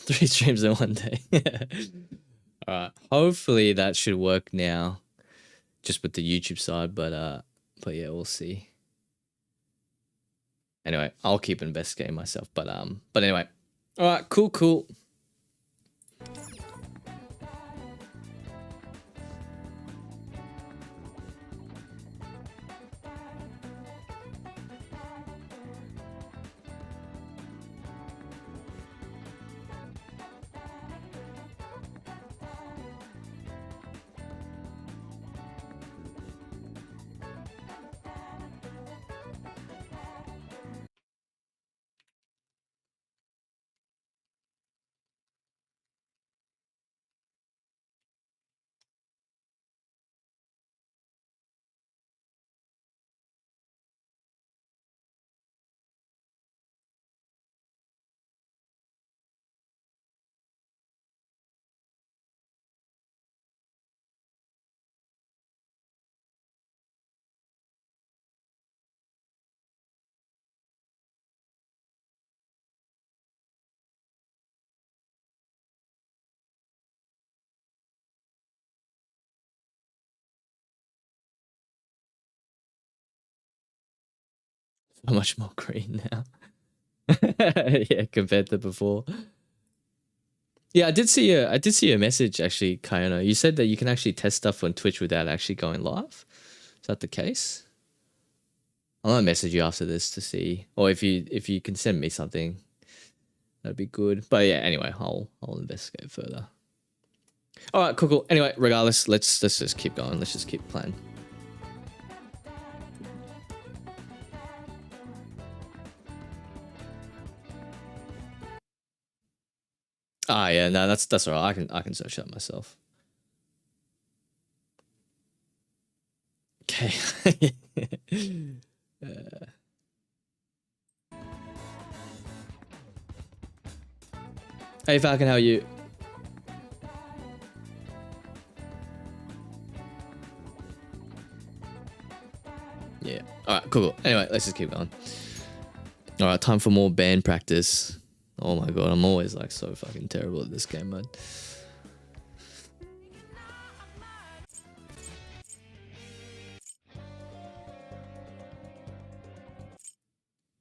3 streams in one day. Alright. Hopefully that should work now. Just with the YouTube side, but yeah, we'll see. Anyway, I'll keep investigating myself, but anyway. Alright, cool. So much more green now. Yeah, compared to before. Yeah, I did see a message actually, Kayano. You said that you can actually test stuff on Twitch without actually going live. Is that the case? I'm gonna message you after this to see, or if you can send me something, that'd be good. But yeah, anyway, I'll investigate further. All right, cool. Anyway, regardless, let's just keep going. Let's just keep playing. Ah, yeah, no, that's all right. I can search that myself. Okay. Hey Falcon, how are you? Yeah. All right, cool. Anyway, let's just keep going. All right, time for more band practice. Oh my god, I'm always like so fucking terrible at this game mode.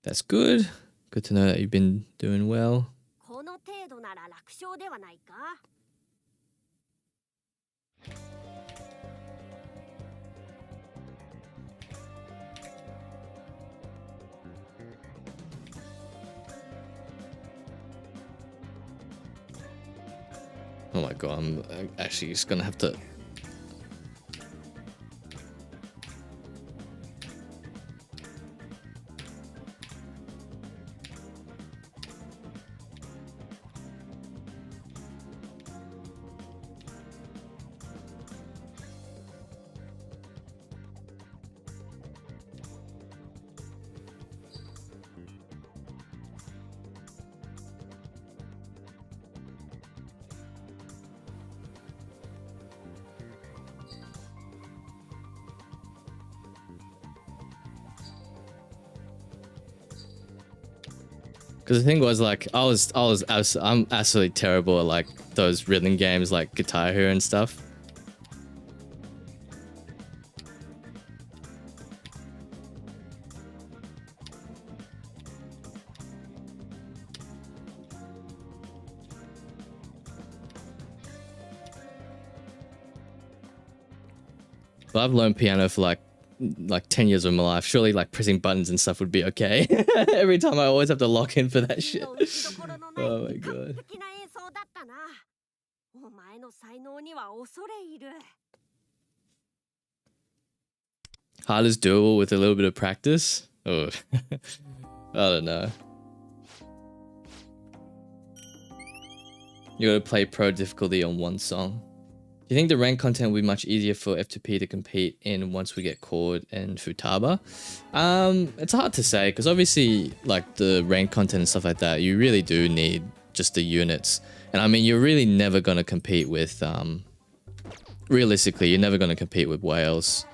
That's good. Good to know that you've been doing well. Oh my god, I'm actually just gonna have to... Because the thing was, like, I'm absolutely terrible at like those rhythm games like Guitar Hero and stuff. But I've learned piano for like 10 years of my life. Surely like pressing buttons and stuff would be okay. Every time I always have to lock in for that shit. Oh my god. Hard is doable with a little bit of practice. Oh, I don't know. You gotta play pro difficulty on one song. Do you think the rank content will be much easier for F2P to compete in once we get Chord and Futaba? It's hard to say, because obviously like the rank content and stuff like that, you really do need just the units. And I mean, you're really never going to compete with, realistically, you're never going to compete with whales.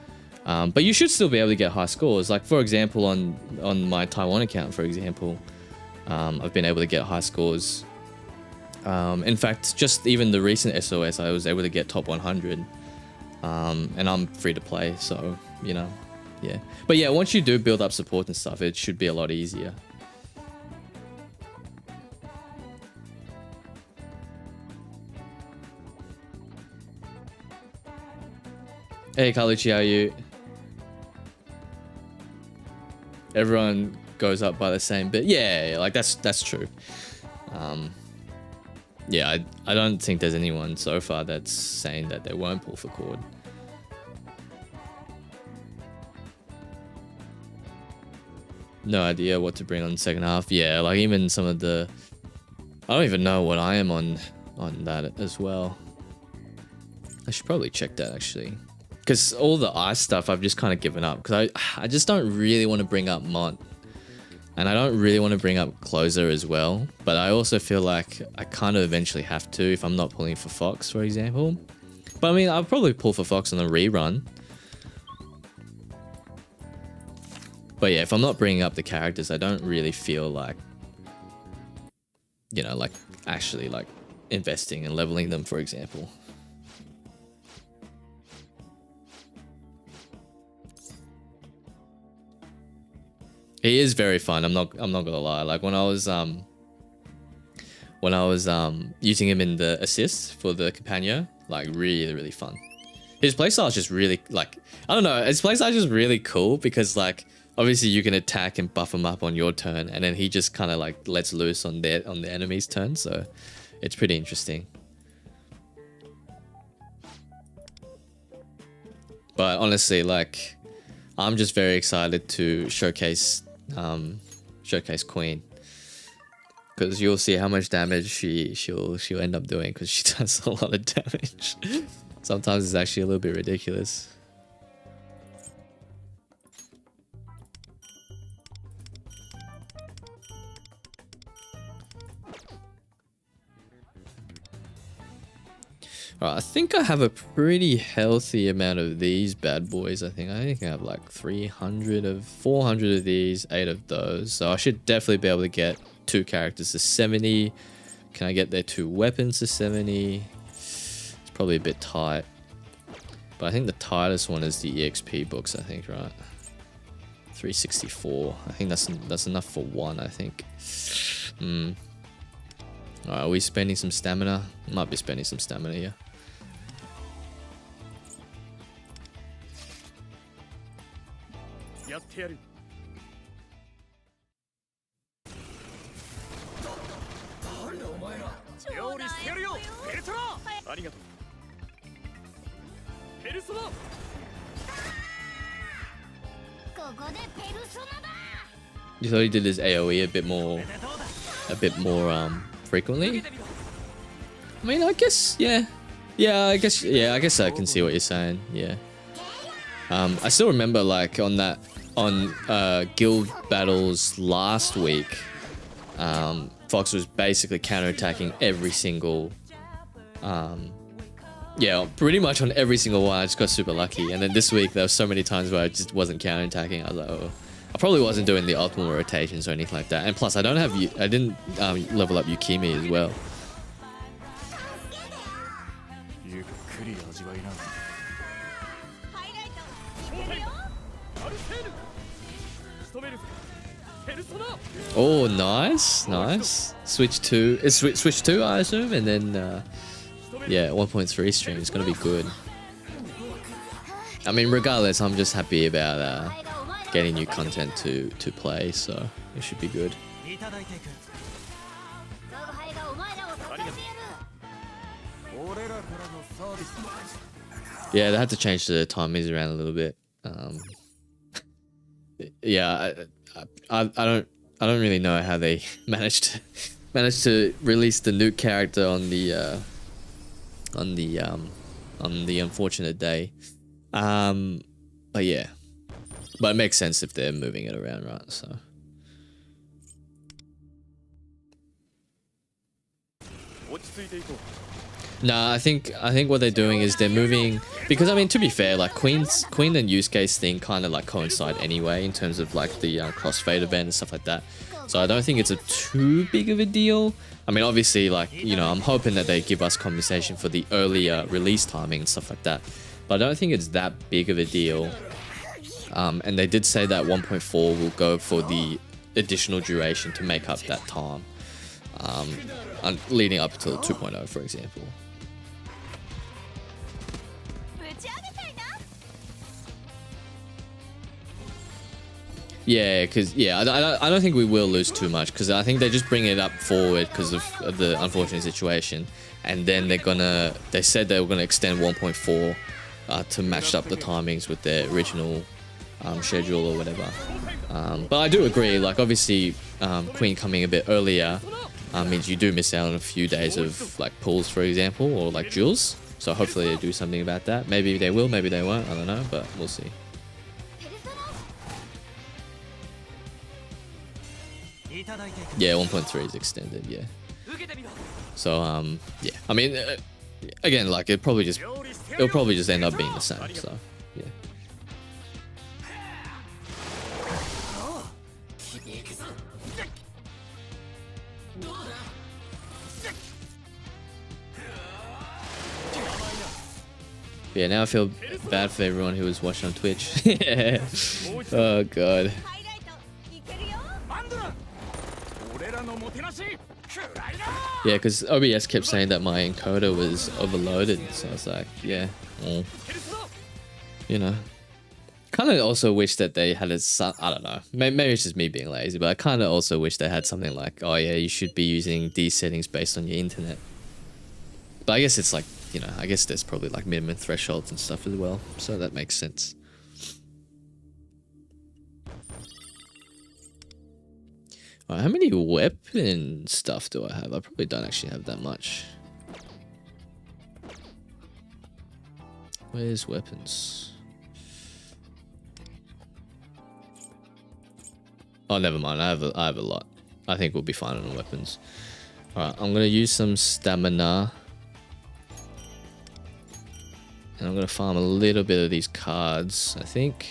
But you should still be able to get high scores. Like for example, on my Taiwan account, for example, I've been able to get high scores In fact, just even the recent SOS, I was able to get top 100. And I'm free to play, so, you know, yeah. But yeah, once you do build up support and stuff, it should be a lot easier. Hey, Kaluchi, how are you? Everyone goes up by the same bit. Yeah, like that's true. Yeah, I don't think there's anyone so far that's saying that they won't pull for cord. No idea what to bring on the second half. Yeah, like even some of the... I don't even know what I am on that as well. I should probably check that actually. Because all the ice stuff I've just kind of given up. Because I just don't really want to bring up Mont. And I don't really want to bring up Closer as well. But I also feel like I kind of eventually have to if I'm not pulling for Fox, for example. But I mean, I'll probably pull for Fox on a rerun. But yeah, if I'm not bringing up the characters, I don't really feel like, you know, like actually like investing and leveling them, for example. He is very fun. I'm not gonna lie. Like when I was using him in the assist for the Companion, like really fun. His playstyle is just really like, I don't know, his playstyle is just really cool because like obviously you can attack and buff him up on your turn, and then he just kind of like lets loose on the enemy's turn, so it's pretty interesting. But honestly, like I'm just very excited to showcase Queen, because you'll see how much damage she'll end up doing, because she does a lot of damage. Sometimes it's actually a little bit ridiculous. Alright, I think I have a pretty healthy amount of these bad boys. I think I have like 400 of these, 8 of those. So I should definitely be able to get 2 characters to 70. Can I get their 2 weapons to 70? It's probably a bit tight. But I think the tightest one is the EXP books, I think, right? 364. I think that's enough for 1, I think. Alright, are we spending some stamina? Might be spending some stamina here. You thought he did his AoE a bit more frequently? I mean, I guess, yeah, I guess I can see what you're saying. Yeah. I still remember like on guild battles last week, Fox was basically counterattacking every single, yeah, pretty much on every single one. I just got super lucky. And then this week there were so many times where I just wasn't counterattacking. I was like, oh. I probably wasn't doing the optimal rotations or anything like that. And plus, I didn't level up Yukimi as well. Oh, nice. Switch 2. It's switch 2, I assume, and then yeah, 1.3 stream is gonna be good. I mean, regardless, I'm just happy about getting new content to play, so it should be good. Yeah, they had to change the timings around a little bit. Yeah, I don't really know how they managed to release the nuke character on the unfortunate day. But yeah. But it makes sense if they're moving it around, right? So. Nah, I think what they're doing is they're moving, because I mean, to be fair, like Queen and use case thing kind of like coincide anyway in terms of like the crossfade event and stuff like that. So I don't think it's a too big of a deal. I mean, obviously, like, you know, I'm hoping that they give us compensation for the earlier release timing and stuff like that. But I don't think it's that big of a deal. And they did say that 1.4 will go for the additional duration to make up that time, leading up to 2.0, for example. Yeah, because I don't think we will lose too much, because I think they just bring it up forward because of the unfortunate situation, and then they said they were gonna extend 1.4 to match up the timings with their original schedule or whatever. But I do agree, like obviously Queen coming a bit earlier means you do miss out on a few days of like pulls, for example, or like duels. So hopefully they do something about that. Maybe they will, maybe they won't, I don't know, but we'll see. Yeah, 1.3 is extended, yeah. So yeah, I mean, again, like it'll probably just end up being the same, so yeah. Yeah, now I feel bad for everyone who was watching on Twitch. Oh god. Yeah, because OBS kept saying that my encoder was overloaded, so I was like, yeah, well, you know. Kind of also wish that they had a, I don't know, maybe it's just me being lazy, but I kind of also wish they had something like, oh yeah, you should be using these settings based on your internet. But I guess it's like, you know, I guess there's probably like minimum thresholds and stuff as well, so that makes sense. Alright, how many weapon stuff do I have? I probably don't actually have that much. Where's weapons? Oh, never mind. I have a lot. I think we'll be fine on weapons. Alright, I'm gonna use some stamina. And I'm gonna farm a little bit of these cards, I think.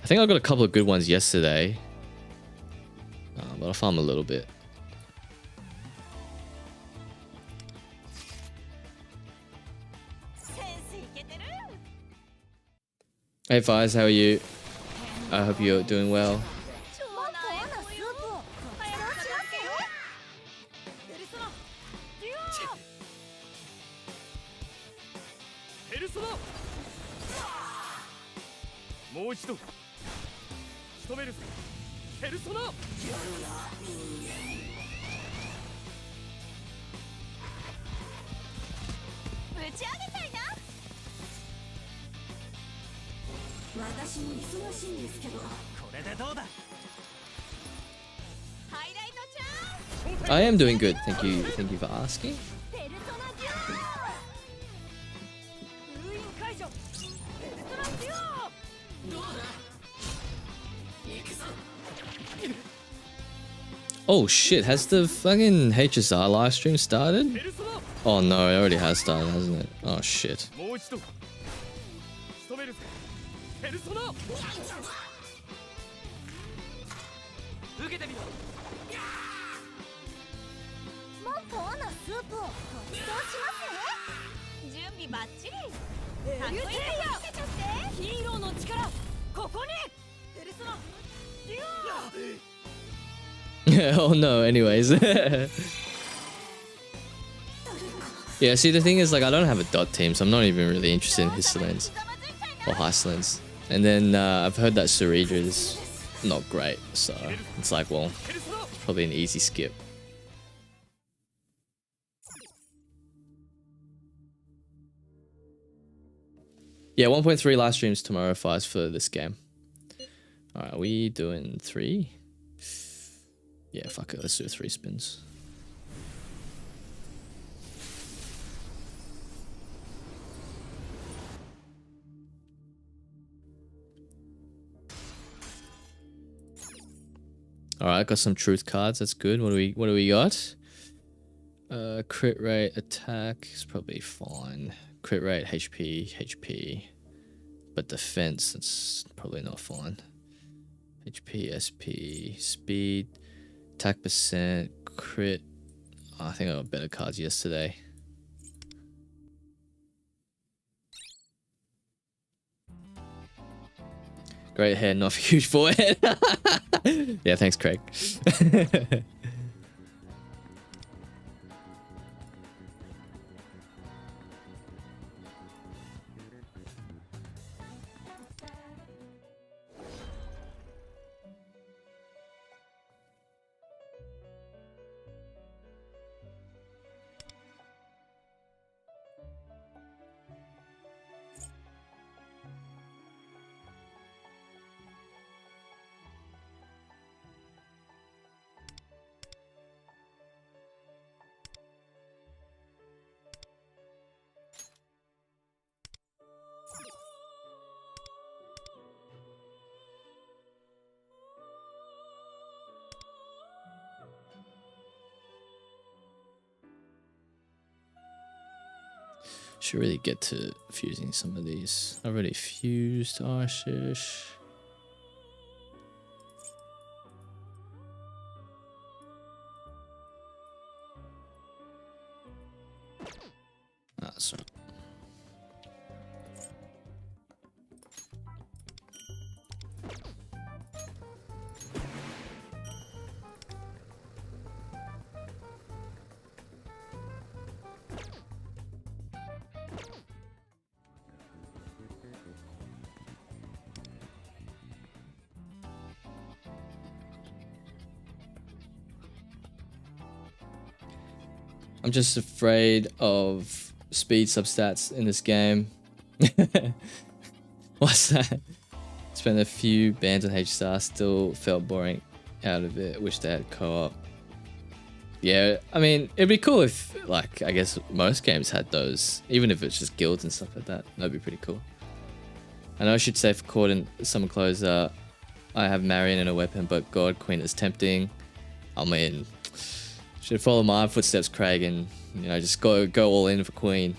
I got a couple of good ones yesterday. But I'll farm a little bit. Hey Fires, how are you? I hope you're doing well. I am doing good, thank you for asking. Oh shit, has the fucking HSR live stream started? Oh no, it already has started, hasn't it? Oh shit. Oh no, anyways. Yeah, see the thing is, like, I don't have a dot team, so I'm not even really interested in Hisselens or Heislands. And then I've heard that Sarija is not great, so it's like, well, it's probably an easy skip. Yeah, 1.3 live streams tomorrow, Fires, for this game. Alright, are we doing 3? Yeah, fuck it, let's do 3 spins. Alright, got some truth cards, that's good. What do we got? Crit rate, attack is probably fine. Crit rate, HP. But defense, it's probably not fine. HP, SP, speed, attack percent, crit. Oh, I think I got better cards yesterday. Great head, not huge forehead. Yeah, thanks, Craig. Should really get to fusing some of these. I already fused Arshish. That's right. I'm just afraid of speed substats in this game. What's that? Spent a few bands on H-Star, still felt boring out of it. Wish they had co-op. Yeah, I mean, it'd be cool if, like, I guess most games had those, even if it's just guilds and stuff like that. That'd be pretty cool. I know I should say for Court and Summer Closer, I have Marion and a weapon, but God Queen is tempting. I mean, should follow my footsteps, Craig, and you know, just go all in for Queen.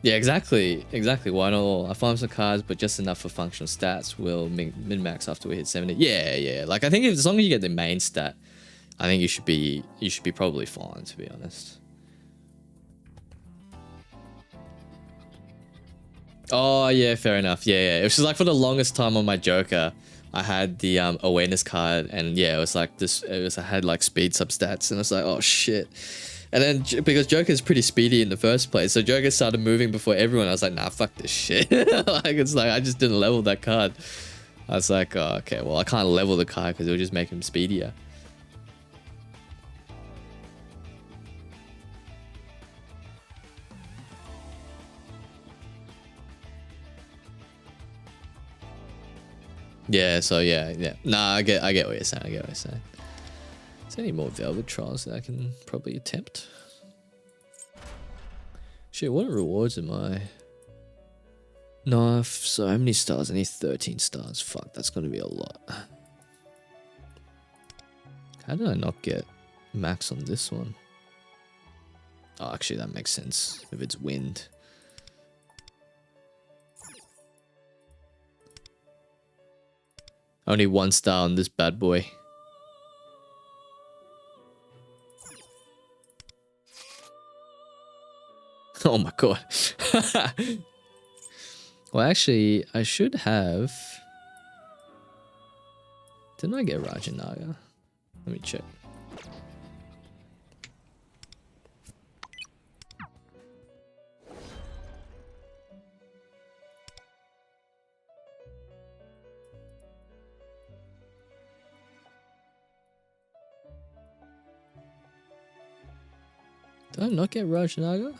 Yeah, exactly. Why not all? I farm some cards, but just enough for functional stats. Will min-max after we hit 70. Yeah. Like I think as long as you get the main stat, I think you should be probably fine, to be honest. Oh yeah, fair enough. Yeah. It was just like for the longest time on my Joker, I had the awareness card, and yeah, it was like this. I had like speed substats, and I was like, oh shit. And then because Joker's pretty speedy in the first place, so Joker started moving before everyone. I was like, nah, fuck this shit. Like it's like I just didn't level that card. I was like, oh, okay, well I can't level the card because it'll just make him speedier. Yeah, so yeah. Nah, I get what you're saying. Is there any more Velvet Trials that I can probably attempt? Shit, what rewards am I? No, so how many stars? I need 13 stars. Fuck, that's gonna be a lot. How did I not get max on this one? Oh, actually that makes sense if it's wind. Only 1 star on this bad boy. Oh my god. Well, actually, I should have... Didn't I get Rajanaga? Let me check. Did I not get Rajanaga?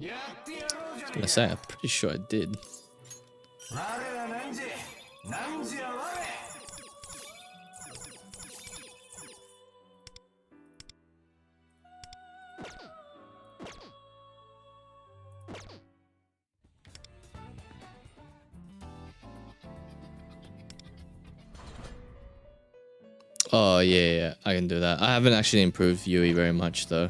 I was gonna say, I'm pretty sure I did. Oh yeah, I can do that. I haven't actually improved Yui very much though.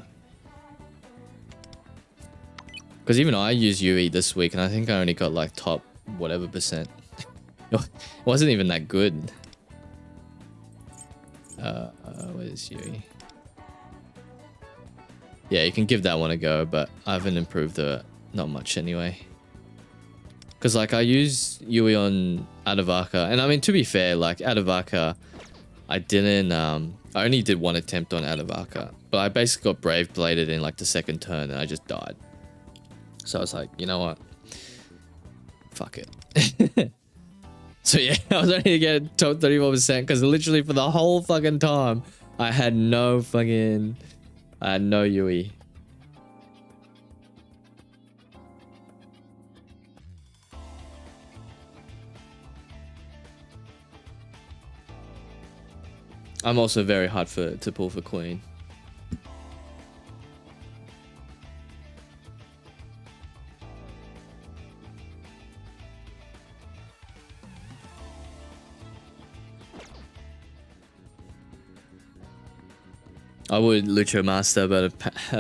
Because even I used Yui this week and I think I only got like top whatever percent. It wasn't even that good. Where's Yui? Yeah, you can give that one a go, but I haven't improved it not much anyway. Because like I use Yui on Adavaka, and I mean to be fair, like Adavaka, I didn't I only did one attempt on Adavaka, but I basically got Brave Bladed in like the second turn and I just died. So I was like, you know what? Fuck it. So yeah, I was only to get top 34% because literally for the whole fucking time I had no Yui. I'm also very hard to pull for Queen. I would Lucho Master, but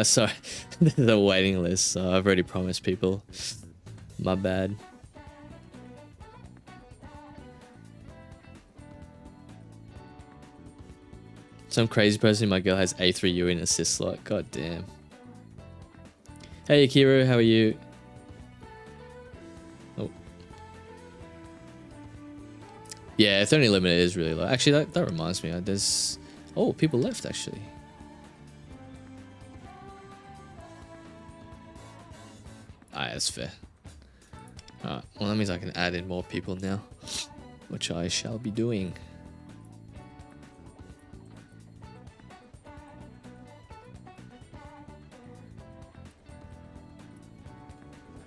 sorry, the waiting list. So I've already promised people. My bad. Some crazy person, my girl has A3 U in assist slot. God damn. Hey Akiru, how are you? Oh. Yeah, 30 limit is really low. Actually, that reminds me. There's... Oh, people left actually. Alright, that's fair. Alright, well that means I can add in more people now, which I shall be doing.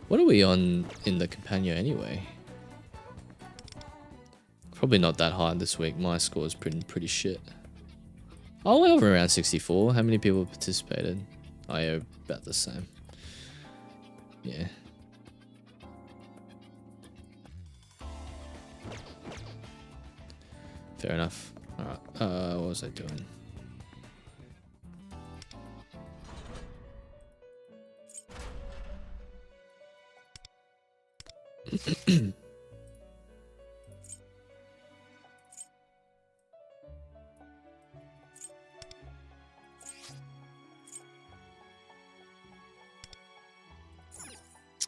What are we on in the Companion anyway? Probably not that high this week. My score is pretty shit. Oh, we're over around 64. How many people participated? Oh yeah, about the same. Yeah. Fair enough. Alright, what was I doing?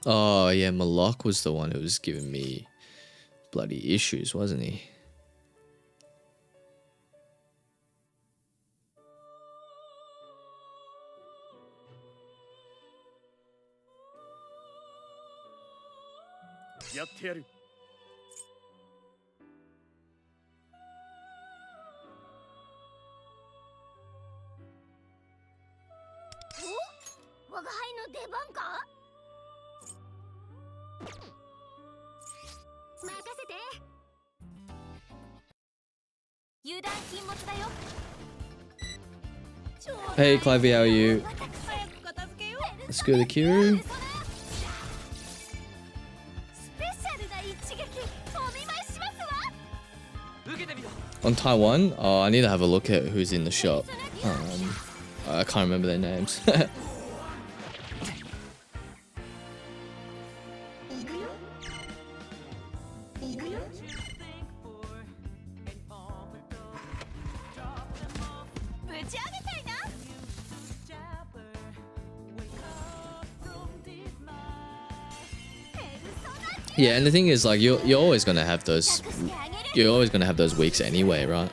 Oh yeah, Malak was the one who was giving me bloody issues, wasn't he? Hey Clivey, how are you? Let's go to Kiru. On Taiwan? Oh, I need to have a look at who's in the shop. I can't remember their names. Yeah, and the thing is, like, you're always gonna have those. You're always gonna have those weeks anyway, right?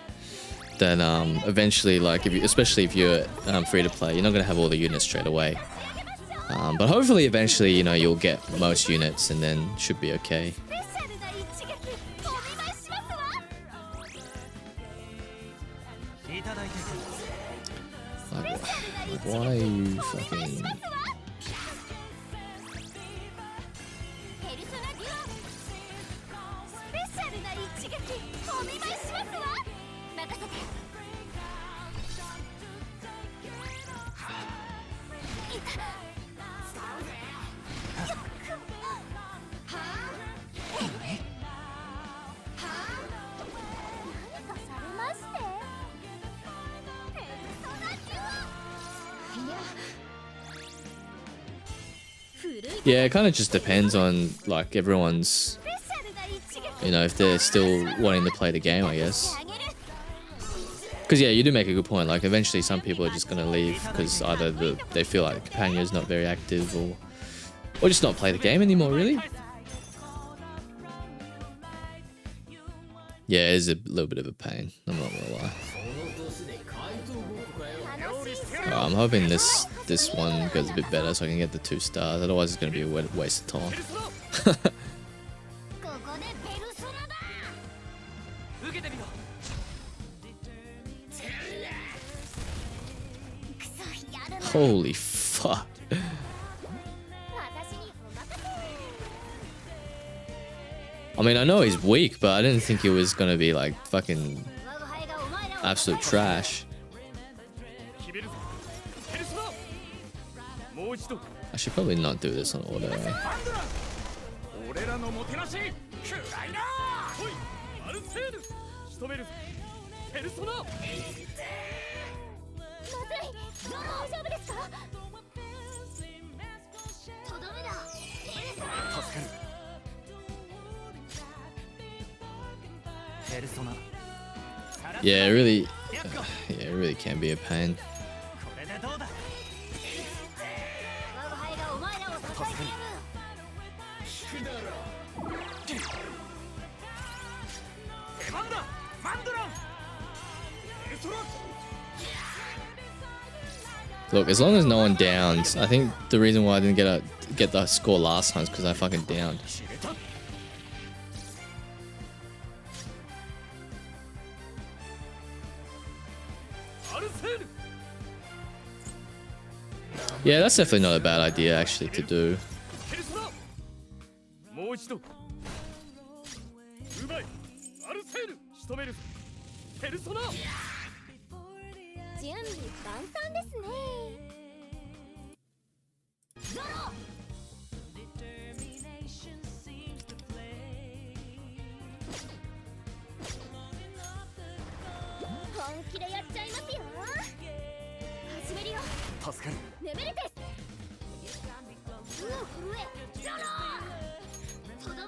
Then eventually, like, especially if you're free to play, you're not gonna have all the units straight away. But hopefully, eventually, you know, you'll get most units, and then should be okay. Like, why are you fucking? Yeah, it kind of just depends on like everyone's, you know, if they're still wanting to play the game, I guess. Because yeah, you do make a good point. Like eventually, some people are just gonna leave because either they feel like the companion is not very active, or just not play the game anymore. Really. Yeah, it is a little bit of a pain. I'm not gonna lie. I'm hoping this one goes a bit better so I can get the 2 stars. Otherwise, it's gonna be a waste of time. Holy fuck. I mean, I know he's weak, but I didn't think he was gonna be like fucking absolute trash. I should probably not do this on auto. Yeah, it really can be a pain. Look, as long as no one downs, I think the reason why I didn't get the score last time is because I fucking downed. Yeah, that's definitely not a bad idea actually to do.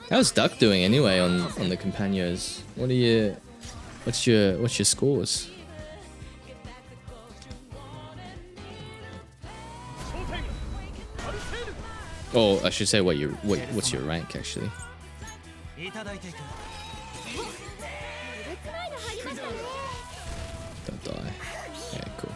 How's Duck doing anyway on the Companions? What's your scores? Oh, I should say what's your rank actually? Don't die. Yeah, cool.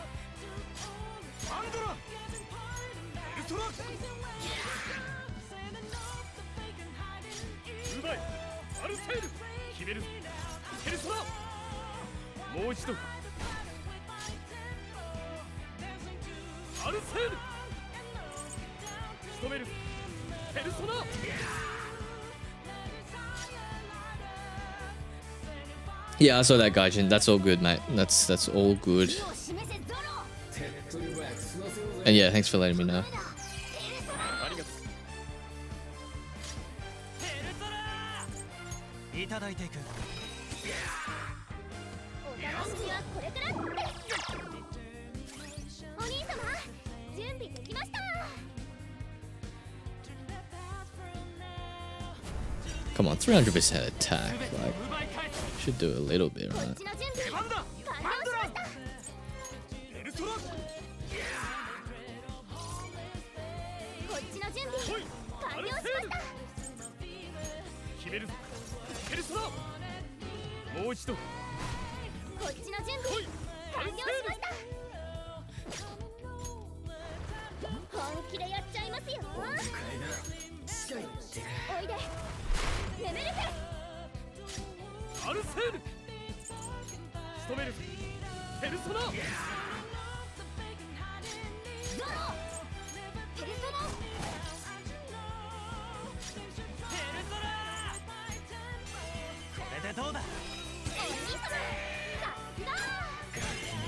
Yeah, I saw that, Gaijin. That's all good, mate. That's all good. And yeah, thanks for letting me know. Come on, 300% attack. Like, should do a little bit, right?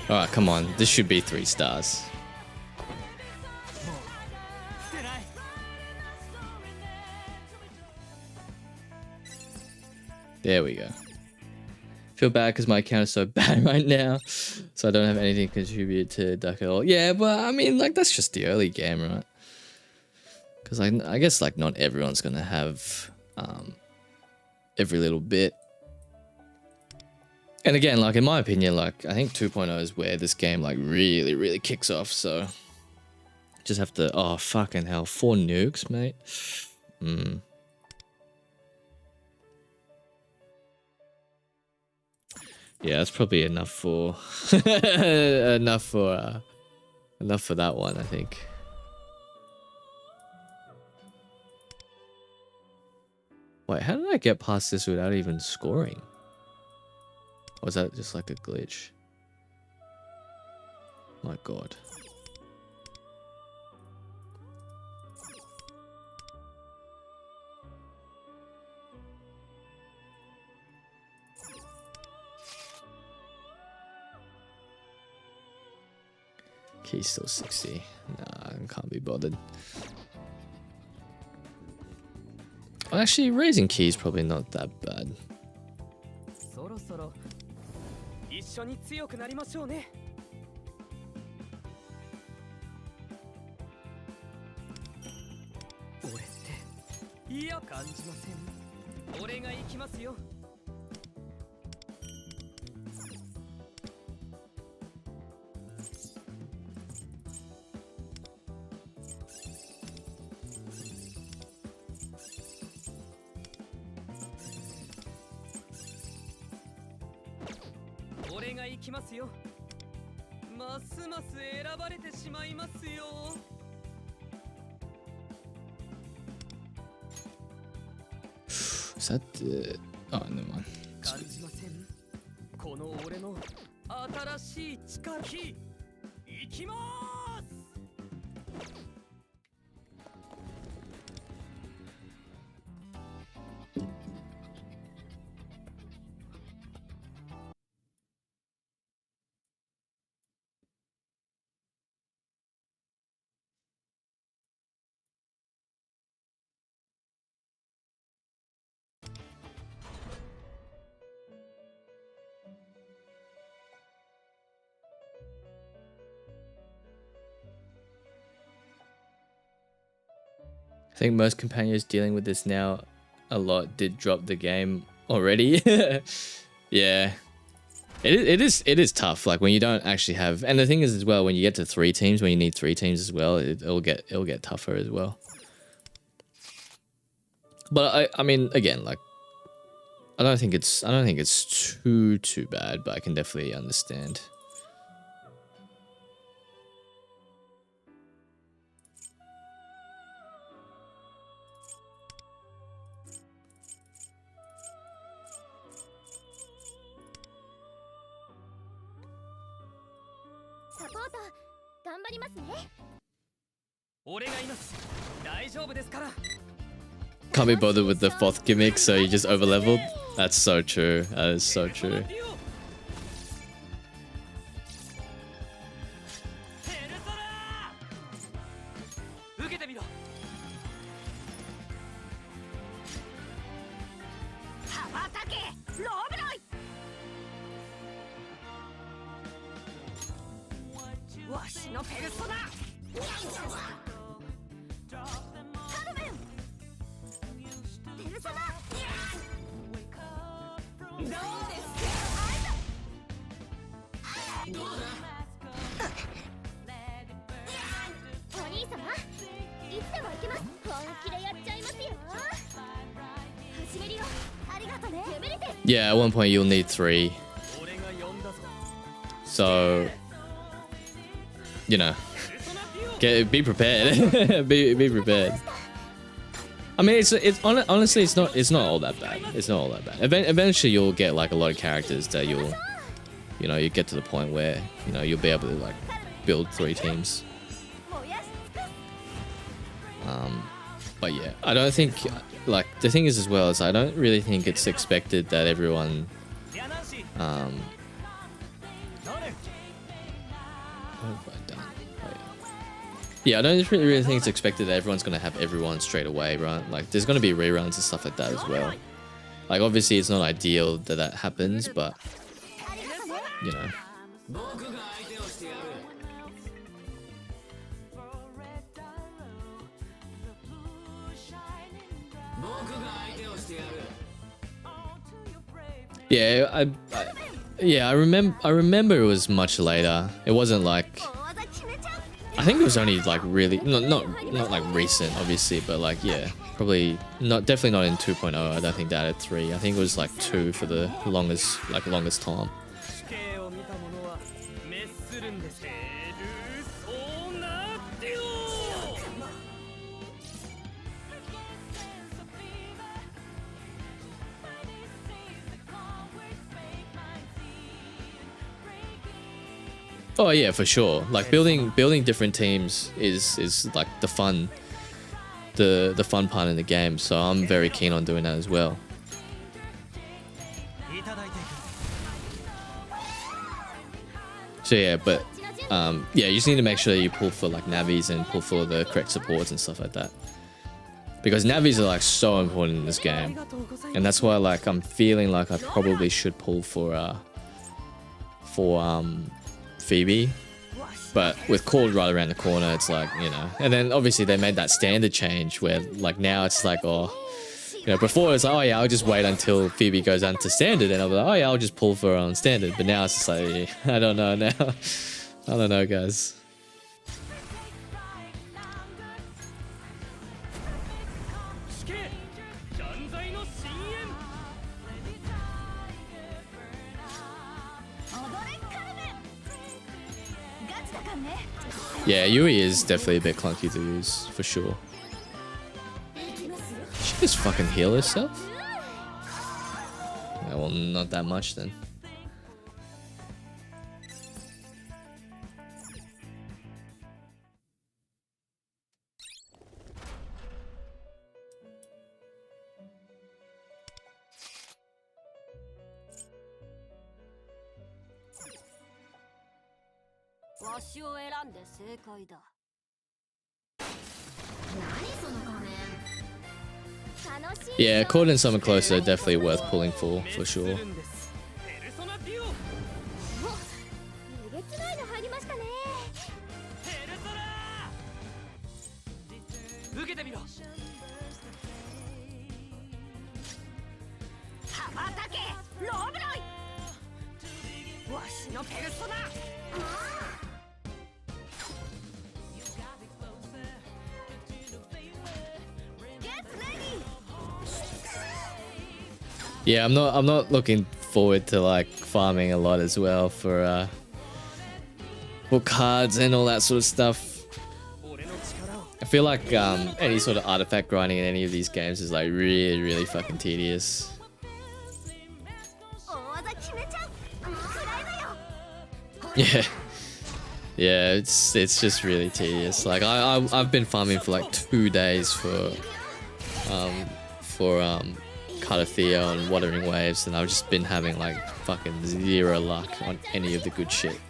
Alright, come on. This should be 3 stars. There we go. Feel bad because my account is so bad right now, so I don't have anything to contribute to Duck at all. Yeah, but I mean, like, that's just the early game, right? Because I guess like not everyone's gonna have every little bit. And again, like in my opinion, like I think 2.0 is where this game like really kicks off. So just have to, oh fucking hell, 4 nukes, mate. Yeah, that's probably enough for enough for that one, I think. Wait, how did I get past this without even scoring? Or was that just like a glitch? My god. Key's still 60. Nah, I can't be bothered. Well, actually, raising key is probably not that bad. Is that the... Oh, never mind. I think most companions dealing with this now a lot did drop the game already. Yeah, it is tough. Like when you don't actually have, and the thing is as well, when you get to 3 teams, when you need 3 teams as well, it'll get tougher as well. But I mean, again, like I don't think it's too bad, but I can definitely understand. Can't be bothered with the 4th gimmick, so you just overleveled. That's so true. That is so true. Yeah, at one point you'll need 3. So, you know, be prepared. be prepared. I mean, honestly, it's not all that bad. It's not all that bad. Eventually, you'll get like a lot of characters that you get to the point where you'll be able to like build 3 teams. But yeah, I don't think like the thing is as well is I don't really think it's expected that everyone what have I done? Oh, yeah, I don't really think it's expected that everyone's gonna have everyone straight away, right? Like there's gonna be reruns and stuff like that as well. Like obviously it's not ideal that happens, but you know. Yeah, I remember it was much later. It wasn't like, I think it was only like really not like recent, obviously, but like yeah, probably not, definitely not in 2.0. I don't think they added 3. I think it was like 2 for the longest time. Oh yeah, for sure. Like building different teams is like the fun part in the game. So I'm very keen on doing that as well. So yeah, but yeah, you just need to make sure that you pull for like navis and pull for the correct supports and stuff like that. Because navis are like so important in this game, and that's why like I'm feeling like I probably should pull for Phoebe, but with Cord right around the corner, it's like, you know. And then obviously they made that standard change where like now it's like, oh, you know, before it's like, oh yeah, I'll just wait until Phoebe goes down to standard, and I'll be like, oh yeah, I'll just pull for her on standard. But now it's just like, yeah, I don't know now. I don't know, guys. Yeah, Yui is definitely a bit clunky to use, for sure. She just fucking heal herself? Yeah, well, not that much then. Yeah, Cord and Summon Closer are definitely worth pulling for sure. Yeah, I'm not looking forward to like farming a lot as well for cards and all that sort of stuff. I feel like any sort of artifact grinding in any of these games is like really fucking tedious. Yeah. Yeah, it's just really tedious. Like I've been farming for like 2 days for Carathea and Wuthering Waves, and I've just been having like fucking 0 luck on any of the good shit.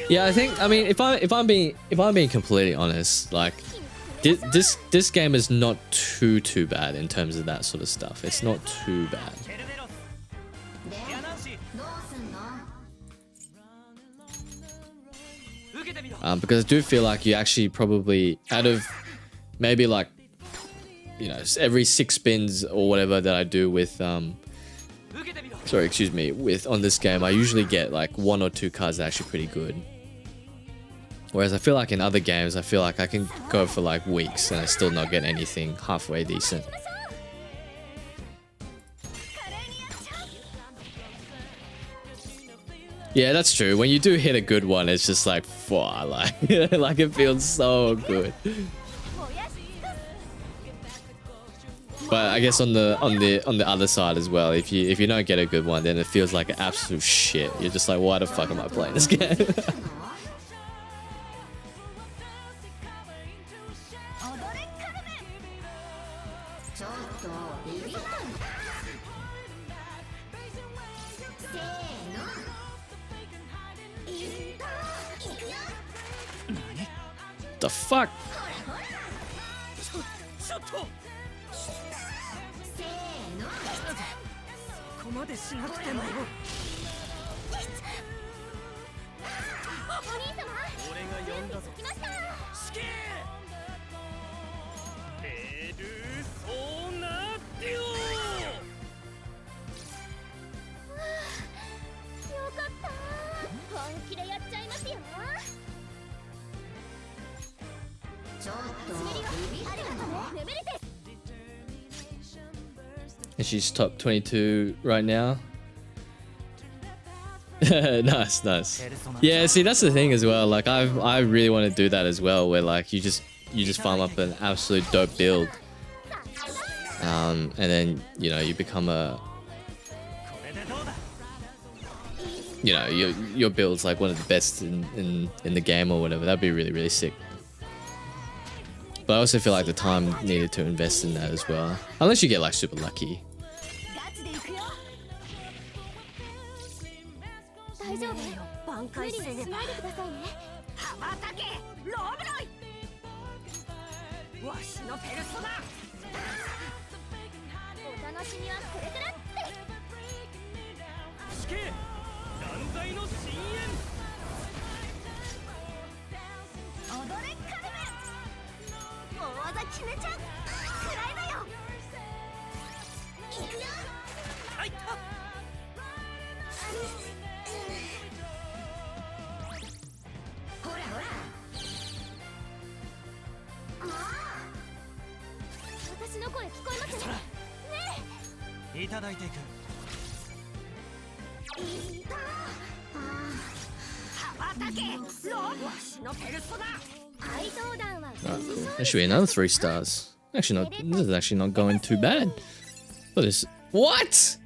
Yeah, I mean, if I'm being completely honest, like this game is not too bad in terms of that sort of stuff. It's not too bad. Because I do feel like you actually probably, out of maybe like, you know, every 6 spins or whatever that I do with sorry, excuse me, with on this game, I usually get like 1 or 2 cards that are actually pretty good. Whereas I feel like in other games, I feel like I can go for like weeks and I still not get anything halfway decent. Yeah, that's true. When you do hit a good one, it's just like, wow, like, like it feels so good. But I guess on the other side as well, if you don't get a good one, then it feels like absolute shit. You're just like, why the fuck am I playing this game? The fuck? And she's top 22 right now. Nice, nice. Yeah, see, that's the thing as well. Like, I really want to do that as well, where like you just farm up an absolute dope build, and then you become a, your build's like one of the best in the game or whatever. That'd be really, really sick. But I also feel like the time needed to invest in that as well. Unless you get like super lucky. There should be another 3 stars. Actually, not. This is actually not going too bad. What is? What?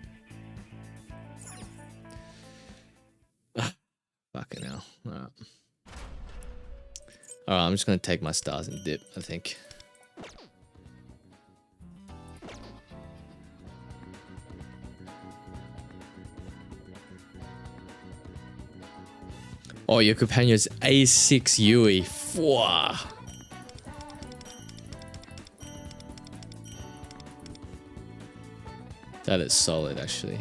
Fucking hell. Alright. Alright, I'm just gonna take my stars and dip, I think. Oh, your companion's A6 Yui. Fwah. That is solid, actually.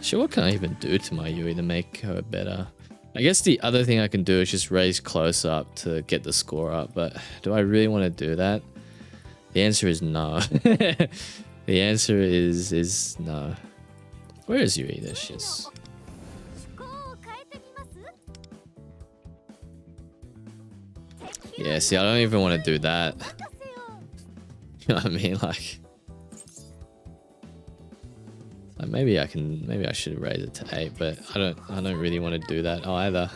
Sure, what can I even do to my Yui to make her better? I guess the other thing I can do is just raise close up to get the score up, but do I really want to do that? The answer is no. The answer is no. Where is Yui? There she is. Yeah, see, I don't even want to do that. You know what I mean? Like maybe I should raise it to 8, but I don't really want to do that either.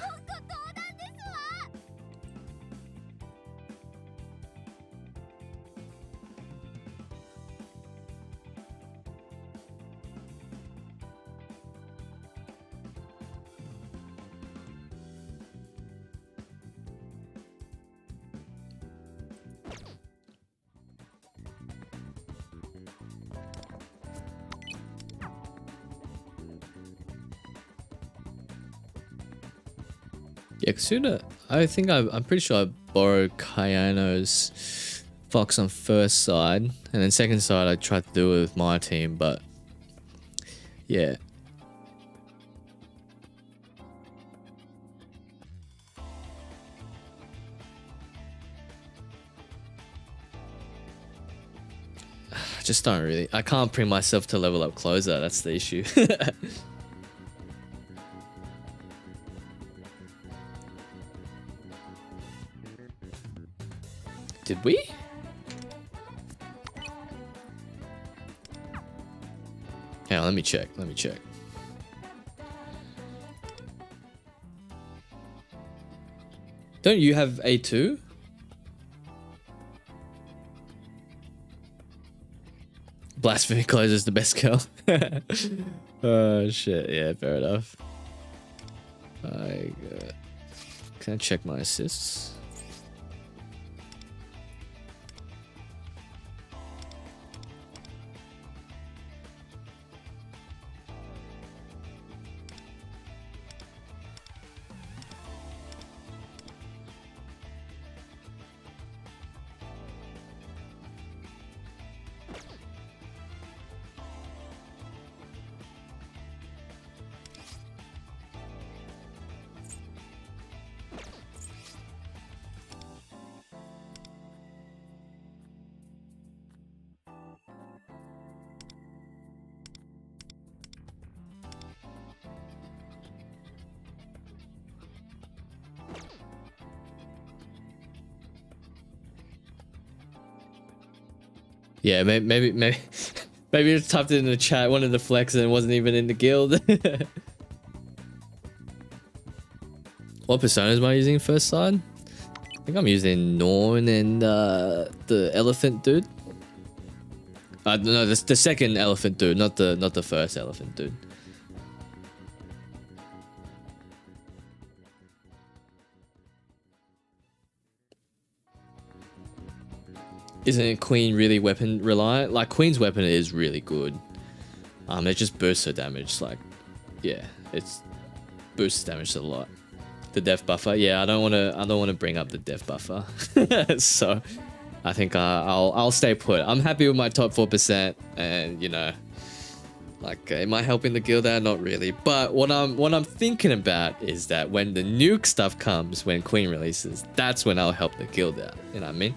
Yeah, Kasuna, I'm pretty sure I borrowed Kayano's Fox on first side, and then second side I tried to do it with my team, but yeah. I just don't really, I can't bring myself to level up closer, that's the issue. Did we? Hang on, let me check. Don't you have A2? Blasphemy closes the best girl. Oh shit, yeah, fair enough. Can I check my assists? Yeah, maybe maybe you typed it in the chat, wanted to flex and it wasn't even in the guild. What personas am I using first side? I think I'm using Norn and the elephant dude. No, the second elephant dude, not the first elephant dude. Isn't it Queen really weapon reliant? Like Queen's weapon is really good. It just boosts her damage. Like, yeah, it's boosts damage a lot. The death buffer, yeah, I don't want to bring up the death buffer. So, I think I'll stay put. I'm happy with my top 4%, and you know, like, am I helping the guild out? Not really. But what I'm thinking about is that when the nuke stuff comes, when Queen releases, that's when I'll help the guild out. You know what I mean?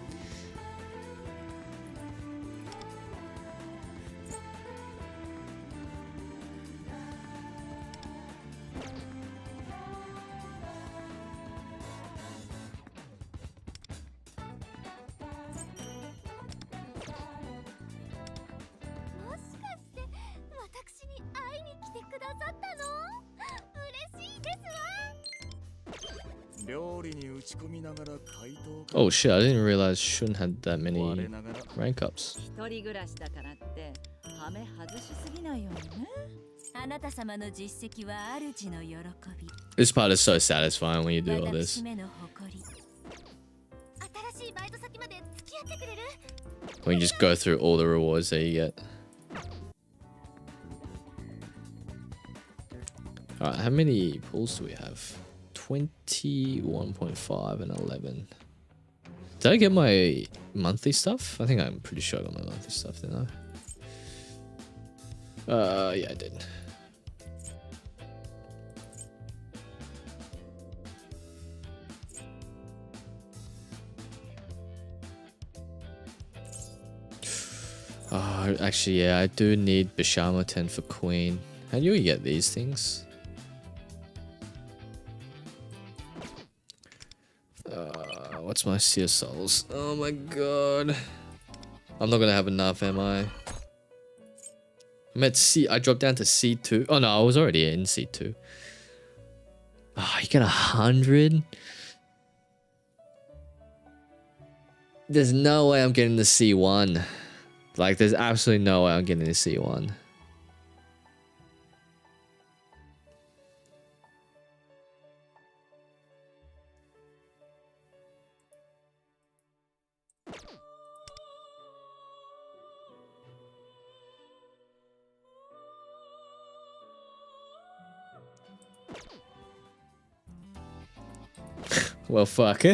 Oh shit, I didn't realize shouldn't have that many rank ups. This part is so satisfying when you do all this. When you just go through all the rewards that you get. Alright, how many pulls do we have? 21.5 and 11. Did I get my monthly stuff? I think I'm pretty sure I got my monthly stuff, didn't I? Yeah, I did. Actually, yeah, I do need Bashama 10 for Queen. How do you get these things? What's my Seer Souls? Oh my god. I'm not gonna have enough, am I? I'm at C. I dropped down to C2. Oh no, I was already in C2. Oh, you get 100? There's no way I'm getting the C1. Like, there's absolutely no way I'm getting the C1. Well, fuck.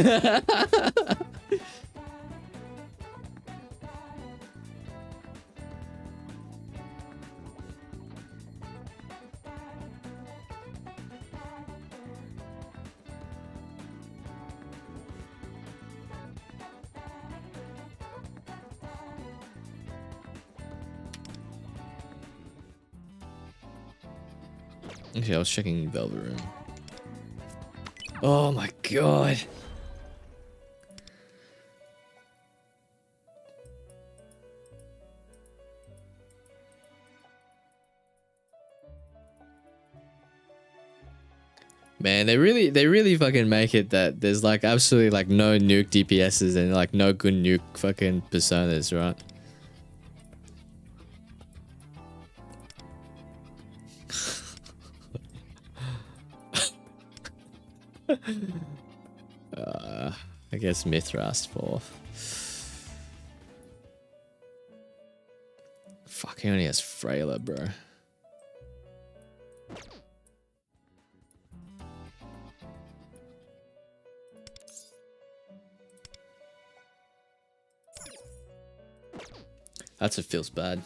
Okay, I was checking Velvet Room. Oh my god. Man, they really fucking make it that there's like absolutely like no nuke DPSs and like no good nuke fucking personas, right? I guess Mithras 4th. Fuck, he only has Frailer, bro. That's what feels bad.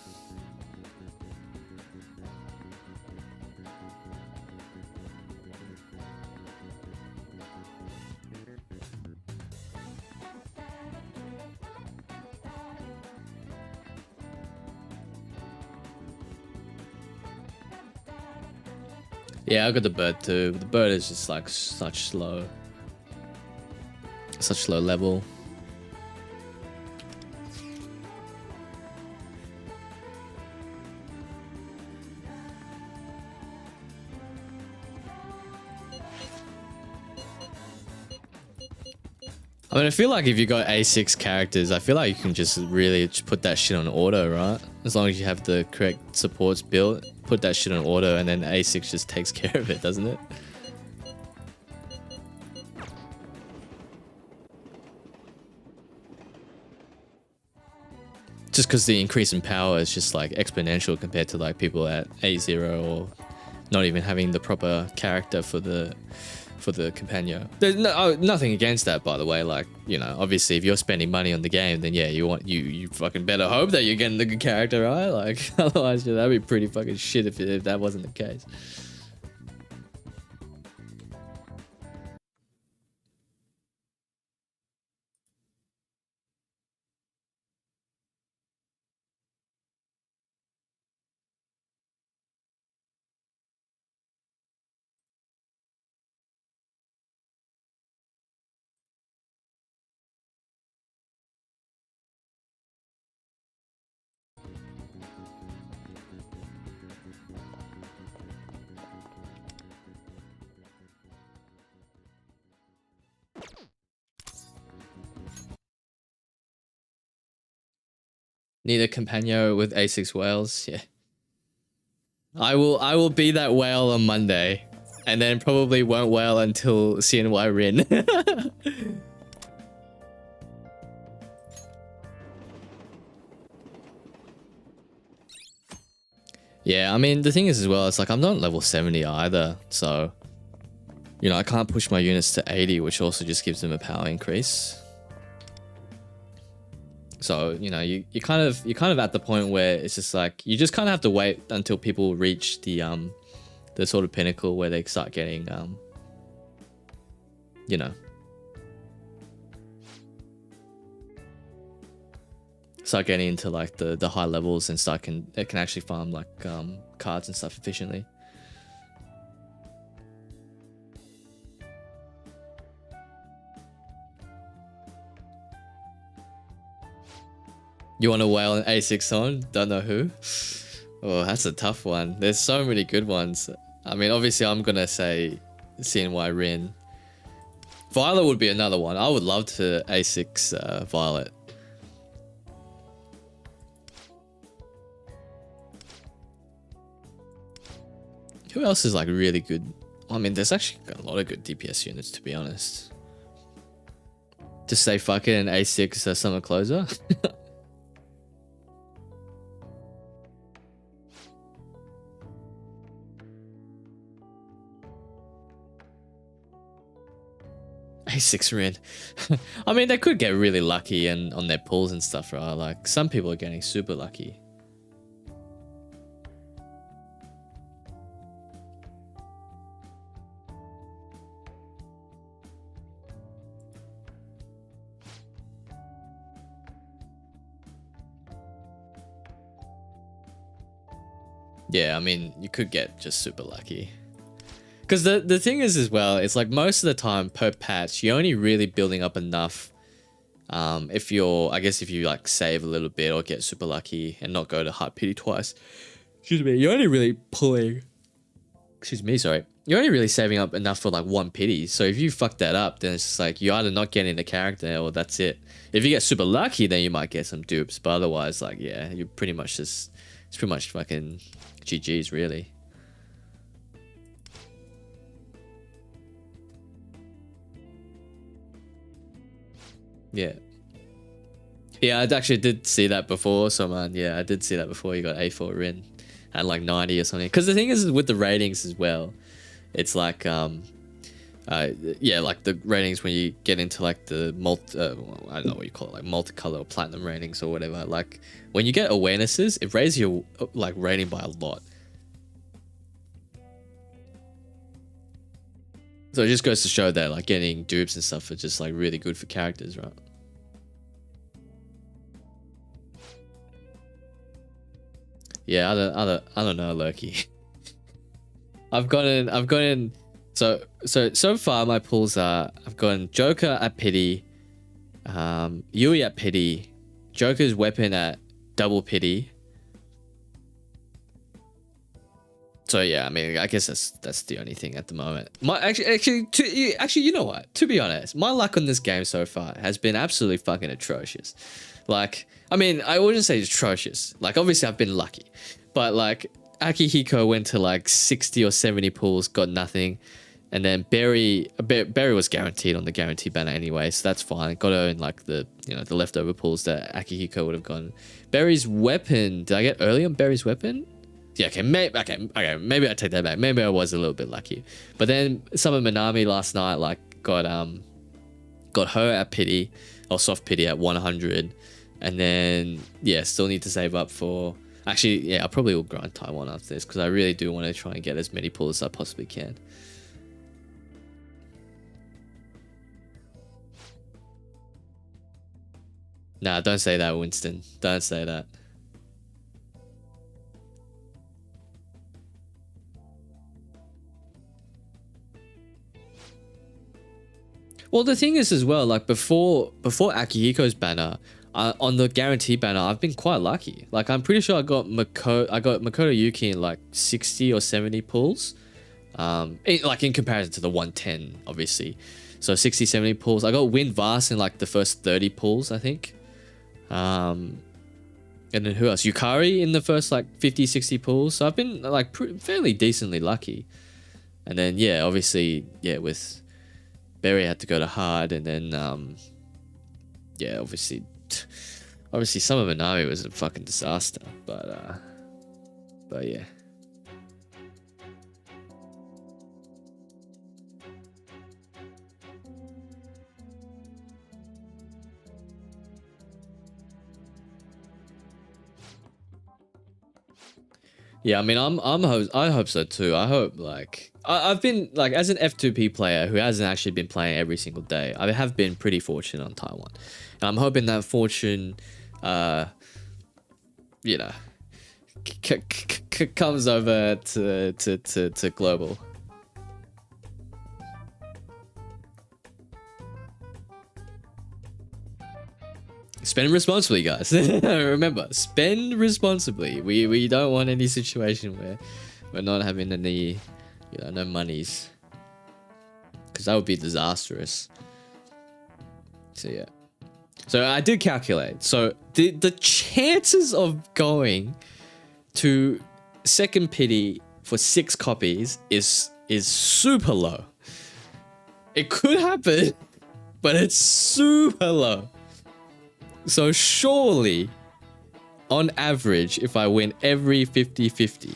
Yeah, I got the bird too. The bird is just like such low level. I mean, I feel like if you got A6 characters, I feel like you can just really just put that shit on auto, right? As long as you have the correct supports built, put that shit on auto, and then A6 just takes care of it, doesn't it? Just because the increase in power is just like exponential compared to like people at A0 or not even having the proper character for the companion. There's nothing against that, by the way. Like, you know, obviously if you're spending money on the game, then yeah, you fucking better hope that you're getting the good character, right? Like, otherwise, yeah, that'd be pretty fucking shit if that wasn't the case. Need a companion with A6 whales, yeah. I will be that whale on Monday, and then probably won't whale until CNY Rin. Yeah, I mean, the thing is as well, it's like I'm not level 70 either, so you know, I can't push my units to 80, which also just gives them a power increase. So, you know, you're kind of at the point where it's just like you just kind of have to wait until people reach the sort of pinnacle where they start getting you know, start getting into like the high levels and it can actually farm like cards and stuff efficiently. You want to whale an A6 on? Don't know who. Oh, that's a tough one. There's so many good ones. I mean, obviously, I'm gonna say CNY Rin. Violet would be another one. I would love to A6 Violet. Who else is like really good? I mean, there's actually a lot of good DPS units, to be honest. Just say fuck it and A6 Summer Closer. A6 Rin. I mean, they could get really lucky and on their pulls and stuff, right? Like, some people are getting super lucky. Yeah, I mean, you could get just super lucky. Because the thing is as well, it's like most of the time per patch, you're only really building up enough. If you like save a little bit or get super lucky and not go to Heart Pity twice. Excuse me, you're only really pulling. Excuse me, sorry. You're only really saving up enough for like one pity. So if you fuck that up, then it's just like you're either not getting the character or that's it. If you get super lucky, then you might get some dupes. But otherwise, like, yeah, you're pretty much it's pretty much fucking GG's really. Yeah. Yeah, I actually did see that before. So, man, yeah, I did see that before. You got A4 Rin at like 90 or something. Because the thing is with the ratings as well, it's like, yeah, like the ratings when you get into like the I don't know what you call it, like multicolor or platinum ratings or whatever. Like when you get awarenesses, it raises your like rating by a lot. So it just goes to show that like getting dupes and stuff are just like really good for characters, right? Yeah, I don't know, Loki. I've gotten so far my pulls are I've gotten Joker at pity, Yui at pity, Joker's weapon at double pity. So yeah, I mean, I guess that's the only thing at the moment. Actually, you know what? To be honest, my luck on this game so far has been absolutely fucking atrocious. Like, I mean, I wouldn't say atrocious. Like, obviously, I've been lucky, but like Akihiko went to like 60 or 70 pulls, got nothing, and then Berry was guaranteed on the guarantee banner anyway, so that's fine. Got her in like the the leftover pulls that Akihiko would have gotten. Berry's weapon, did I get early on Berry's weapon? Yeah, okay, maybe I take that back. Maybe I was a little bit lucky. But then Summer Minami last night like got her at pity, or soft pity at 100, and then yeah, still need to save up for. Actually, yeah, I probably will grind Taiwan after this because I really do want to try and get as many pulls as I possibly can. Nah, don't say that, Winston. Don't say that. Well, the thing is as well, like before Akihiko's banner, on the guarantee banner, I've been quite lucky. Like I'm pretty sure I got Makoto Yuki in like 60 or 70 pulls. Like in comparison to the 110, obviously. So 60, 70 pulls. I got Win Vast in like the first 30 pulls, I think. And then who else? Yukari in the first like 50, 60 pulls. So I've been like fairly decently lucky. And then yeah, obviously, yeah, with Berry had to go to hard, and then yeah, obviously Summer Minami was a fucking disaster, but yeah. Yeah, I mean, I hope so too. I hope like I've been like as an F2P player who hasn't actually been playing every single day. I have been pretty fortunate on Taiwan, and I'm hoping that fortune, you know, comes over to global. Spend responsibly, guys. Remember, spend responsibly. We don't want any situation where we're not having any, no monies, because that would be disastrous. So yeah. So I did calculate. So the chances of going to second pity for 6 copies is super low. It could happen, but it's super low. So surely, on average, if I win every 50-50,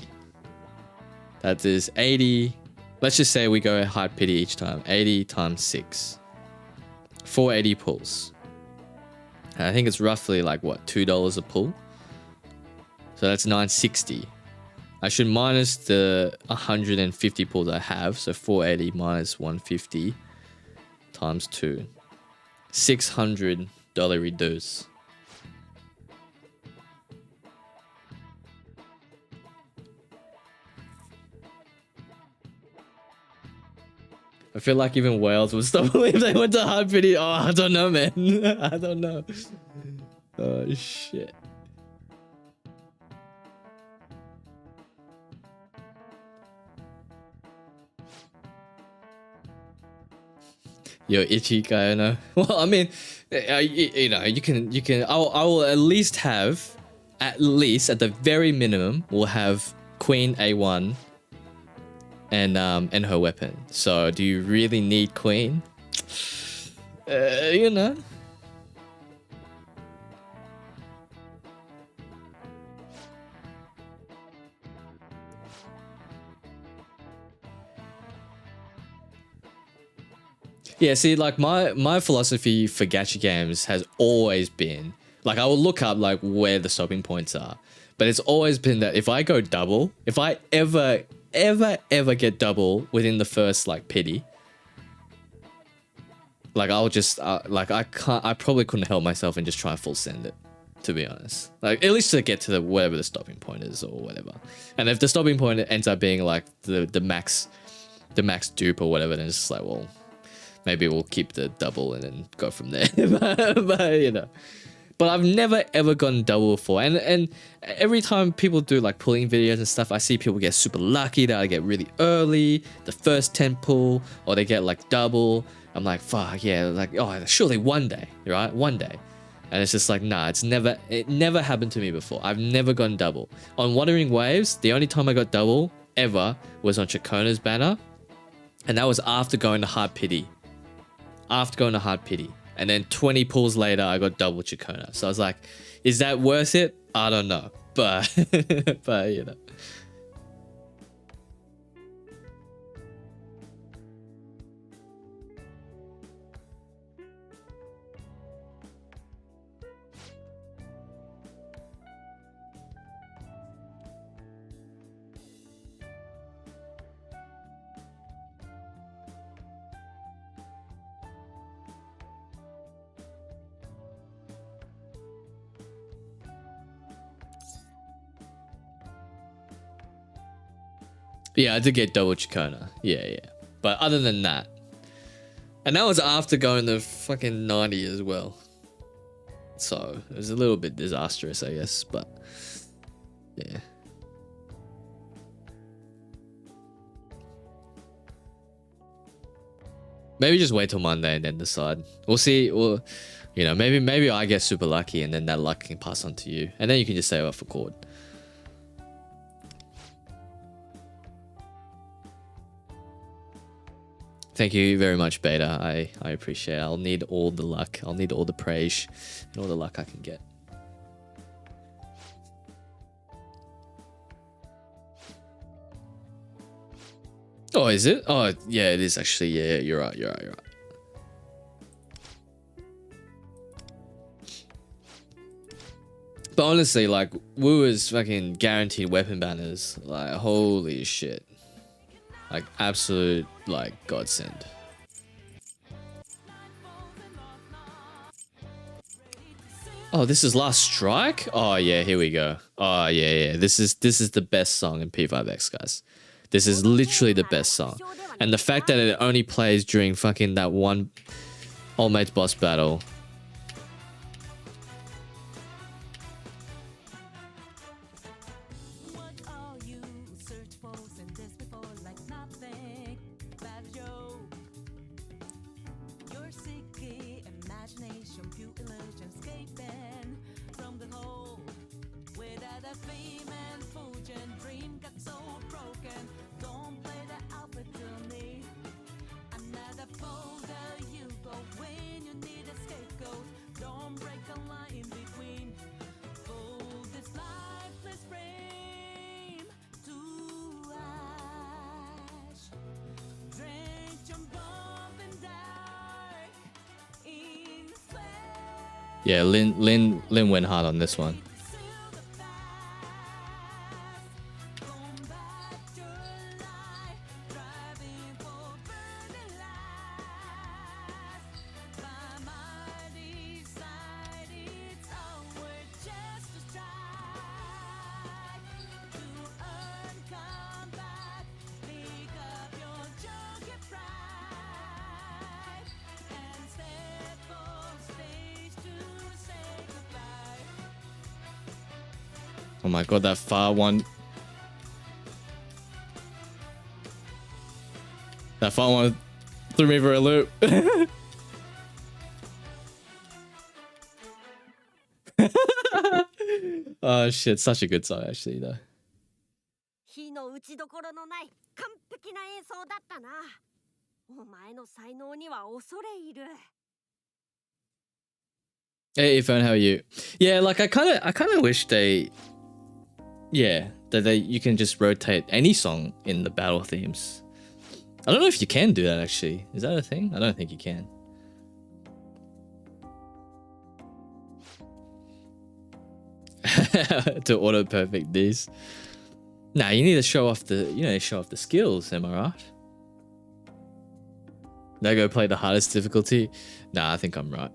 that is 80. Let's just say we go hard pity each time. 80 times 6. 480 pulls. And I think it's roughly like what, $2 a pull? So that's 960. I should minus the 150 pulls I have. So 480 minus 150 times 2. $600 reduce. I feel like even Wales would stop if they went to hard pity. Oh, I don't know, man. I don't know. Oh, shit. Yo, itchy guy, I know. Well, I mean, you can. I will at least have, at the very minimum, we'll have Queen A1 and her weapon. So, do you really need Queen? You know. Yeah, see, like my philosophy for gacha games has always been like I will look up like where the stopping points are, but it's always been that if I go double, if I ever get double within the first like pity, like I'll just I probably couldn't help myself and just try and full send it, to be honest. Like at least to get to the whatever the stopping point is or whatever. And if the stopping point ends up being like the max dupe or whatever, then it's just like, well, maybe we'll keep the double and then go from there. but you know, But I've never ever gotten double before. And every time people do like pulling videos and stuff, I see people get super lucky that I get really early, the first 10 pull, or they get like double. I'm like, fuck yeah, like, oh, surely one day, right? One day. And it's just like, nah, it never happened to me before. I've never gone double. On Wuthering Waves, the only time I got double ever was on Chacona's banner. And that was after going to Hard Pity. After going to Hard Pity. And then 20 pulls later, I got double Chacona. So I was like, is that worth it? I don't know. But, but you know. Yeah, I did get double Chacona. Yeah. But other than that, and that was after going to fucking 90 as well. So it was a little bit disastrous, I guess. But yeah. Maybe just wait till Monday and then decide. We'll see. Well, you know, maybe I get super lucky and then that luck can pass on to you, and then you can just save up for Cord. Thank you very much, Beta. I appreciate it. I'll need all the luck. I'll need all the praise and all the luck I can get. Oh, is it? Oh, yeah, it is actually. Yeah, you're right. But honestly, like, Wu is fucking guaranteed weapon banners. Like, holy shit. Like, absolute, like, godsend. Oh, this is Last Strike? Oh, yeah, here we go. Oh, yeah. This is the best song in P5X, guys. This is literally the best song. And the fact that it only plays during fucking that one All Mates boss battle. Yeah, Lin went hard on this one. Oh my god, that far one. That far one threw me for a loop. Oh shit, such a good song actually though. Hey Ifan, how are you? Yeah, like I kinda wish they you can just rotate any song in the battle themes. I don't know if you can do that actually. Is that a thing? I don't think you can. To auto perfect these. Nah, you need to show off the skills, am I right? Now go play the hardest difficulty. Nah, I think I'm right.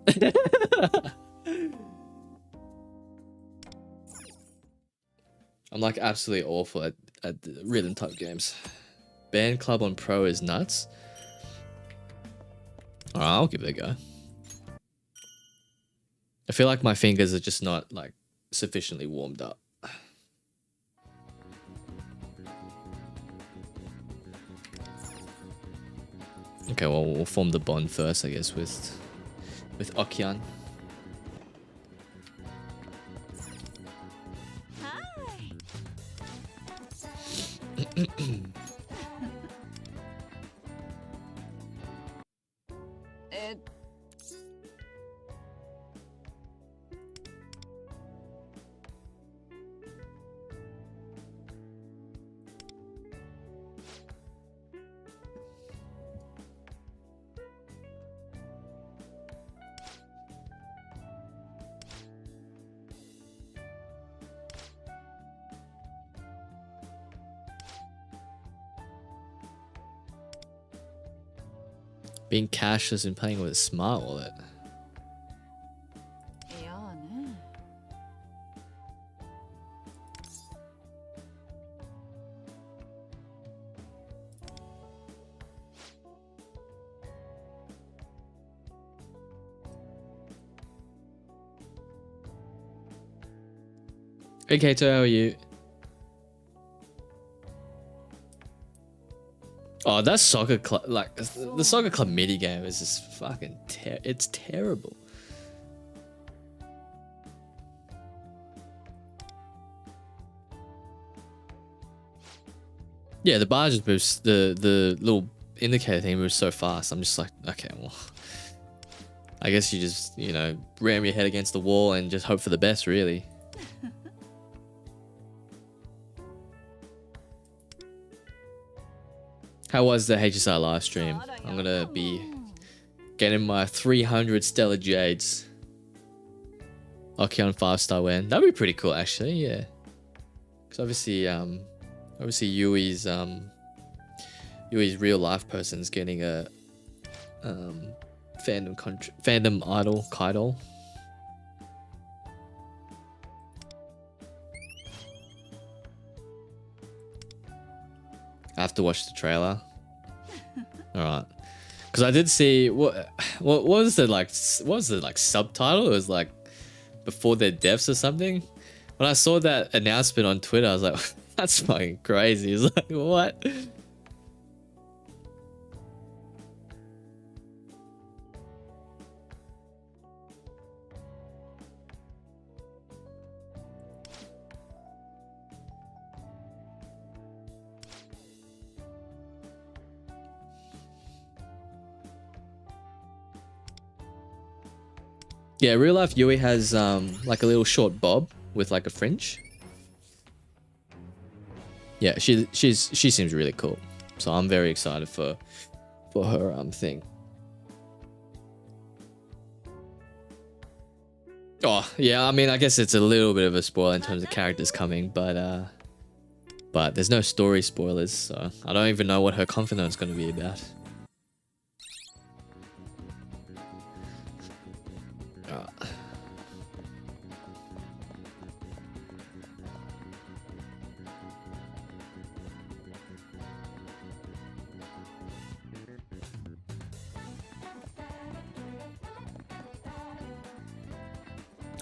I'm like absolutely awful at the rhythm type games. Band Club on Pro is nuts. Alright, I'll give it a go. I feel like my fingers are just not like sufficiently warmed up. Okay, well, we'll form the bond first, I guess, with Okyan. Being cashless and paying with a smart wallet. Hey Kato, how are you? Oh, that soccer club, like the soccer club mini game is just fucking it's terrible. Yeah, the bar just moves, the little indicator thing moves so fast. I'm just like, okay, well, I guess you just, you know, ram your head against the wall and just hope for the best, really. How was the HSI live stream? I'm gonna be getting my 300 Stellar Jades. Okeon 5-star win. That'd be pretty cool, actually. Yeah, because obviously Yui's real life person's getting a fandom idol Kaido. I have to watch the trailer. All right, because I did see what was the like subtitle? It was like before their deaths or something. When I saw that announcement on Twitter, I was like, that's fucking crazy. It's like, what? Yeah, real life Yui has like a little short bob with like a fringe. Yeah, she seems really cool. So I'm very excited for her thing. Oh, yeah, I mean, I guess it's a little bit of a spoiler in terms of characters coming, but there's no story spoilers, so I don't even know what her confidant is going to be about.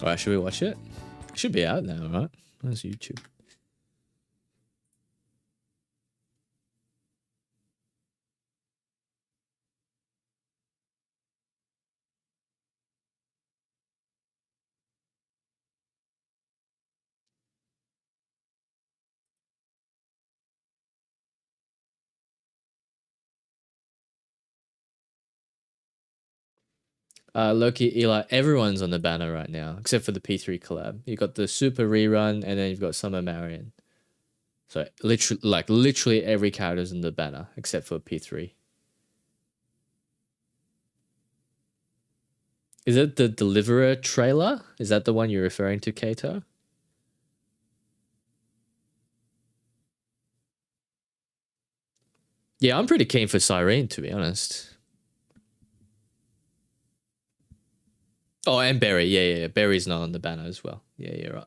Alright, should we watch it? It should be out now, right? Where's YouTube? Loki, Eli, everyone's on the banner right now, except for the P3 collab. You got the Super Rerun, and then you've got Summer Marion. So literally every character's in the banner, except for P3. Is it the Deliverer trailer? Is that the one you're referring to, Kato? Yeah, I'm pretty keen for Cyrene, to be honest. Oh, and Berry. Yeah. Berry's not on the banner as well. Yeah, you're right.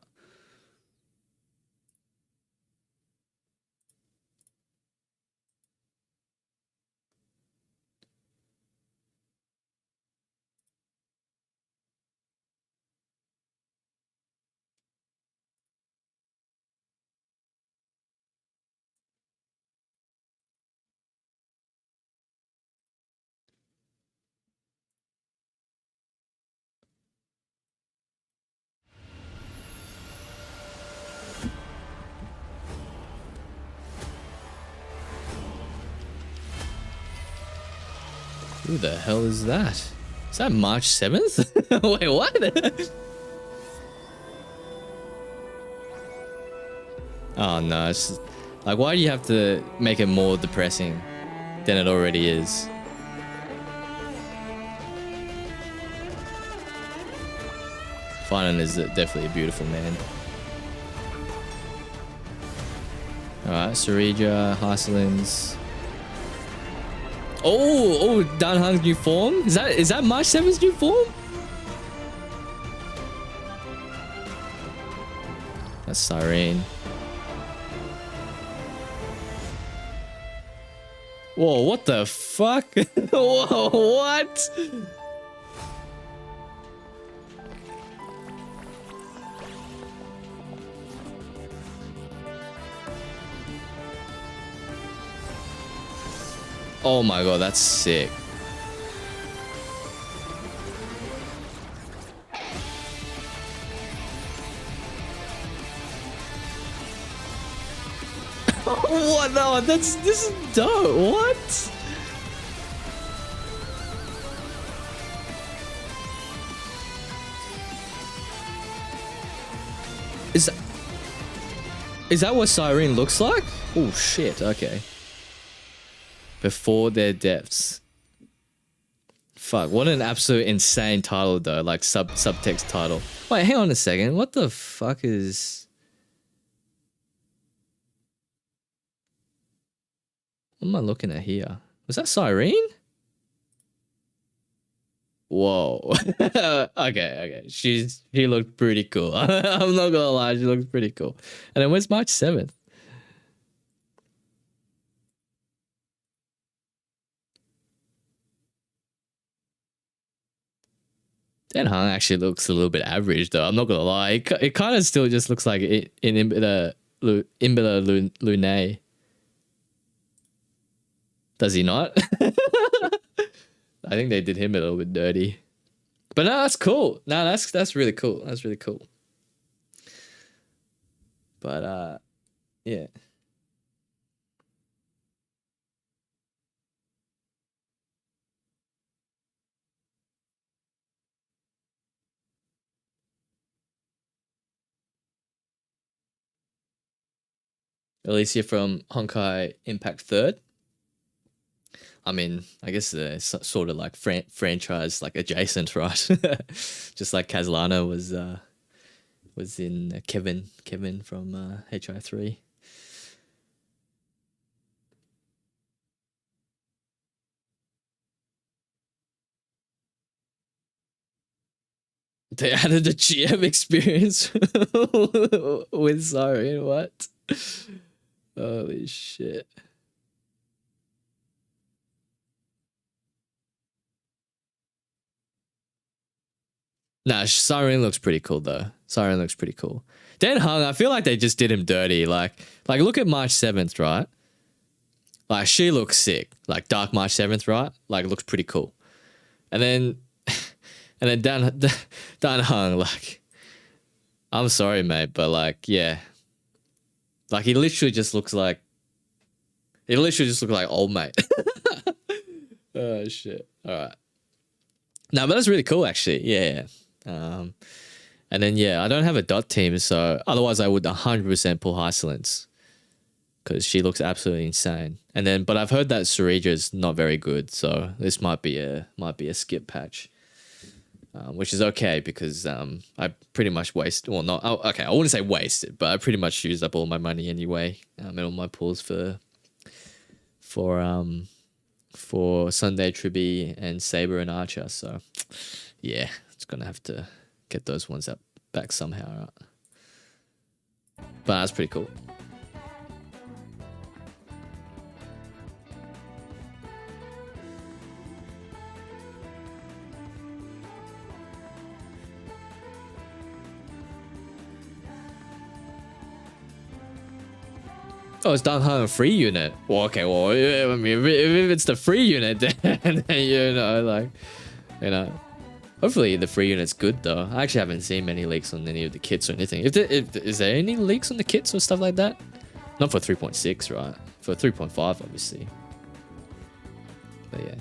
Who the hell is that? Is that March 7th? Wait, what? Oh no, it's like, why do you have to make it more depressing than it already is? Finan is definitely a beautiful man. Alright, Sarija, Hyselins. Oh, Danhang's new form? Is that March 7th's new form? That's Siren. Whoa, what the fuck? Whoa, what? Oh my god, that's sick. What? No, this is dope. What? Is that what Siren looks like? Oh shit, okay. Before their depths. Fuck, what an absolute insane title though, like subtext title. Wait, hang on a second. What the fuck is... What am I looking at here? Was that Siren? Whoa. Okay. She looked pretty cool. I'm not gonna lie, she looks pretty cool. And then where's March 7th? Dan Hung actually looks a little bit average though. I'm not gonna lie. It kind of still just looks like in Imbita Lune. Does he not? I think they did him a little bit dirty. But no, that's cool. No, that's really cool. That's really cool. But yeah. Alicia from Honkai Impact 3rd. I mean, I guess sort of like franchise, like adjacent, right? Just like Kazlana was in Kevin from HI3. They added a GM experience with Siren. What? Holy shit. Nah, Siren looks pretty cool though. Siren looks pretty cool. Dan Hung, I feel like they just did him dirty. Like look at March 7th, right? Like she looks sick. Like Dark March 7th, right? Like looks pretty cool. And then Dan Hung, like, I'm sorry, mate, but like, yeah. Like he literally just looks like old mate. Oh shit. Alright. No, but that's really cool actually. Yeah. And then yeah, I don't have a dot team, so otherwise I would 100% pull Hyselins because she looks absolutely insane. And then, but I've heard that Surija's not very good, so this might be a skip patch, which is okay because I pretty much wasted. Well, not okay. I wouldn't say wasted, but I pretty much used up all my money anyway, and all my pulls for Sunday Tribby and Saber and Archer. So yeah, it's gonna have to get those ones up back somehow, right? But that's pretty cool. Oh, it's Dang Hung free unit. Well, okay, well, I mean, if it's the free unit, then hopefully the free unit's good though. I actually haven't seen many leaks on any of the kits or anything. Is there any leaks on the kits or stuff like that? Not for 3.6, right? For 3.5, obviously. But yeah.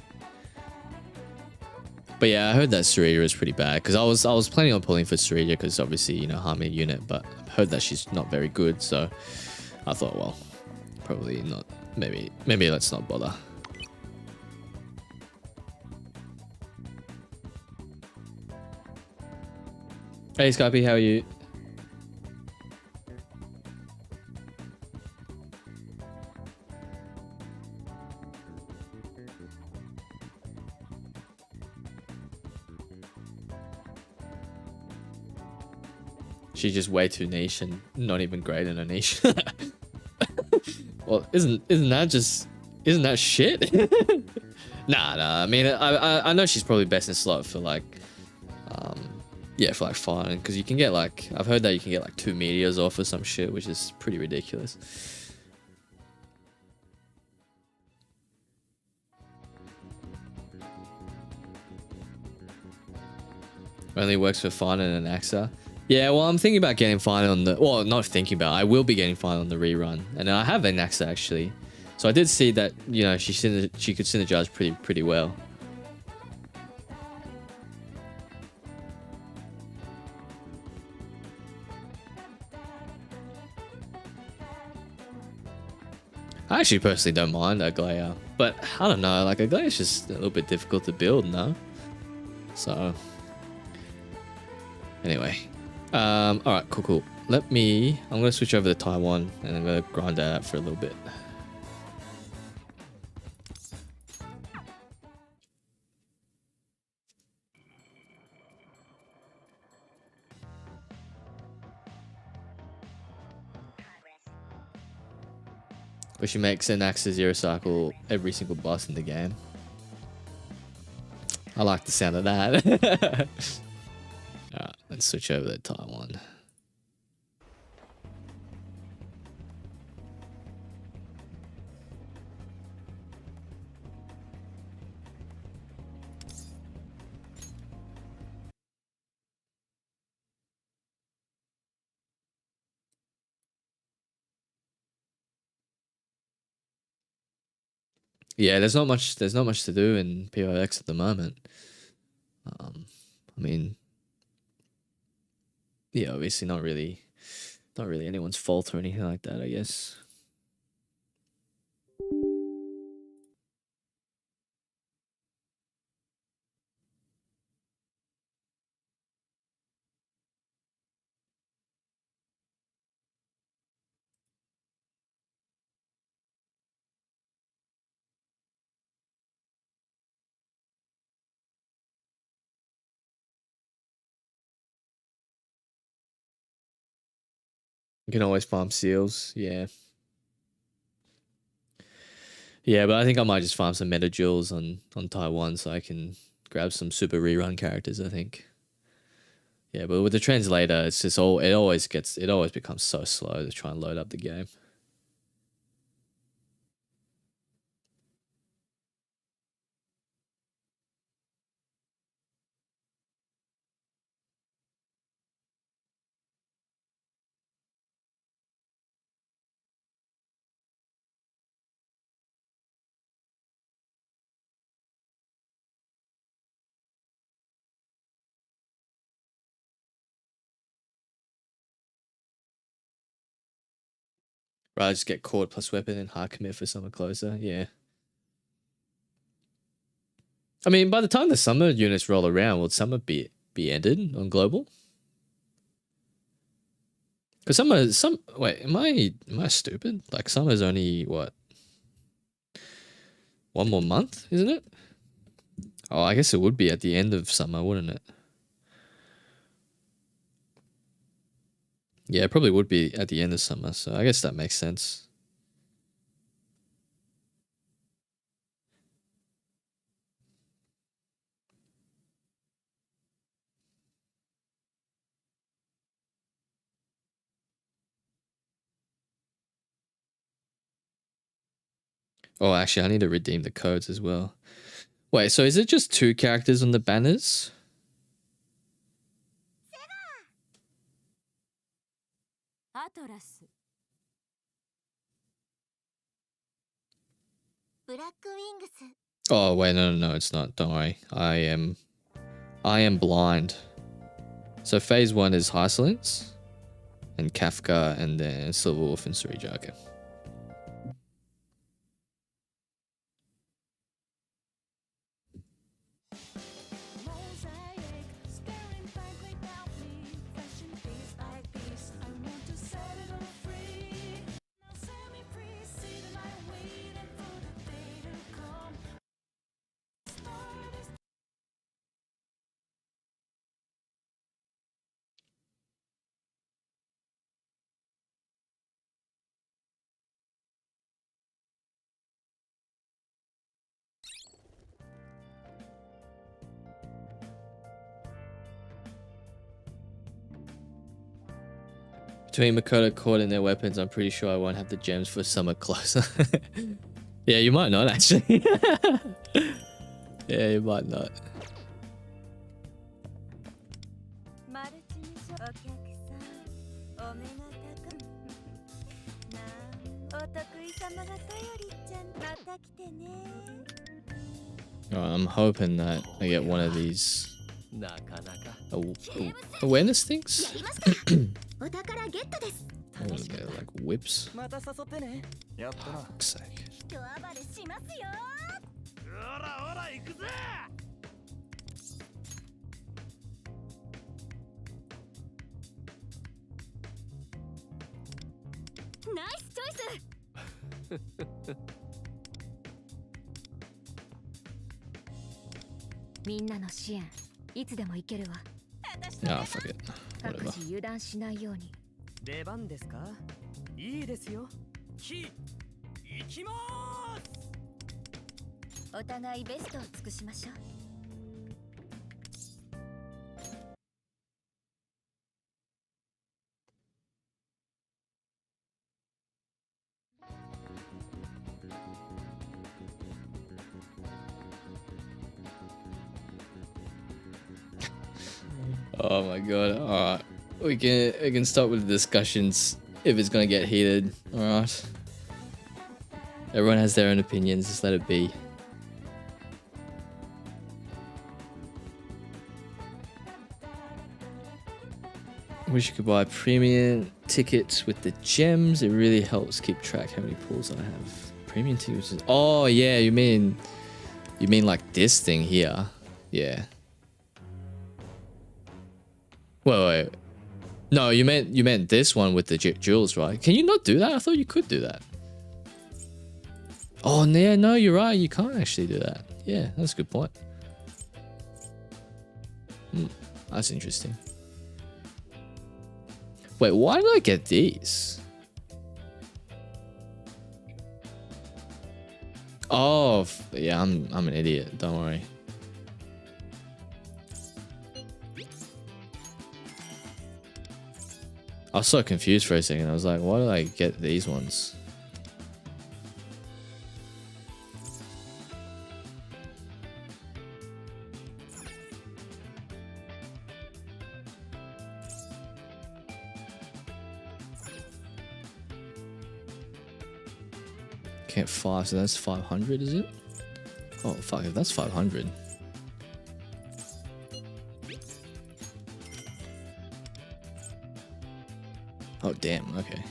But yeah, I heard that Sarita is pretty bad because I was planning on pulling for Sarita because obviously, you know, Harmony unit, but I heard that she's not very good, so I thought, well, probably not. Maybe let's not bother. Hey Skypey, how are you? She's just way too niche and not even great in a niche. Well, isn't that shit? Nah. I mean, I know she's probably best in slot for like, yeah, for like fun, because you can get like, I've heard that you can get like 2 meteors off or some shit, which is pretty ridiculous. Only works for fun and an AXA. Yeah, well, I'm thinking about getting fine on the... Well, not thinking about. I will be getting fine on the rerun. And I have an AXA, actually. So I did see that, you know, she could synergize pretty well. I actually personally don't mind Aglaya. But, I don't know, like, Aglaya's just a little bit difficult to build, no? So... Anyway. Alright, cool. I'm gonna switch over to Taiwan and I'm gonna grind that out for a little bit. But she makes an AXA zero cycle every single boss in the game. I like the sound of that. Alright, let's switch over to Taiwan. Yeah, there's not much to do in P5X at the moment. I mean, yeah, obviously not really anyone's fault or anything like that, I guess. You can always farm seals, yeah. Yeah, but I think I might just farm some meta jewels on Taiwan so I can grab some super rerun characters, I think. Yeah, but with the translator, it's just it always becomes so slow to try and load up the game. Rather just get caught plus weapon and hard commit for summer closer, yeah. I mean, by the time the summer units roll around, will summer be ended on global? Because wait, am I stupid? Like summer's only what? 1 more month, isn't it? Oh, I guess it would be at the end of summer, wouldn't it? Yeah, it probably would be at the end of summer, so I guess that makes sense. Oh, actually, I need to redeem the codes as well. Wait, so is it just 2 characters on the banners? Oh, wait, no, it's not. Don't worry. I am I Am Blind. So phase 1 is Hysolence and Kafka and then Silver Wolf and Surija. Okay. Between Makoto Court and their weapons, I'm pretty sure I won't have the gems for summer closer. Yeah, you might not actually. Yeah, you might not. I'm hoping that I get one of these awareness things. Oh, they're like whips. Fuck's sake. Nice choice. Ah, fuck it. Whatever. 出番ですか？いいですよ。行きます。お互いベストを尽くしましょう。Oh my god. Alright. We can start with the discussions if it's gonna get heated. Alright. Everyone has their own opinions, just let it be. Wish you could buy premium tickets with the gems. It really helps keep track how many pulls I have. Premium tickets. Oh yeah, you mean like this thing here? Yeah. Wait. No, you meant this one with the jewels, right? Can you not do that? I thought you could do that. Oh yeah, no, you're right. You can't actually do that. Yeah, that's a good point. That's interesting. Wait, why did I get these? Oh, yeah, I'm an idiot. Don't worry. I was so confused for a second. I was like, why did I get these ones? Can't 5, so that's 500, is it? Oh, fuck, if that's 500. Oh, damn, okay.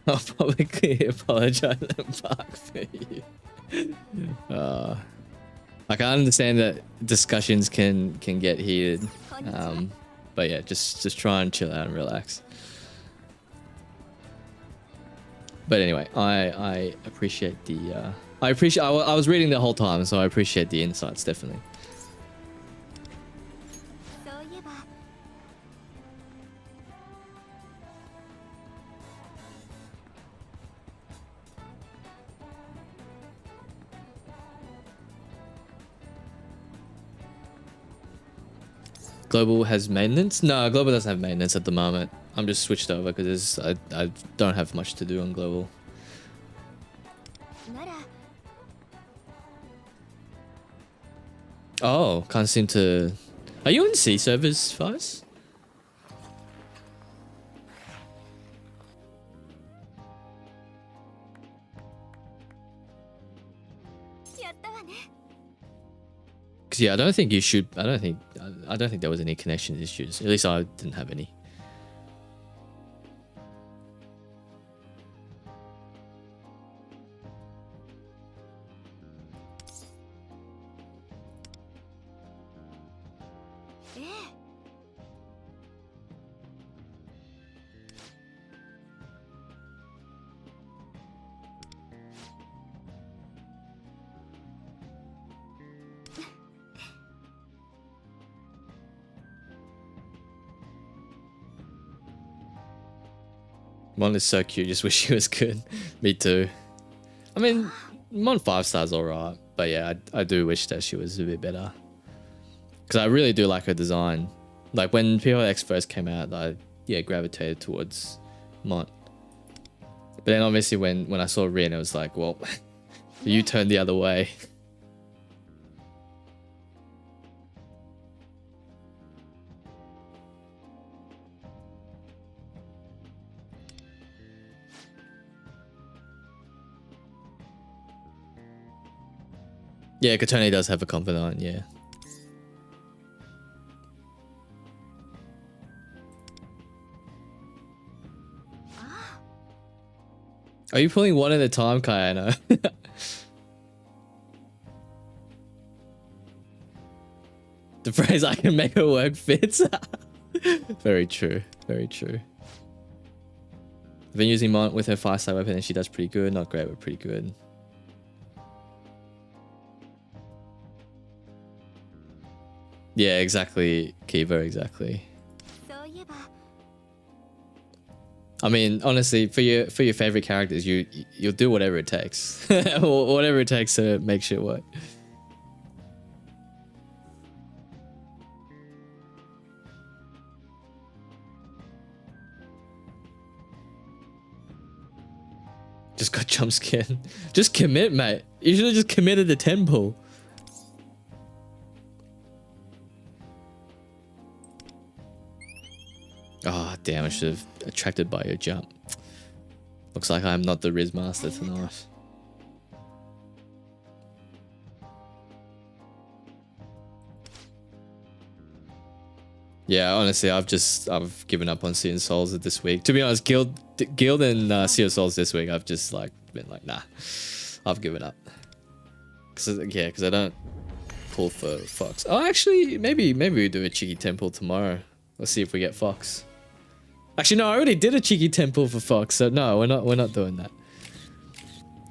I'll publicly apologize and bark for you. Like, I understand that discussions can get heated, but yeah, just try and chill out and relax. But anyway, I appreciate the I was reading the whole time, so I appreciate the insights, definitely. Global has maintenance? No, Global doesn't have maintenance at the moment. I'm just switched over because I don't have much to do on Global. Oh, can't seem to... Are you on C servers, Faz? Because yeah, I don't think you should... I don't think there was any connection issues. At least I didn't have any. Mon is so cute, just wish he was good. Me too. I mean, Mon 5-star's alright, but yeah, I do wish that she was a bit better. Because I really do like her design. Like when P5X first came out, I gravitated towards Mon. But then obviously when I saw Rin, it was like, well, you turned the other way. Yeah, Katone does have a confidant, yeah. Are you pulling one at a time, Kayano? The phrase "I can make her work" fits. Very true, very true. I've been using Mont with her 5-star weapon and she does pretty good. Not great, but pretty good. Yeah, exactly, Kiva, exactly. I mean, honestly, for your favorite characters, you'll do whatever it takes, whatever it takes to make shit work. Just got jump scared. Just commit, mate. You should have just committed the temple. Oh, damn, I should have attracted by your jump. Looks like I'm not the Riz Master tonight. Yeah, honestly, I've given up on Sea and Souls this week. To be honest, Guild and Sea of Souls this week, I've just like been like, nah, I've given up. Cause I don't pull for Fox. Oh, actually, maybe we do a cheeky temple tomorrow. Let's see if we get Fox. Actually, no, I already did a cheeky temple for Fox, so no, we're not doing that.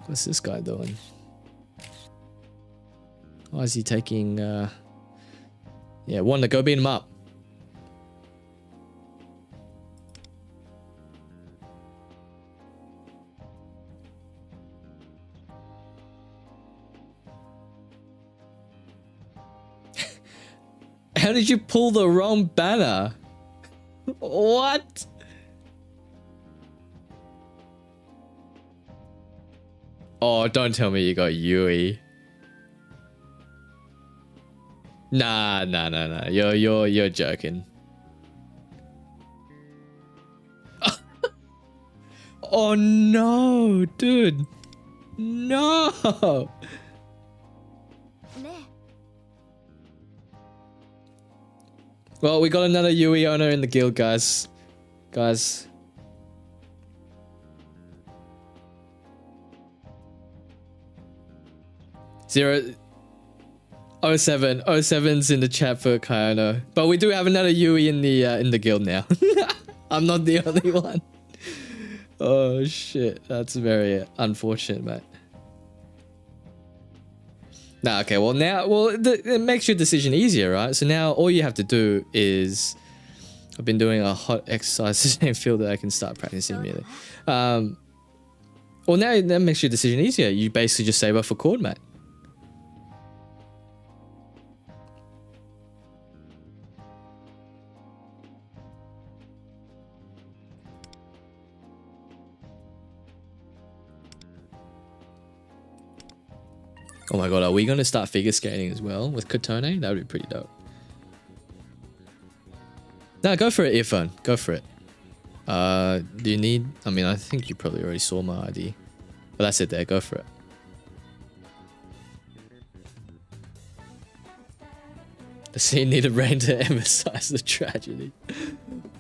What's this guy doing? Why is he taking? Yeah, Wanda, go beat him up. How did you pull the wrong banner? What? Oh, don't tell me you got Yui. Nah. You're joking. Oh no, dude. No. Well, we got another Yui owner in the guild, guys. Guys. Zero. 07's in the chat for Kayano. But we do have another Yui in the guild now. I'm not the only one. Oh shit, that's very unfortunate, mate. Nah, okay, well now, it makes your decision easier, right? So now all you have to do is, I've been doing a hot exercise the same field that I can start practicing immediately. Well, now that makes your decision easier. You basically just save up for Cord, mate. Oh my god, are we going to start figure skating as well with Kotone? That would be pretty dope. No, go for it, Earphone. Go for it. Do you need... I mean, I think you probably already saw my ID. But that's it there. Go for it. The scene needed rain to emphasize the tragedy.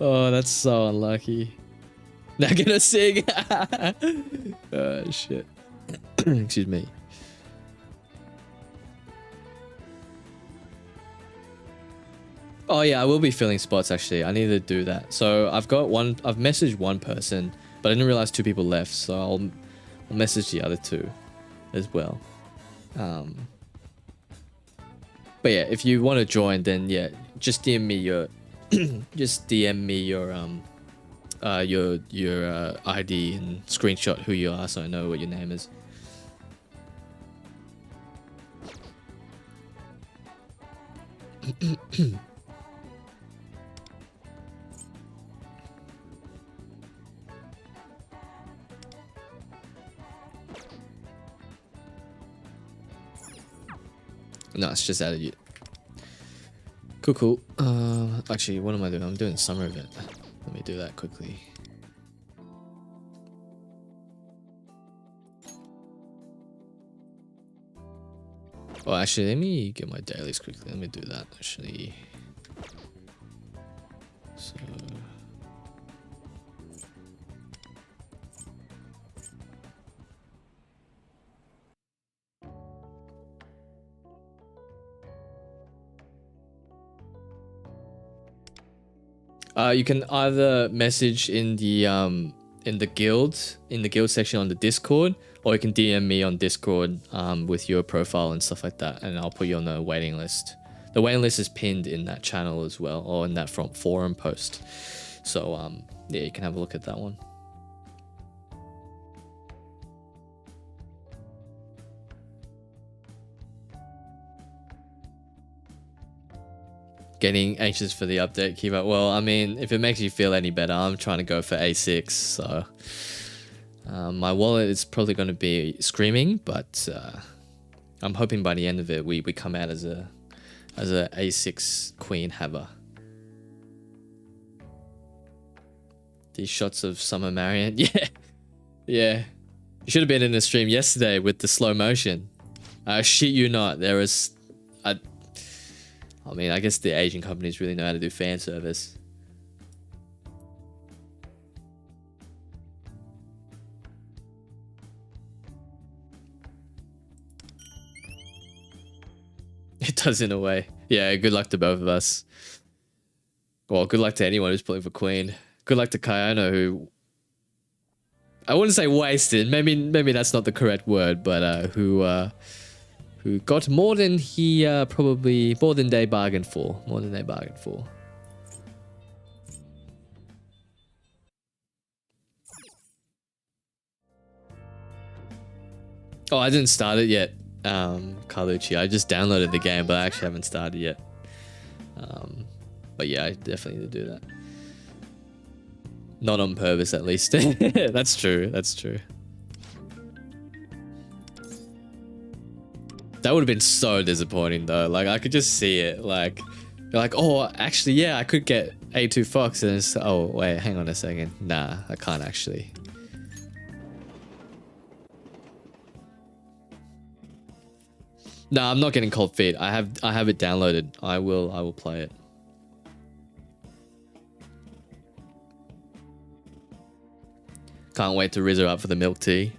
Oh, that's so unlucky. Now gonna sing. Oh, shit. Excuse me. Oh yeah, I will be filling spots actually. I need to do that. So I've messaged one person, but I didn't realize 2 people left. So I'll message the other 2 as well. But yeah, if you want to join, then yeah, just DM me your your ID and screenshot who you are, so I know what your name is. No, it's just added you. Cool. Actually, what am I doing? I'm doing a summer event. Let me do that quickly. Oh, actually, let me get my dailies quickly. Let me do that, actually. So... you can either message in the guild section on the Discord, or you can DM me on Discord with your profile and stuff like that, and I'll put you on the waiting list. The waiting list is pinned in that channel as well, or in that front forum post. So yeah, you can have a look at that one. Getting anxious for the update, keep up. Well, I mean, if it makes you feel any better, I'm trying to go for A6, so my wallet is probably going to be screaming, but I'm hoping by the end of it we come out as a A6 queen haver. These shots of Summer Marion, yeah. You should have been in the stream yesterday with the slow motion. I shit you not, there was I mean, I guess the Asian companies really know how to do fan service. It does in a way. Yeah, good luck to both of us. Well, good luck to anyone who's playing for Queen. Good luck to Kayano, who... I wouldn't say wasted. Maybe that's not the correct word, but who got more than he more than they bargained for. Oh, I didn't start it yet, Carlucci. I just downloaded the game, but I actually haven't started yet. But yeah, I definitely need to do that. Not on purpose, at least. That's true. That would have been so disappointing though. Like, I could just see it. Like, you're like, oh, actually, yeah, I could get A2 Fox, and it's, oh, wait, hang on a second. Nah, I can't actually. Nah, I'm not getting Cold Feet. I have it downloaded. I will play it. Can't wait to rizz her up for the milk tea.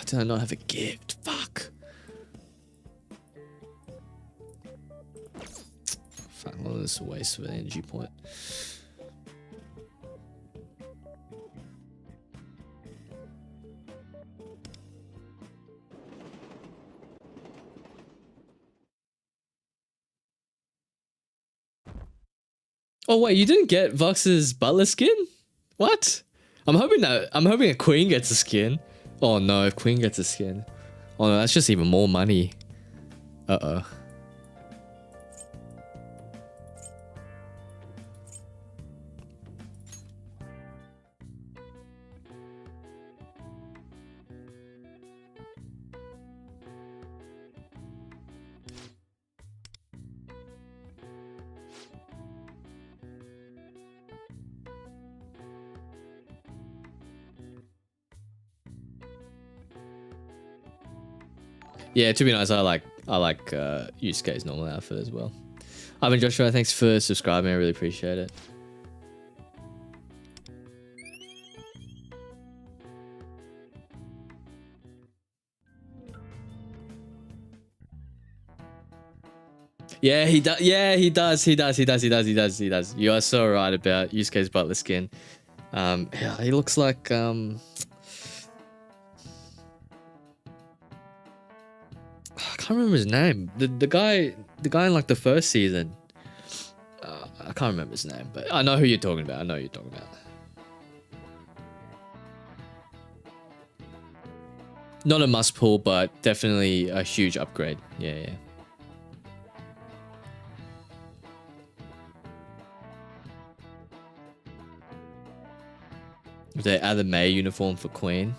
Did I not have a gift? Fuck. Fuck, well, this is a waste of an energy point. Oh wait, you didn't get Vox's butler skin? What? I'm hoping a queen gets a skin. Oh no, if Queen gets a skin. Oh no, that's just even more money. Uh-oh. Yeah, to be honest, I like Yusuke's normal outfit as well. I've been Joshua. Thanks for subscribing. I really appreciate it. Yeah, he does. Yeah, he does. He does. You are so right about Yusuke's butler skin. Yeah, he looks like I can't remember his name. The guy in like the first season. I can't remember his name, but I know who you're talking about. Not a must pull, but definitely a huge upgrade. Yeah. If they add a maid uniform for Queen,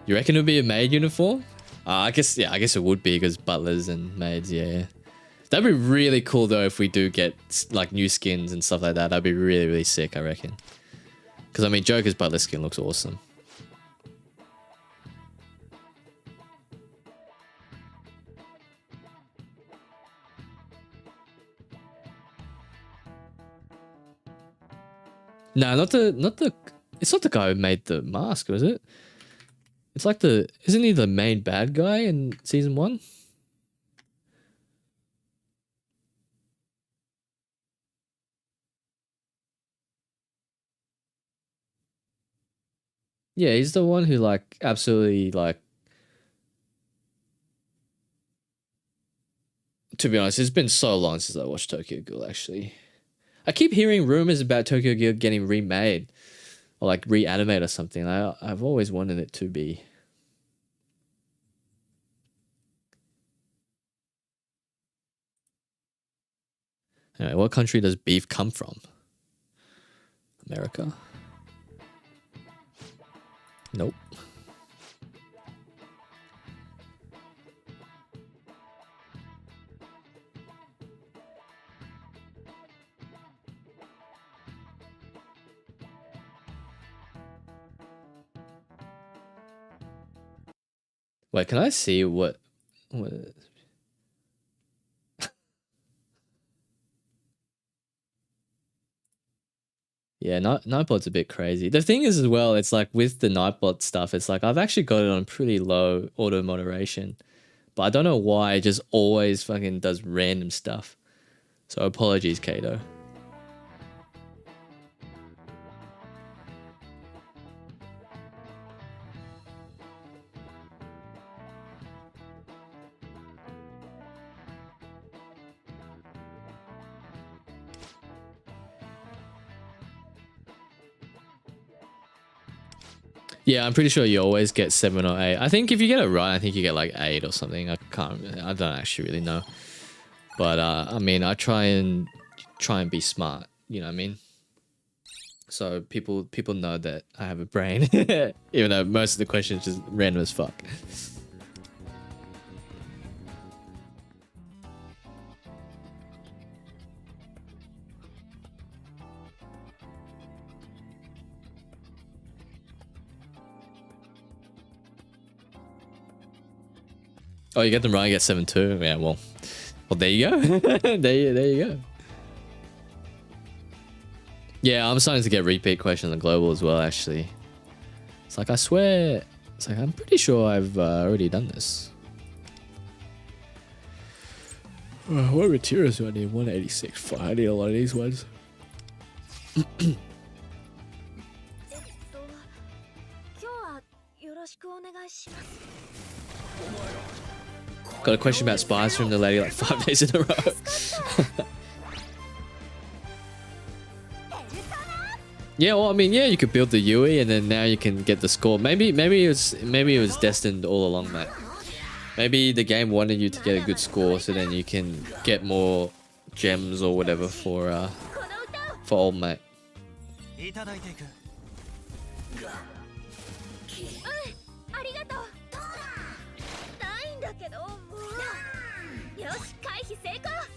you reckon it would be a maid uniform? I guess it would be because butlers and maids. Yeah. That'd be really cool though if we do get like new skins and stuff like that. That'd be really sick, I reckon. Because I mean, Joker's butler skin looks awesome. No, not the. It's not the guy who made the mask, was it? It's like isn't he the main bad guy in season 1? Yeah, he's the one who like absolutely like. To be honest, it's been so long since I watched Tokyo Ghoul. Actually, I keep hearing rumors about Tokyo Ghoul getting remade or like reanimated or something. I've always wanted it to be. Anyway, what country does beef come from? America? Nope. Wait, can I see what Yeah, Nightbot's a bit crazy. The thing is as well, it's like with the Nightbot stuff, it's like I've actually got it on pretty low auto moderation. But I don't know why it just always fucking does random stuff. So apologies, Kato. Yeah, I'm pretty sure you always get 7 or 8. I think if you get it right, I think you get like 8 or something. I don't actually really know. But I mean, I try and be smart, you know what I mean? So people know that I have a brain, even though most of the questions just random as fuck. Oh, you get them right, you get 7 too. Yeah, well, there you go. there you go. Yeah, I'm starting to get repeat questions on global as well. Actually, it's like I swear, it's like I'm pretty sure I've already done this. What materials do I need? 186. Fuck, I need a lot of these ones. Got a question about spies from the lady like 5 days in a row. Yeah, well, I mean, yeah, you could build the Yui and then now you can get the score. Maybe it was destined all along, mate. Maybe the game wanted you to get a good score so then you can get more gems or whatever for old mate.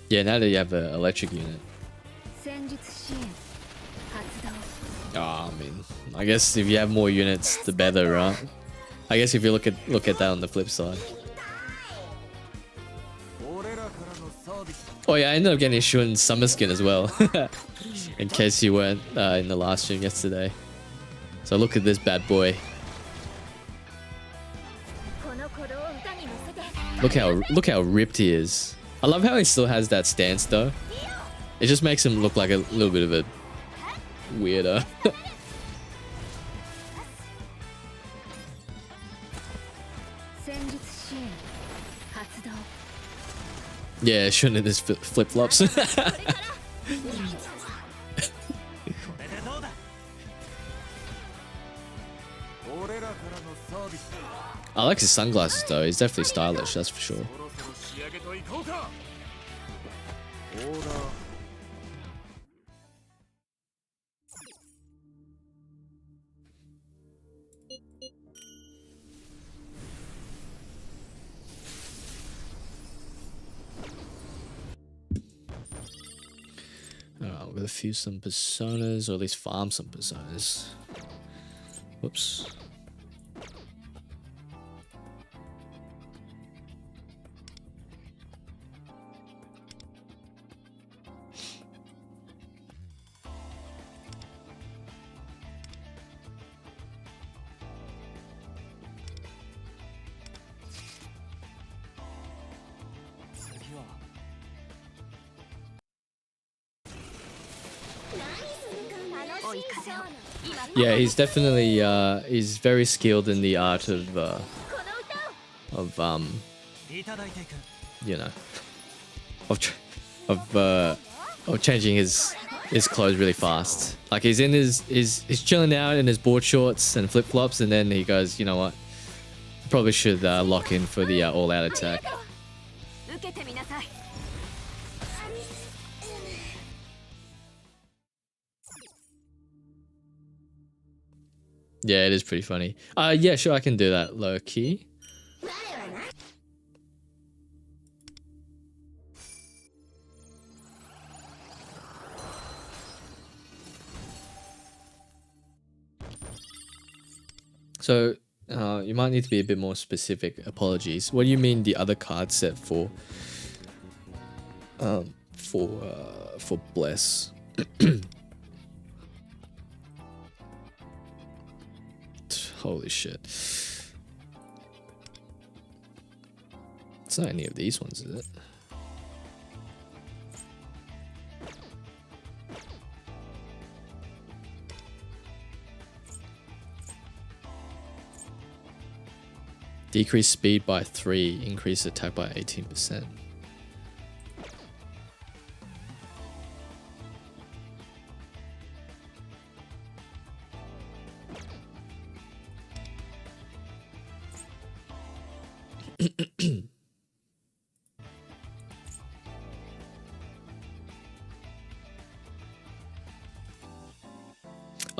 Yeah, now that you have an electric unit. Oh, I mean, I guess if you have more units, the better, right? I guess if you look at that on the flip side. Oh yeah, I ended up getting a Shun summer skin as well. In case you weren't in the last stream yesterday. So look at this bad boy. Look how ripped he is. I love how he still has that stance though. It just makes him look like a little bit of a weirdo. Yeah, Shun in his flip-flops. I like his sunglasses though. He's definitely stylish, that's for sure. Alright, we're gonna fuse some personas, or at least farm some personas. Whoops. Yeah, he's definitely he's very skilled in the art of you know, of changing his clothes really fast. Like he's in he's chilling out in his board shorts and flip flops, and then he goes, you know what? Probably should lock in for the all out attack. Yeah, it is pretty funny. Yeah, sure, I can do that low key. So, you might need to be a bit more specific. Apologies. What do you mean the other card set for Bless? Holy shit. It's not any of these ones, is it? Decrease speed by 3, increase attack by 18%.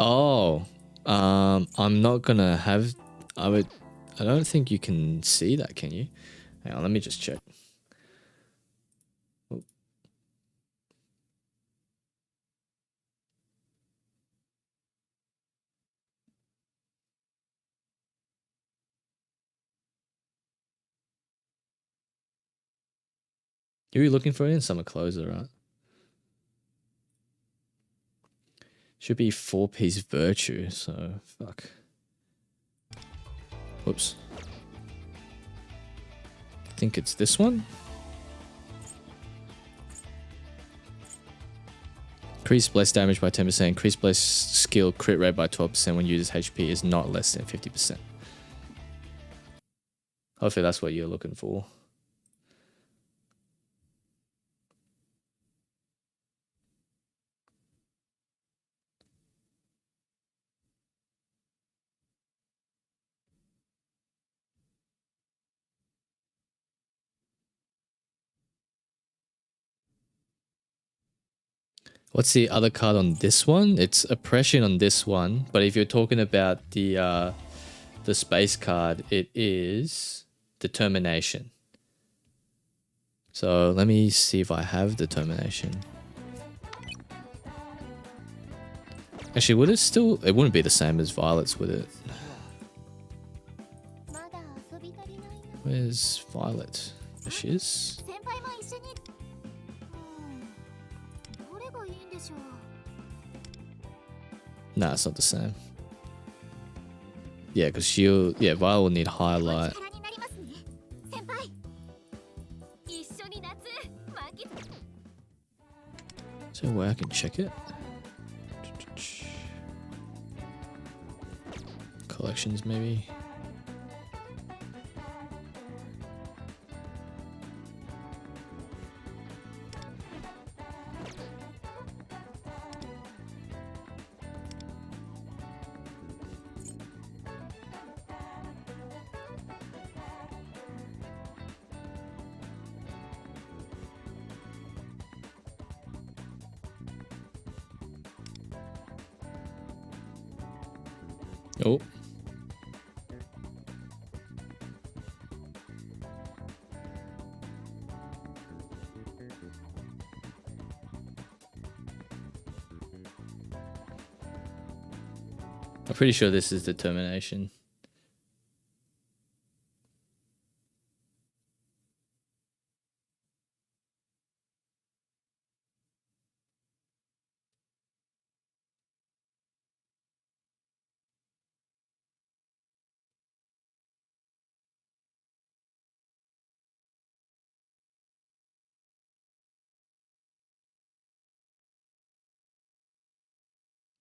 Oh, I'm not gonna have. I don't think you can see that, can you? Hang on, let me just check. Oh. You're looking for it in Summer Closer, right? Should be 4-piece Virtue, so fuck. Whoops. I think it's this one. Increase bless damage by 10%. Increase bless skill crit rate by 12% when user's HP is not less than 50%. Hopefully that's what you're looking for. What's the other card on this one? It's Oppression on this one, but if you're talking about the space card, it is Determination. So let me see if I have Determination. Actually, would it still? It wouldn't be the same as Violet's, would it? Where's Violet? There she is. Nah, it's not the same. Yeah, because Vi will need highlight. 力になりますね先輩一緒に夏巻き Is there a way I can check it? Collections, maybe. Oh. I'm pretty sure this is determination.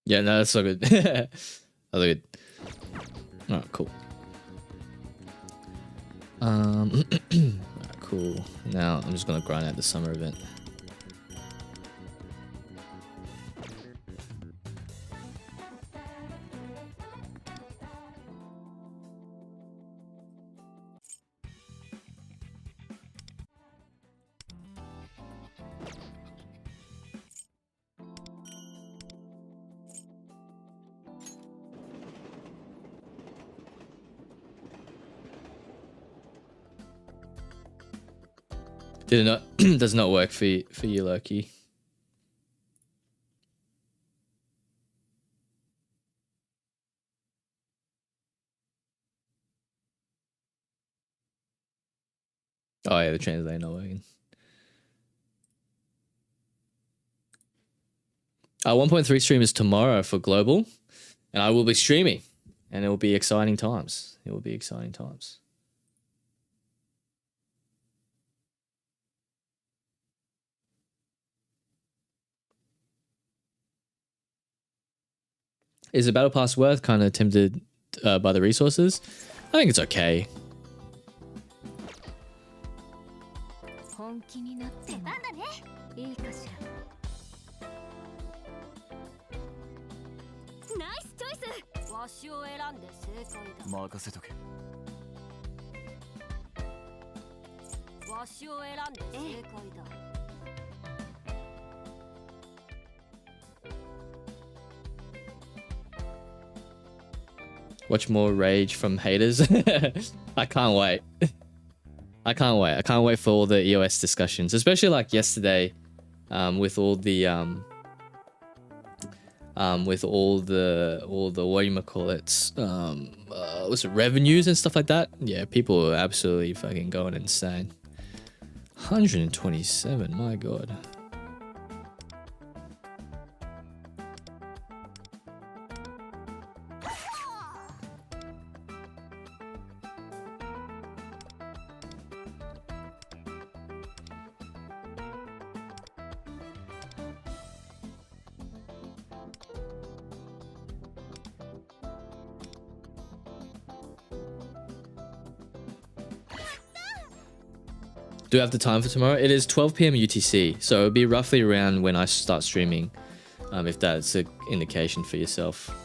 Yeah, no, that's so good. That's good. Alright, cool. Alright, cool. Now I'm just gonna grind out the summer event. Did it not? Does not work for you, Loki. Oh yeah, the translate not working. 1.3 stream is tomorrow for global, and I will be streaming, and it will be exciting times. It will be exciting times. Is the battle pass worth? Kind of tempted by the resources. I think it's okay. 本気になってなんだねいいかしらナイスチョイスわしを選んで正解だ任せとけわしを選んで正解だ Watch more rage from haters. I can't wait. I can't wait. I can't wait for all the EOS discussions, especially like yesterday, with all the what you call it, what's it, revenues and stuff like that. Yeah, people are absolutely fucking going insane. 127, my god. Do I have the time for tomorrow? It is 12 p.m. UTC, so it'll be roughly around when I start streaming, if that's an indication for yourself.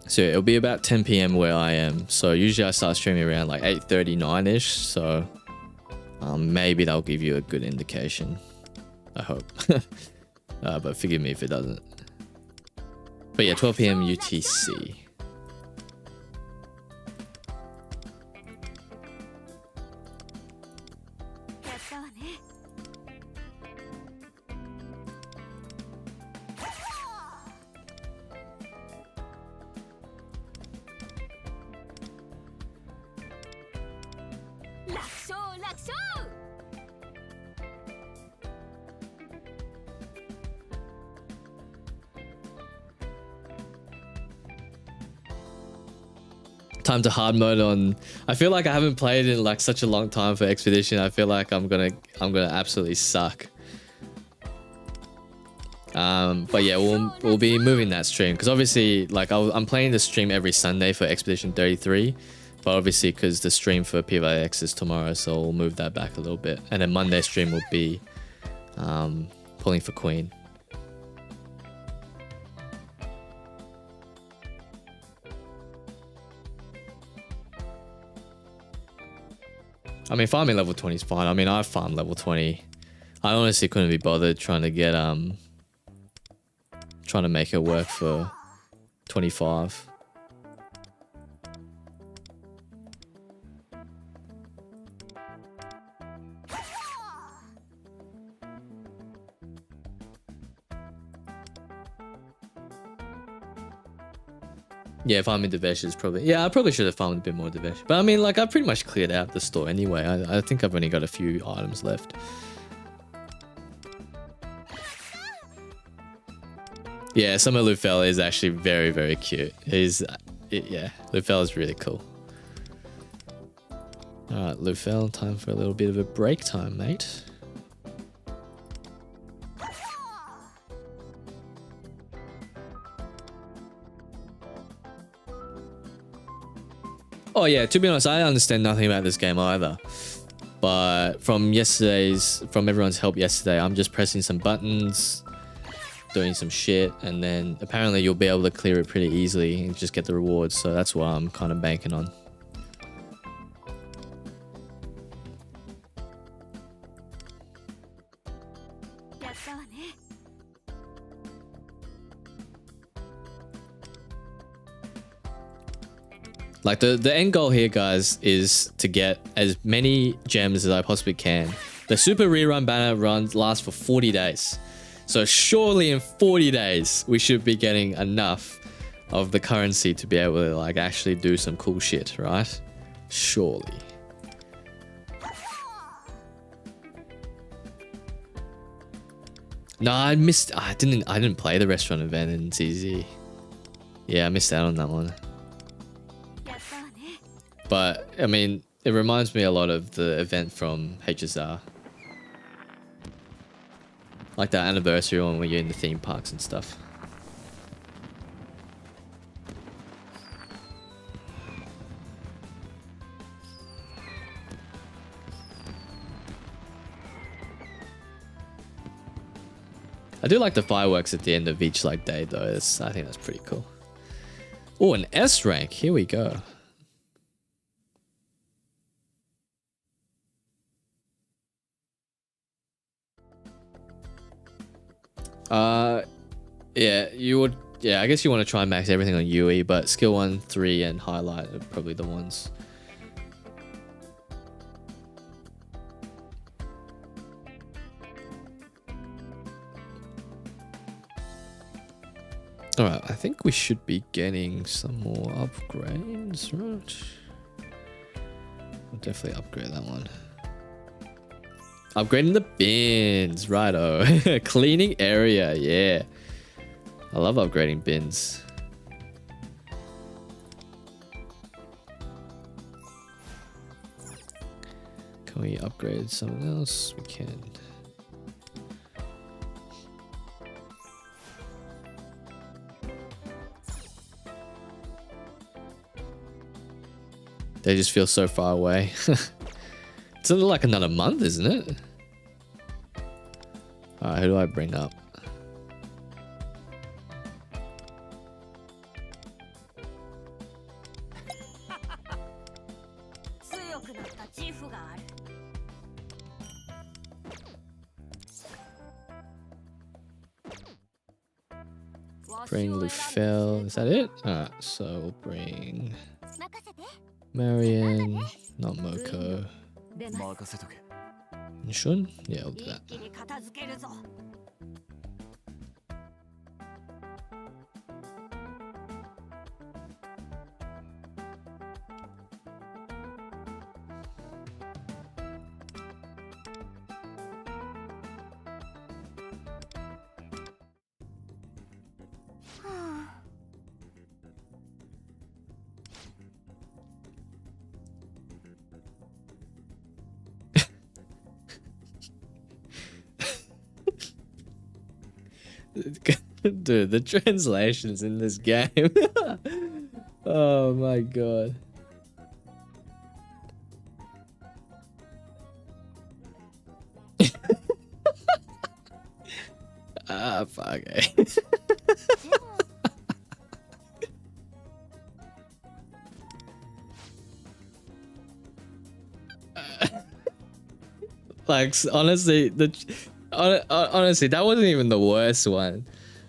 So it'll be about 10 p.m. where I am. So usually I start streaming around like 8:39ish. So maybe that'll give you a good indication. I hope. But forgive me if it doesn't. But yeah, 12 p.m. UTC. 楽勝 Time to hard mode on. I feel like I haven't played in like such a long time for Expedition. I feel like I'm gonna absolutely suck. But yeah, we'll be moving that stream because obviously like I'm playing the stream every Sunday for Expedition 33, but obviously because the stream for P5X is tomorrow, so we'll move that back a little bit, and then Monday stream will be pulling for Queen. I mean, farming level 20 is fine. I mean, I farmed level 20. I honestly couldn't be bothered trying to get trying to make it work for 25. Yeah, farming Devesh is probably... Yeah, I probably should have farmed a bit more Devesh. But I mean, like, I pretty much cleared out the store anyway. I think I've only got a few items left. Yeah, some of Lufel is actually very, very cute. Yeah, Lufel is really cool. Alright, Lufel, time for a little bit of a break time, mate. Oh yeah, to be honest, I understand nothing about this game either. But from everyone's help yesterday, I'm just pressing some buttons, doing some shit, and then apparently you'll be able to clear it pretty easily and just get the rewards. So that's what I'm kind of banking on. Like the end goal here, guys, is to get as many gems as I possibly can. The super rerun banner runs lasts for 40 days. So surely in 40 days, we should be getting enough of the currency to be able to like actually do some cool shit, right? Surely. No, I didn't play the restaurant event in TZ. Yeah, I missed out on that one. But I mean, it reminds me a lot of the event from HSR. Like that anniversary one where you're in the theme parks and stuff. I do like the fireworks at the end of each like day though. I think that's pretty cool. Oh, an S rank. Here we go. Yeah, you would. Yeah, I guess you want to try and max everything on UE, but skill 1, 3, and highlight are probably the ones. Alright, I think we should be getting some more upgrades, right? I'll definitely upgrade that one. Upgrading the bins, righto. Cleaning area, yeah. I love upgrading bins. Can we upgrade something else? We can. They just feel so far away. It's only like another month, isn't it? Alright, who do I bring up? Bring Lufel. Is that it? Alright, so we'll bring Marion, not Moko. Shun? Yeah, I'll do that. Dude, the translations in this game. Oh my god. Ah, fuck. Like, honestly, honestly, that wasn't even the worst one.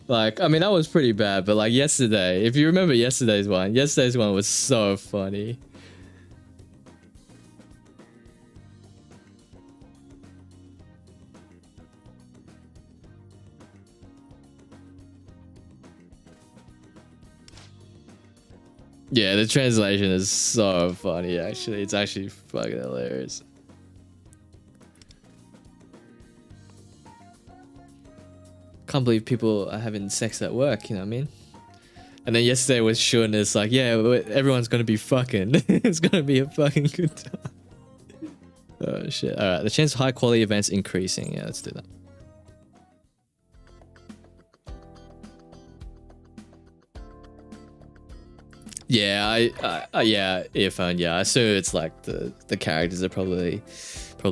Like, I mean, that was pretty bad, but like yesterday, if you remember yesterday's one was so funny. Yeah, the translation is so funny, actually. It's actually fucking hilarious. Can't believe people are having sex at work, you know what I mean? And then yesterday was Shun, it's like, yeah, everyone's gonna be fucking. It's gonna be a fucking good time. Oh shit. Alright, the chance of high quality events increasing. Yeah, let's do that. Yeah, yeah, earphone. Yeah, I assume it's like the characters are probably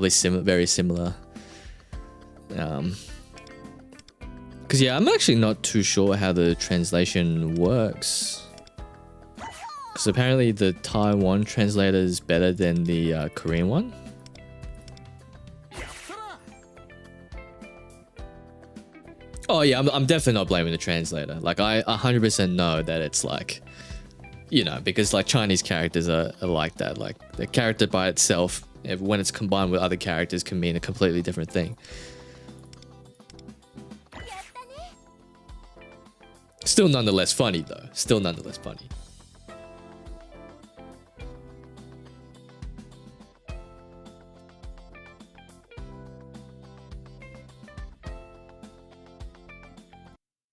similar, very similar. Because yeah, I'm actually not too sure how the translation works. Because apparently the Taiwan translator is better than the Korean one. Oh yeah, I'm definitely not blaming the translator. Like I 100% know that it's like, you know, because like Chinese characters are like that. Like the character by itself, when it's combined with other characters, can mean a completely different thing. Still nonetheless funny though. Still nonetheless funny.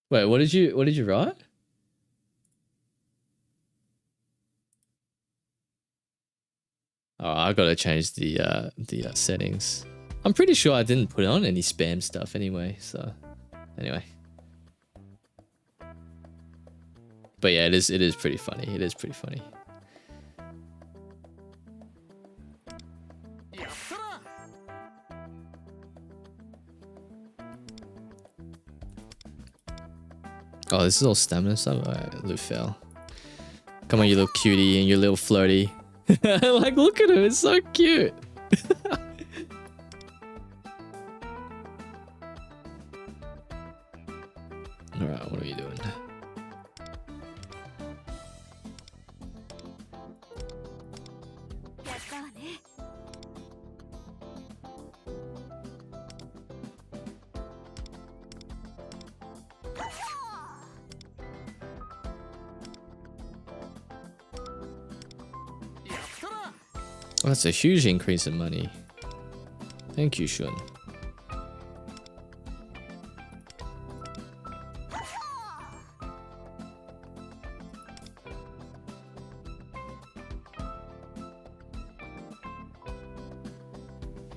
Wait, what did you write? Oh, I gotta change the settings. I'm pretty sure I didn't put on any spam stuff anyway, so anyway. But yeah, it is pretty funny. It is pretty funny. Oh, this is all stamina stuff? Alright, Lufel. Come on, you little cutie and your little flirty. Like, look at him, it's so cute. Alright, what are you doing? Oh, that's a huge increase in money. Thank you, Shun.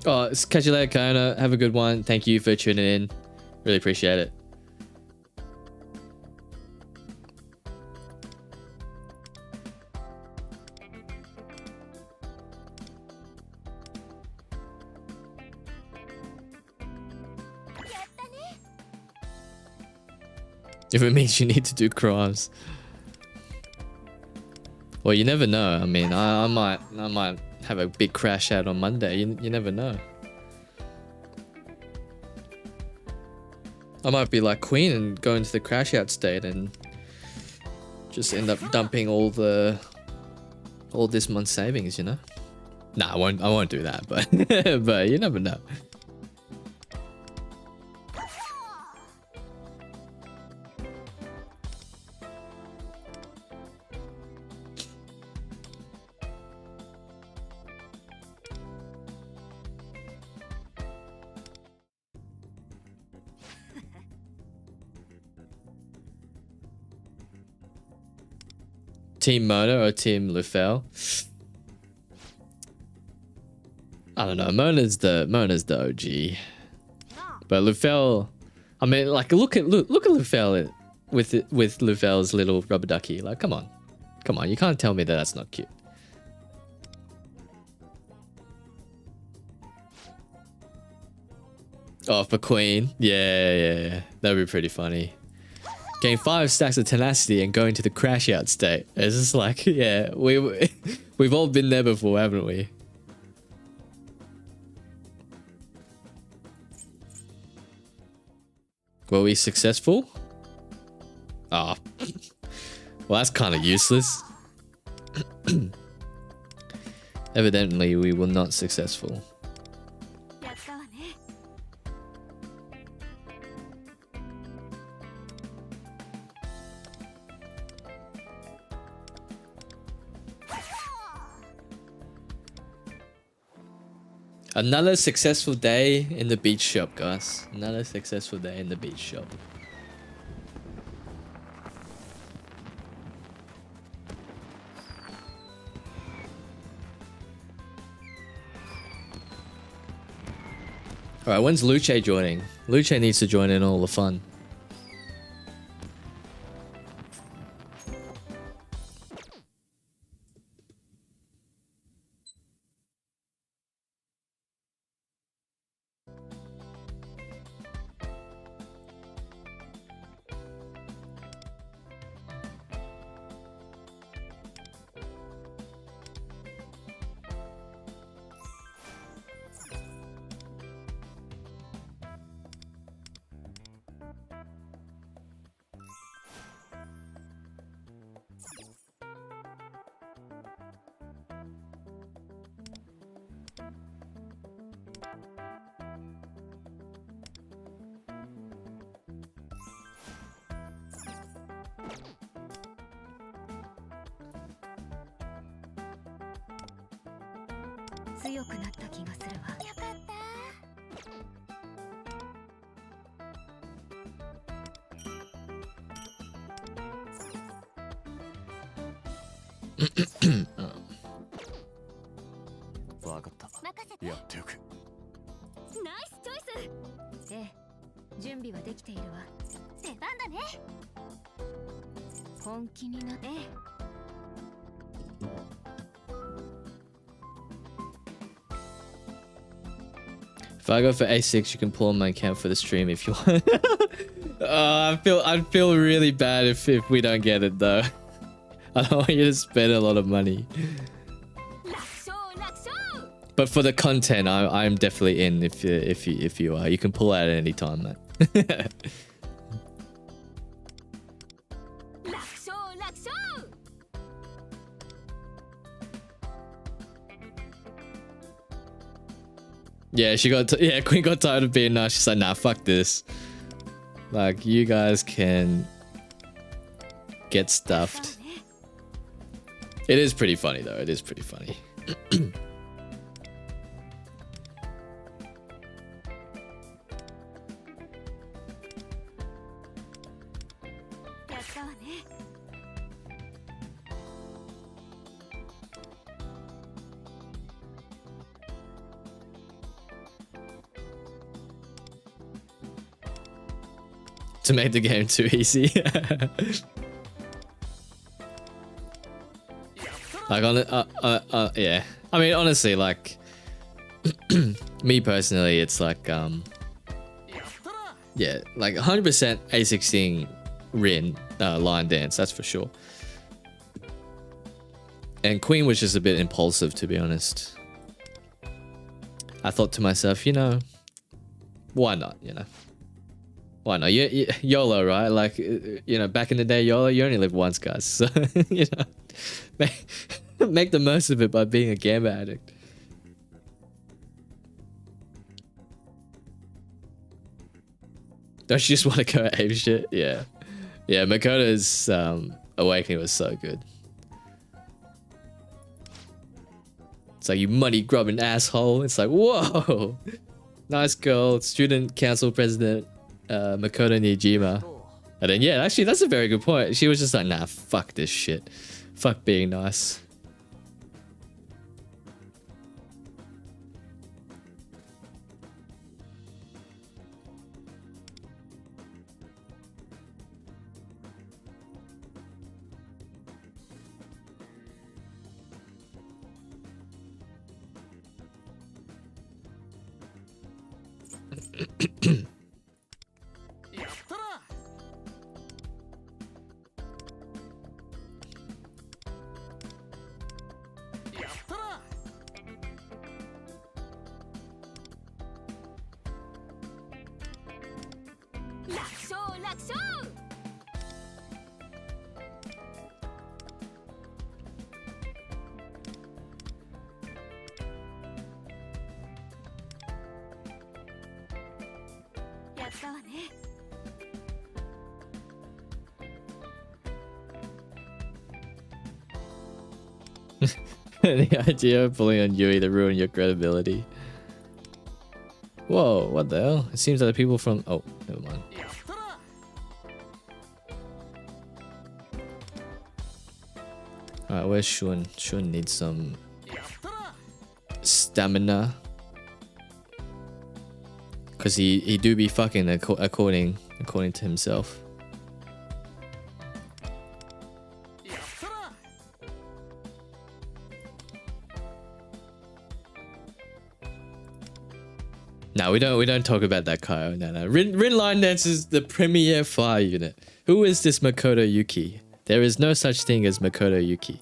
Oh, catch you later, Kona. Have a good one. Thank you for tuning in. Really appreciate it. If it means you need to do crimes. Well, you never know. I mean, I might have a big crash out on Monday. You never know. I might be like Queen and go into the crash out state and just end up dumping all this month's savings, you know? Nah, I won't do that, but but you never know. Team Mona or Team Lufel? I don't know. Mona's the OG, but Lufel, I mean, like, look at Lufel with Lufel's little rubber ducky. Like, come on, you can't tell me that that's not cute. Oh, for Queen, yeah, that'd be pretty funny. Getting 5 stacks of tenacity and going to the crash out state. It's just like, yeah, we've all been there before, haven't we? Were we successful? Ah, oh. Well, that's kind of useless. Evidently, we were not successful. Another successful day in the beach shop, guys. Another successful day in the beach shop. Alright, when's Luce joining? Luce needs to join in all the fun. If I go for A6, you can pull on my account for the stream if you want. I'd feel really bad if we don't get it though. I don't want you to spend a lot of money. But for the content, I'm definitely in. If you are, you can pull out at any time, man. Yeah, Queen got tired of being nice. She's like, nah, fuck this. Like, you guys can get stuffed. It is pretty funny though. It is pretty funny. To make the game too easy. Like yeah. I mean, honestly, like me personally, it's like yeah, like 100% A16 Rin line dance, that's for sure. And Queen was just a bit impulsive, to be honest. I thought to myself, you know, why not, you know? Why not? YOLO, right? Like, you know, back in the day, YOLO, you only live once, guys. So, you know, make the most of it by being a gambler addict. Don't you just want to go ape shit? Yeah. Yeah, Makoto's awakening was so good. It's like, you money grubbing asshole. It's like, whoa. Nice girl, student council president. Makoto Nijima. And then yeah, actually that's a very good point. She was just like, nah, fuck this shit. Fuck being nice. The idea of pulling on Yui to ruin your credibility. Whoa, what the hell? It seems that the people from... Oh, never mind. Alright, where's Shun? Shun needs some stamina. Because he do be fucking according to himself. No, we don't talk about that, Kyle. No. Rin Line Dance is the premier fire unit. Who is this Makoto Yuki? There is no such thing as Makoto Yuki.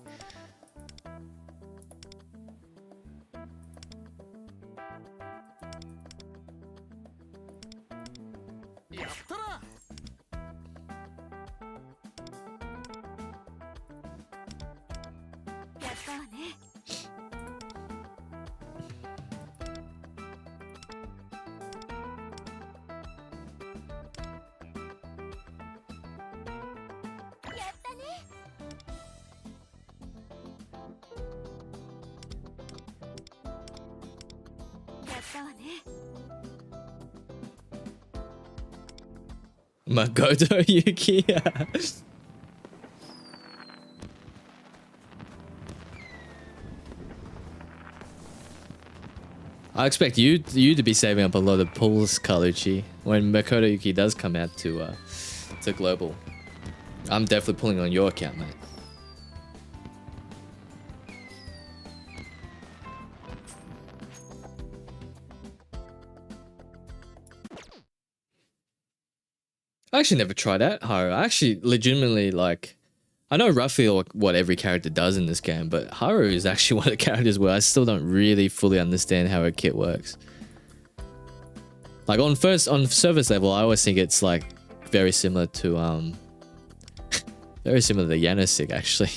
Makoto Yuki. I expect you to be saving up a lot of pulls, Kaluchi, when Makoto Yuki does come out to global. I'm definitely pulling on your account, mate. I actually never tried that, Haru. I actually legitimately, like, I know roughly what every character does in this game, but Haru is actually one of the characters where I still don't really fully understand how her kit works. Like on surface level, I always think it's like very similar to very similar to Yanosig actually.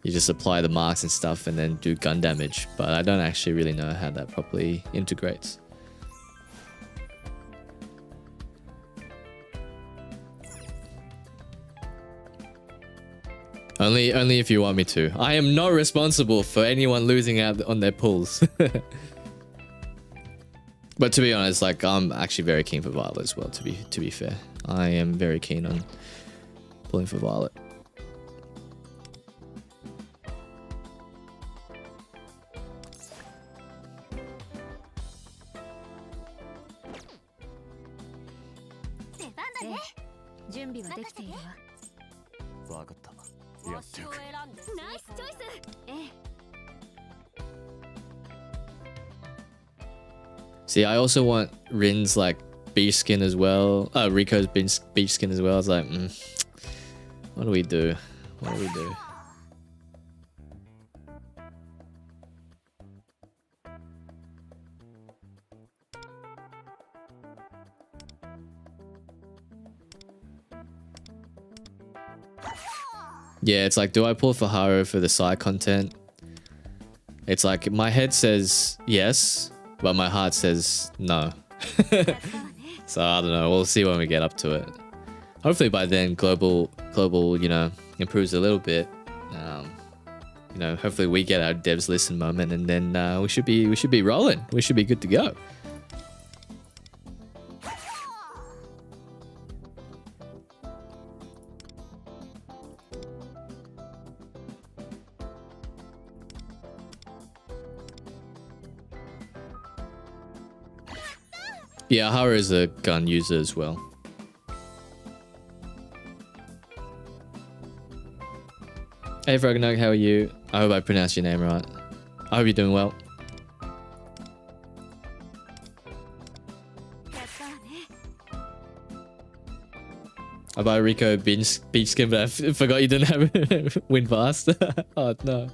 You just apply the marks and stuff and then do gun damage, but I don't actually really know how that properly integrates. Only if you want me to. I am not responsible for anyone losing out on their pulls. But to be honest, like I'm actually very keen for Violet as well. To be fair, I am very keen on pulling for Violet. See, I also want Rin's like beach skin as well. Rico's beach skin as well. I was like, what do we do? What do we do? Yeah, it's like, do I pull for Haru for the side content? It's like, my head says yes, but my heart says no. So I don't know, we'll see when we get up to it. Hopefully by then global, you know, improves a little bit. You know, hopefully we get our devs listen moment and then we should be rolling. We should be good to go. Yeah, Haru is a gun user as well. Hey Frognog, how are you? I hope I pronounced your name right. I hope you're doing well. I buy Rico beach skin, but I forgot you didn't have win fast. Oh no.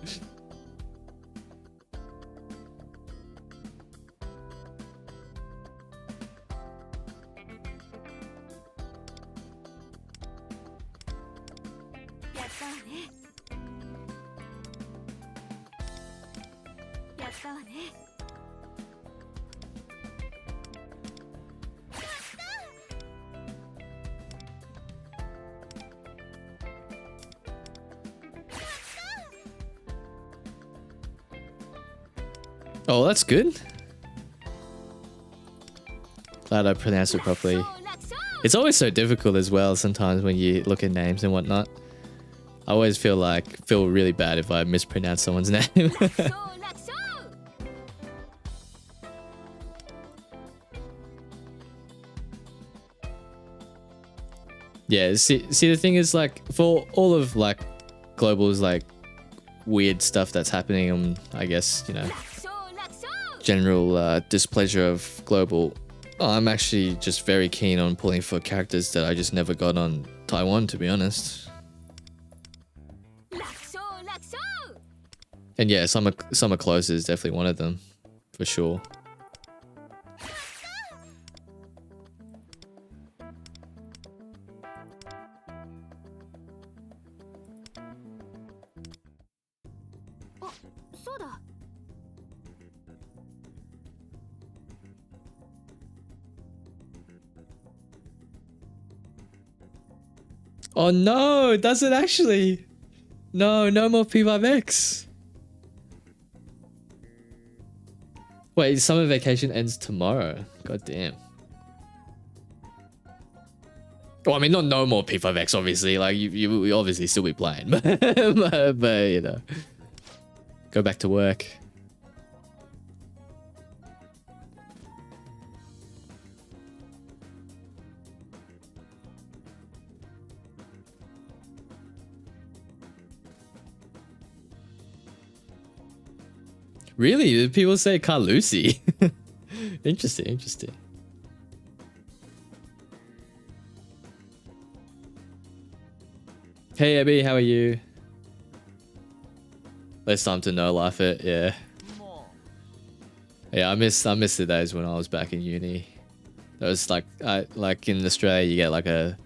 Oh, that's good. Glad I pronounced it properly. It's always so difficult as well sometimes when you look at names and whatnot. I always feel really bad if I mispronounce someone's name. Yeah, see the thing is, like, for all of like Global's like weird stuff that's happening, I guess, you know, general displeasure of Global, I'm actually just very keen on pulling for characters that I just never got on Taiwan, to be honest. And yeah, Summer Close is definitely one of them, for sure. Oh no, does it actually? No, no more P5X. Wait, summer vacation ends tomorrow. God damn. Well, I mean, not no more P5X, obviously. Like, you obviously still be playing. but, you know, go back to work. Really? People say Carlucci. Interesting, interesting. Hey Abby, how are you? Less time to no life it, yeah. Yeah, I miss the days when I was back in uni. It was like in Australia you get like a,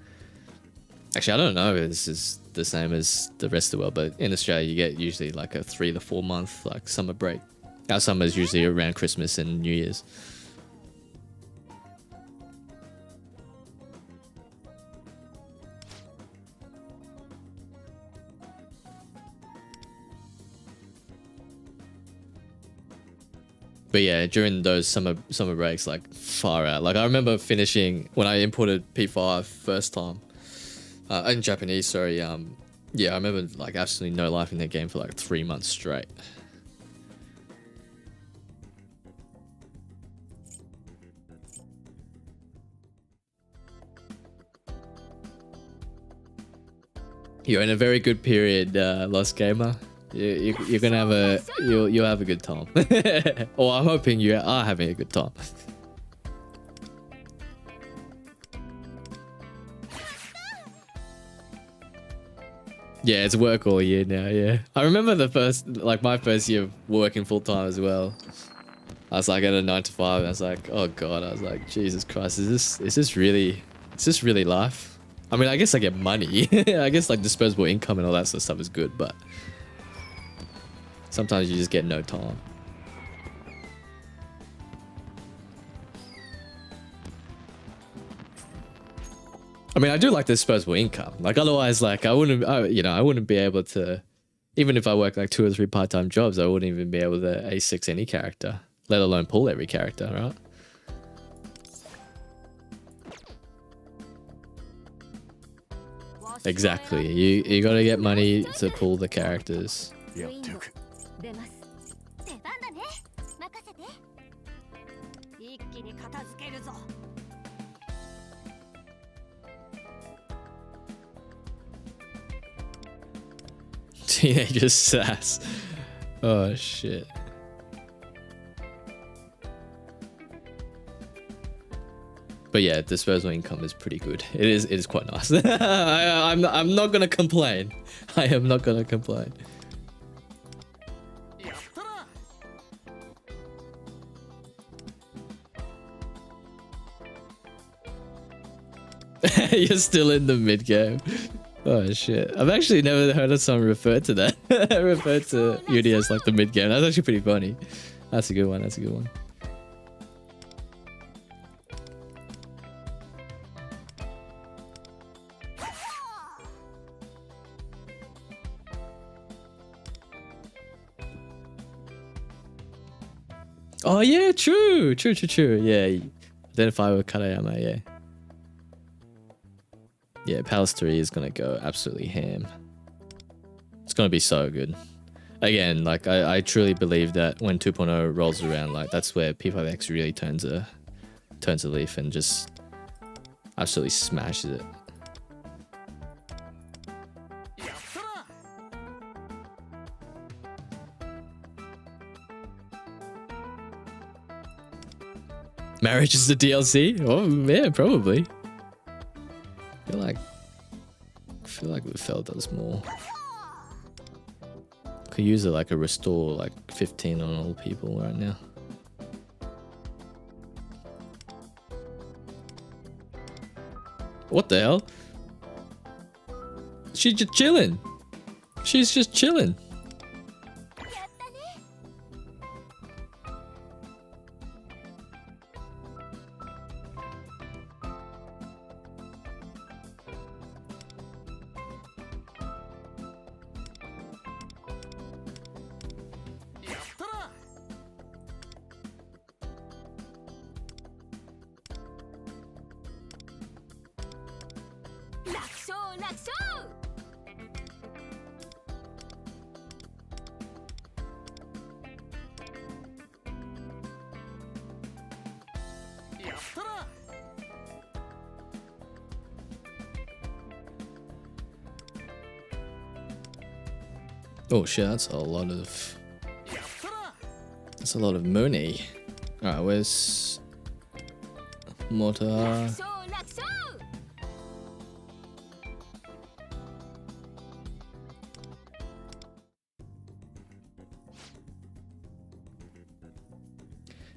actually I don't know if this is the same as the rest of the world, but in Australia you get usually like a 3 to 4 month like summer break. Our summer is usually around Christmas and New Year's. But yeah, during those summer breaks, like far out. Like I remember finishing when I imported P5 first time in Japanese. Sorry, yeah, I remember like absolutely no life in that game for like 3 months straight. You're in a very good period, Lost Gamer. You're gonna have you'll have a good time. Or I'm hoping you are having a good time. Yeah, it's work all year now. Yeah, I remember my first year of working full time as well. I was like at a 9 to 5. I was like, oh god. I was like, Jesus Christ, is this really life? I mean, I guess I get money. I guess like disposable income and all that sort of stuff is good, but sometimes you just get no time. I mean, I do like the disposable income. Like otherwise, like I wouldn't be able to, even if I work like 2 or 3 part-time jobs, I wouldn't even be able to A6 any character, let alone pull every character, right? Exactly. You gotta get money to pull the characters. Yeah, Duke. Teenager sass. Oh shit. But yeah, disposable income is pretty good. It is quite nice. I'm not gonna complain. I am not gonna complain. You're still in the mid game. Oh shit! I've actually never heard of someone refer to that. Refer to Uni as like the mid game. That's actually pretty funny. That's a good one. That's a good one. Oh yeah, true. Yeah, identify with Karayama. Yeah. Yeah, Palace 3 is gonna go absolutely ham. It's gonna be so good. Again, like I truly believe that when 2.0 rolls around, like that's where P5X really turns a leaf and just absolutely smashes it. Marriage is the DLC? Oh yeah, probably. I feel like Lufel does more. Could use it like a restore like 15 on all people right now. What the hell? She's just chilling. She's just chilling. Oh shit, that's a lot of money. Alright, where's Mota?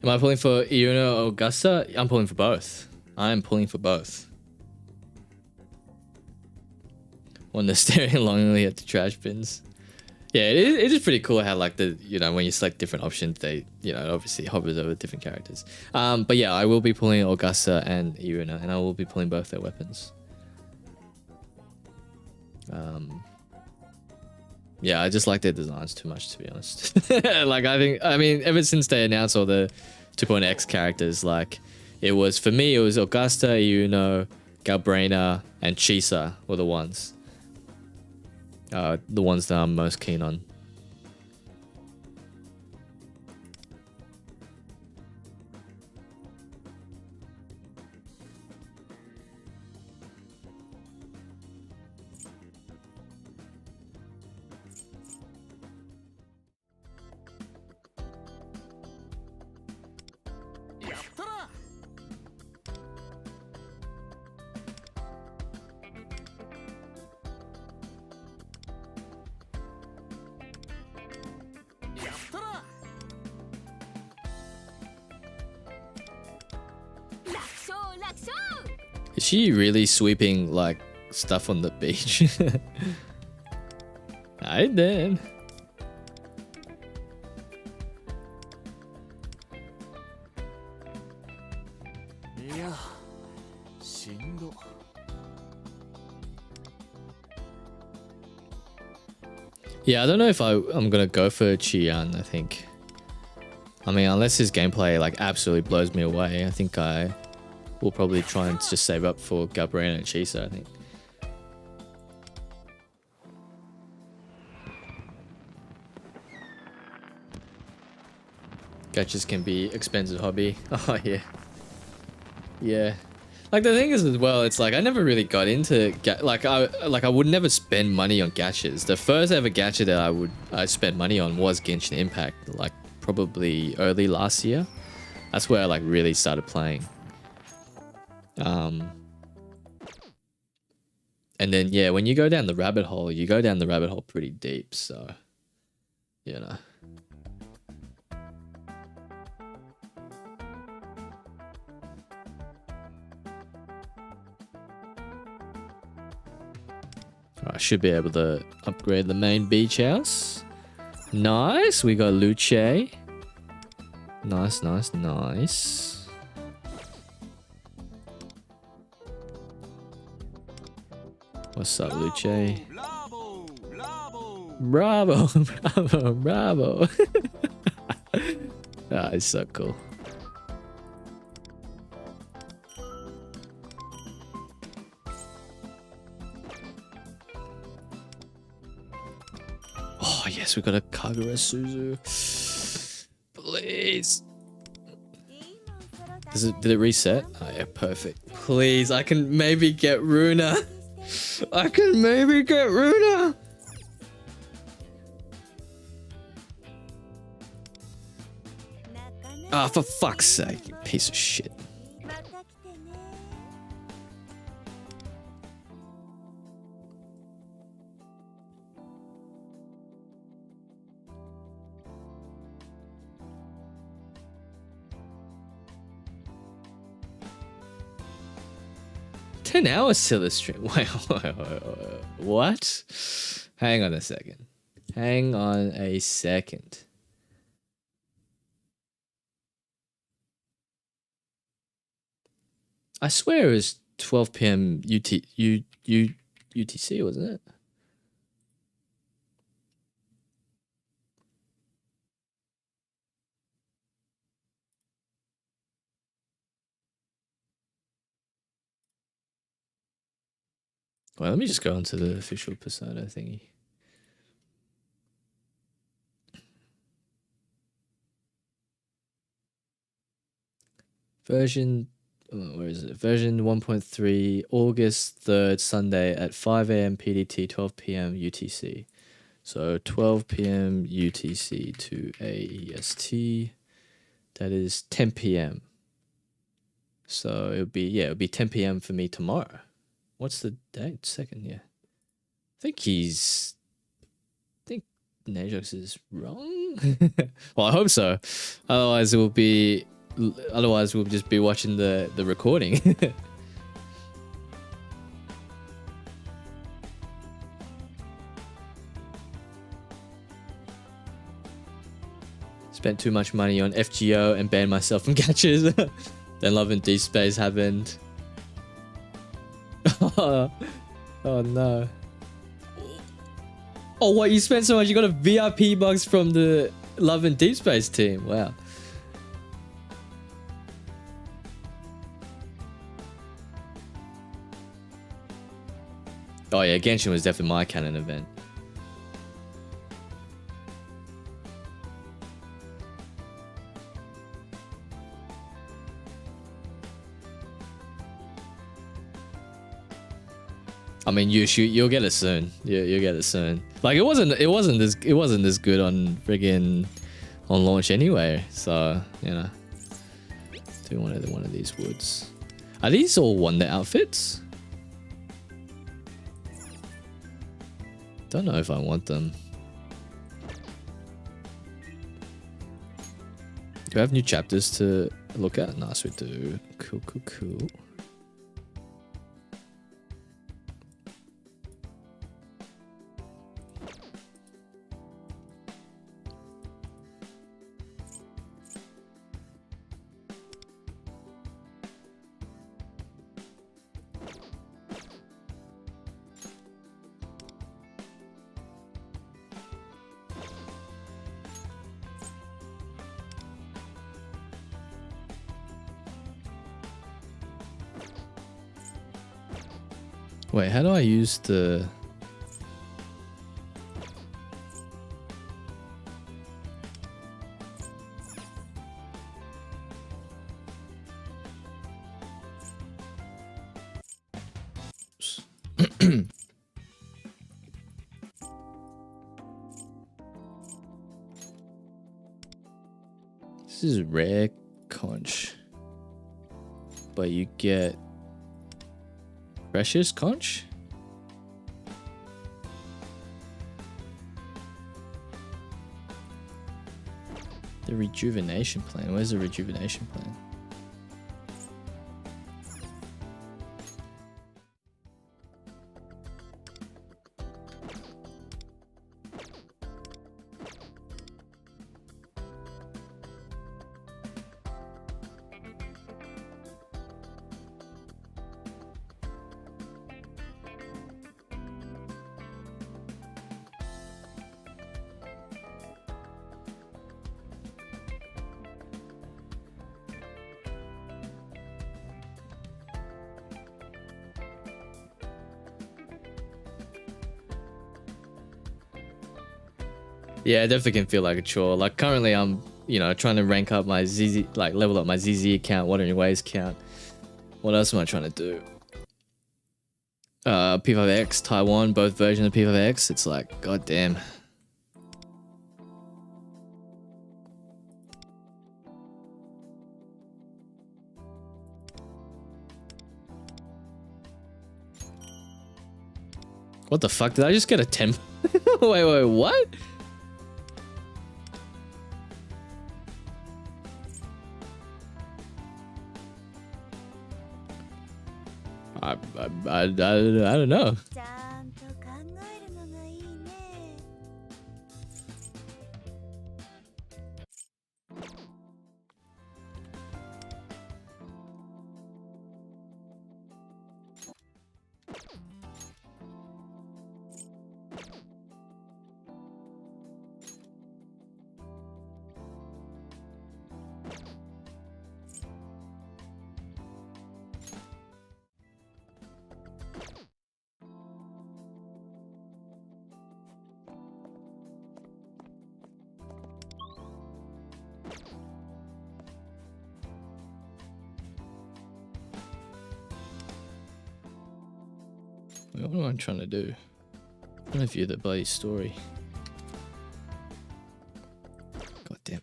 Am I pulling for Iuno or Gacha? I'm pulling for both. I'm pulling for both. When they're staring longingly at the trash bins. Yeah, it is pretty cool how like the, you know, when you select different options, they, you know, obviously hovers over different characters. But yeah, I will be pulling Ogasa and Iruna, and I will be pulling both their weapons. Yeah, I just like their designs too much, to be honest. Like I mean, ever since they announced all the 2.x characters, like for me, it was Augusta, Iuno, Galbraina, and Chisa were the ones. The ones that I'm most keen on. Is she really sweeping like stuff on the beach? I did. Yeah, I don't know if I'm gonna go for Qian, I think. I mean, unless his gameplay like absolutely blows me away, I think I will probably try and just save up for Galbraina and Chisa, I think. Gachas can be expensive hobby. Oh yeah. Yeah. Like the thing is as well, it's like I never really got into I would never spend money on gachas. The first ever gacha that I spent money on was Genshin Impact, like probably early last year. That's where I like really started playing. And then yeah, when you go down the rabbit hole, you go down the rabbit hole pretty deep. So, you know. I should be able to upgrade the main beach house. Nice. We got Luce. Nice, nice, nice. What's up, Luce? Bravo, bravo, bravo. Ah, it's so cool. Oh, yes, we got a Kagura Suzu. Please. Did it reset? Oh, yeah, perfect. Please, I can maybe get Runa. I can maybe get Runa. Ah, for fuck's sake, you piece of shit. $10 till the stream. Wait, what? Hang on a second. Hang on a second. I swear it was 12 p.m. UTC, wasn't it? Well, let me just go onto the official Persona thingy. Version, where is it? Version 1.3, August 3rd, Sunday at 5 a.m. PDT, 12 p.m. UTC. So 12 p.m. UTC to AEST. That is 10 p.m. So it would be 10 p.m. for me tomorrow. What's the date? Second, yeah. I think Najox is wrong. Well, I hope so. Otherwise we'll just be watching the recording. Spent too much money on FGO and banned myself from gachas. Then Love and Deep Space happened. Oh no. Oh, what? You spent so much? You got a VIP box from the Love and Deep Space team. Wow. Oh yeah, Genshin was definitely my canon event. I mean, you'll get it soon. You'll get it soon. Like it wasn't as good on friggin' on launch anyway. So you know, do one of these woods. Are these all Wonder outfits? Don't know if I want them. Do I have new chapters to look at? Nice, we do. Cool, cool, cool. Wait, how do I use the... This is rare conch, but you get Precious conch? The rejuvenation plan. Where's the rejuvenation plan? Yeah, it definitely can feel like a chore. Like currently I'm, you know, trying to rank up my ZZ, like level up my ZZ account, Wandering Ways account. What else am I trying to do? P5X, Taiwan, both versions of P5X. It's like, goddamn. What the fuck? Did I just get a 10? Wait, what? I don't know. ちゃんと考えるのがいいね。What am I trying to do? I don't view the bloody story. God damn.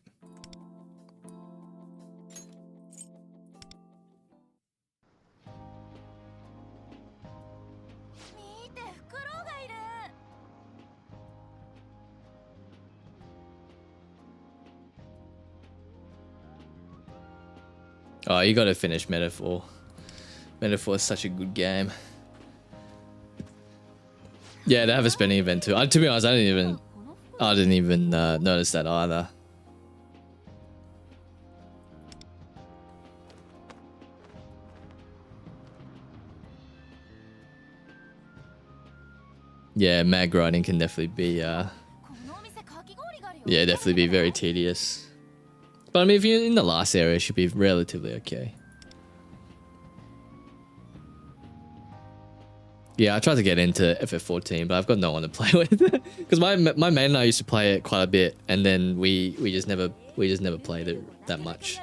Oh, you gotta finish Metaphor. Metaphor is such a good game. Yeah, they have a spending event too. To be honest, I didn't even notice that either. Yeah, mag grinding can definitely be definitely be very tedious. But I mean, if you're in the last area, it should be relatively okay. Yeah, I tried to get into FF14, but I've got no one to play with. Because my main and I used to play it quite a bit, and then we just never played it that much.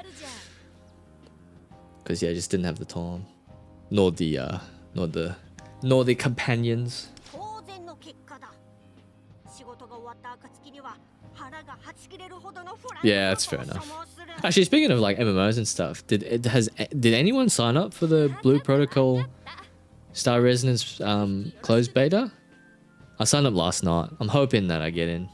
Because yeah, I just didn't have the time, nor the companions. Yeah, that's fair enough. Actually, speaking of like MMOs and stuff, did anyone sign up for the Blue Protocol Star Resonance closed beta? I signed up last night. I'm hoping that I get in.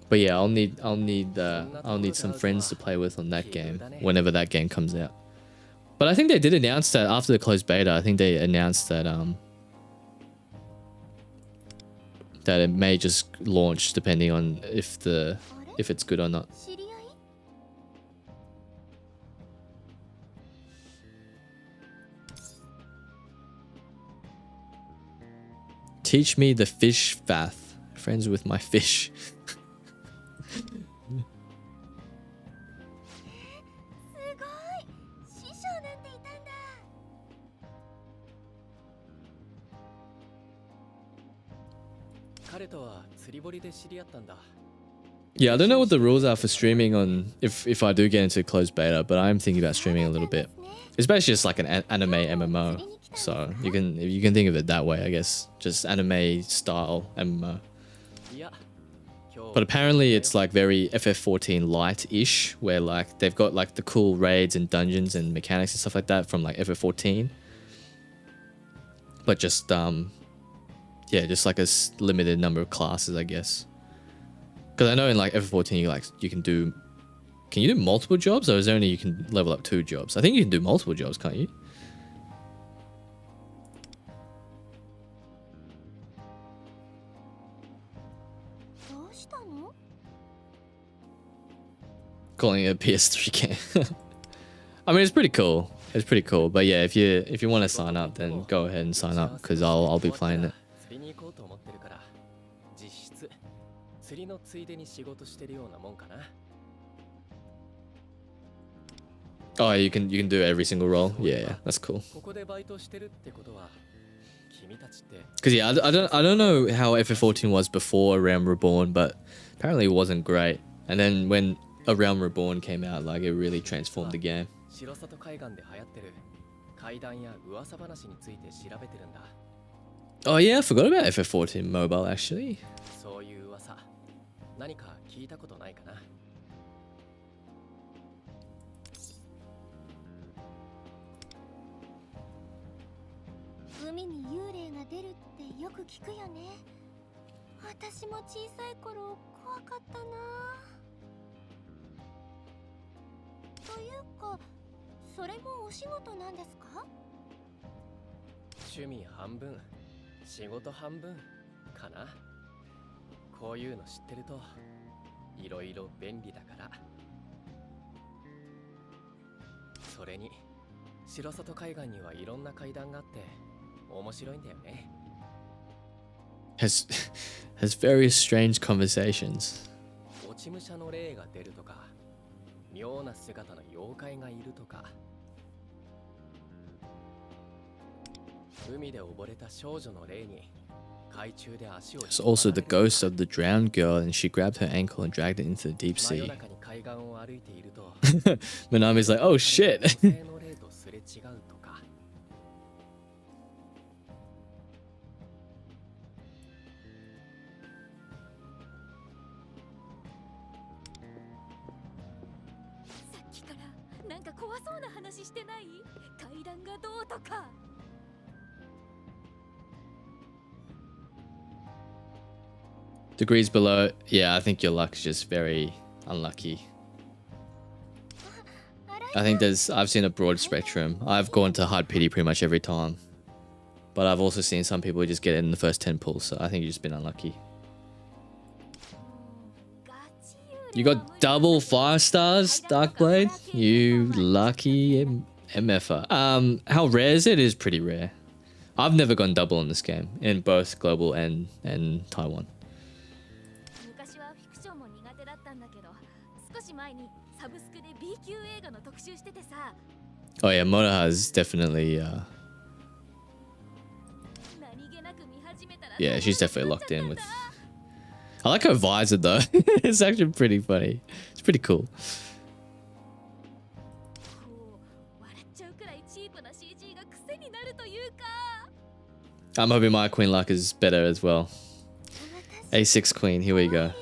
But yeah, I'll need some friends to play with on that game whenever that game comes out. But I think they did announce that after the closed beta. I think they announced that that it may just launch depending on if it's good or not. Teach me the fish fath. Friends with my fish. Yeah, I don't know what the rules are for streaming on if I do get into closed beta, but I'm thinking about streaming a little bit. It's basically just like an anime MMO, so you can think of it that way, I guess. Just anime style MMO. But apparently it's like very FF14 light-ish, where like they've got like the cool raids and dungeons and mechanics and stuff like that from like FF14. But just yeah, just like a limited number of classes, I guess. Because I know in like FF14 you can do multiple jobs, or is there only you can level up 2 jobs? I think you can do multiple jobs, can't you? Calling it a PS3 game. I mean, it's pretty cool. It's pretty cool. But yeah, if you want to sign up, then go ahead and sign up, because I'll be playing it. Oh, you can do every single role. Yeah, that's cool. Because yeah, I don't know how FF14 was before Realm Reborn, but apparently it wasn't great. And then when A Realm Reborn came out, like it really transformed the game. Oh yeah, I forgot about FF14 mobile actually. Has various strange conversations. There's also the ghost of the drowned girl, and she grabbed her ankle and dragged it into the deep sea. Minami's like, oh shit. Degrees below, yeah, I think your luck's just very unlucky. I think I've seen a broad spectrum. I've gone to hard pity pretty much every time. But I've also seen some people just get it in the first 10 pulls, so I think you've just been unlucky. You got double 5 stars, Darkblade? You lucky MFer. How rare is it? It is pretty rare. I've never gone double in this game, in both global and Taiwan. Oh yeah, Monoha is definitely yeah, she's definitely locked in with. I like her visor though. It's actually pretty funny. It's pretty cool. I'm hoping my queen luck is better as well. A6 queen, here we go.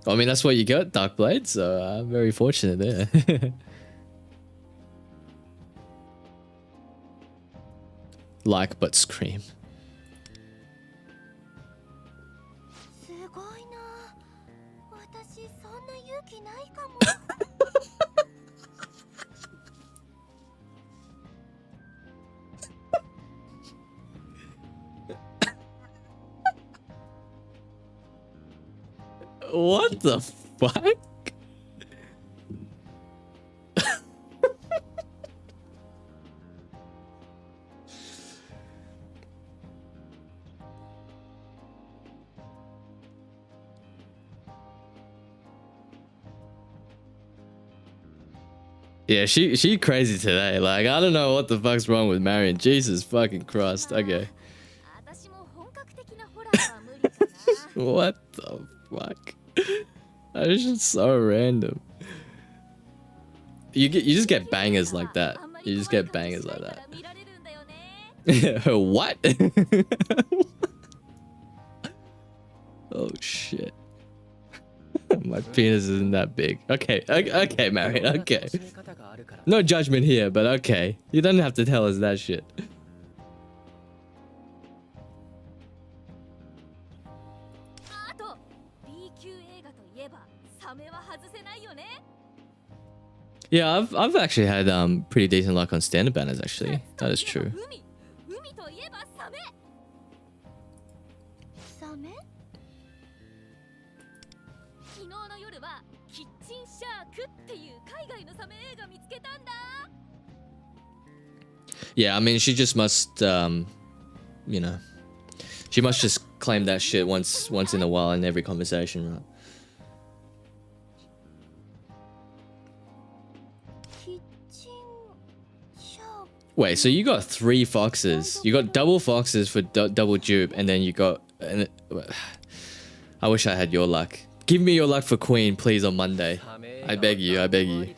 I mean, that's what you got, Darkblade, so I'm very fortunate there. Like, but scream. What the fuck? Yeah, she crazy today. Like, I don't know what the fuck's wrong with Marion. Jesus fucking Christ. Okay. 的なホラーは無理かな。 What the fuck? That is just so random. You just get bangers like that. You just get bangers like that. 見られるんだよね。 What? Oh shit. My penis isn't that big. Okay, okay, Marion, okay. No judgment here, but okay. You don't have to tell us that shit. あと B 級映画といえばサメは外せないよね。 Yeah, I've actually had pretty decent luck on standard banners actually. That is true. 海といえばサメ。サメ？昨日の夜はキッチンシャークっていう海外のサメ映画見つけたんだ。 Yeah, I mean she just must you know, she must just claim that shit once in a while in every conversation, right? キッチンシャーク。 Wait, so you got 3 foxes. You got double foxes for double dupe, and then you got. I wish I had your luck. Give me your luck for queen, please, on Monday. I beg you, I beg you.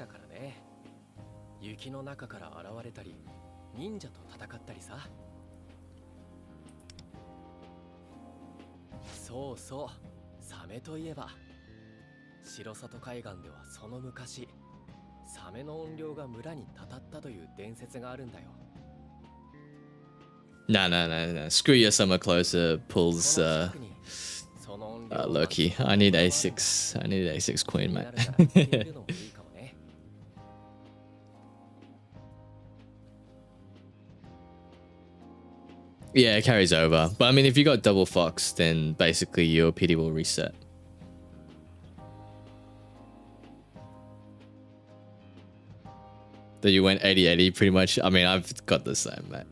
雪の中から現れたり、忍者と戦ったりさ。そうそう、サメといえば、白里海岸ではその昔、サメの怨霊が村にたたったという伝説があるんだよ。No. Screw your summer closer pulls Loki. I need A6. I need A6 queen, mate. Yeah, it carries over. But I mean, if you got double fox, then basically your PD will reset. That you went 80-80 pretty much. I mean, I've got the same, mate.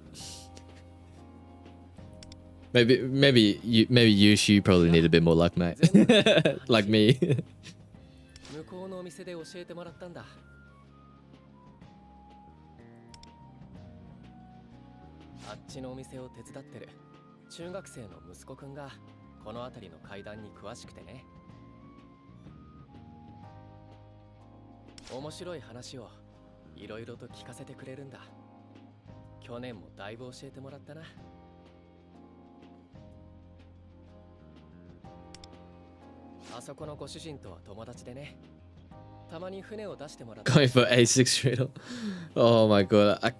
Maybe you probably need a bit more luck, mate. Like me. 向こうのお店で教えてもらったんだ。あっちのお店を手伝ってる中学生の息子くんがこの辺りの階段に詳しくてね。面白い話をいろいろと聞かせてくれるんだ。去年もだいぶ教えてもらったな。あそこのご主人とは友達でね。たまに船を出してもらって。 Going for A6 riddle. Oh my god. I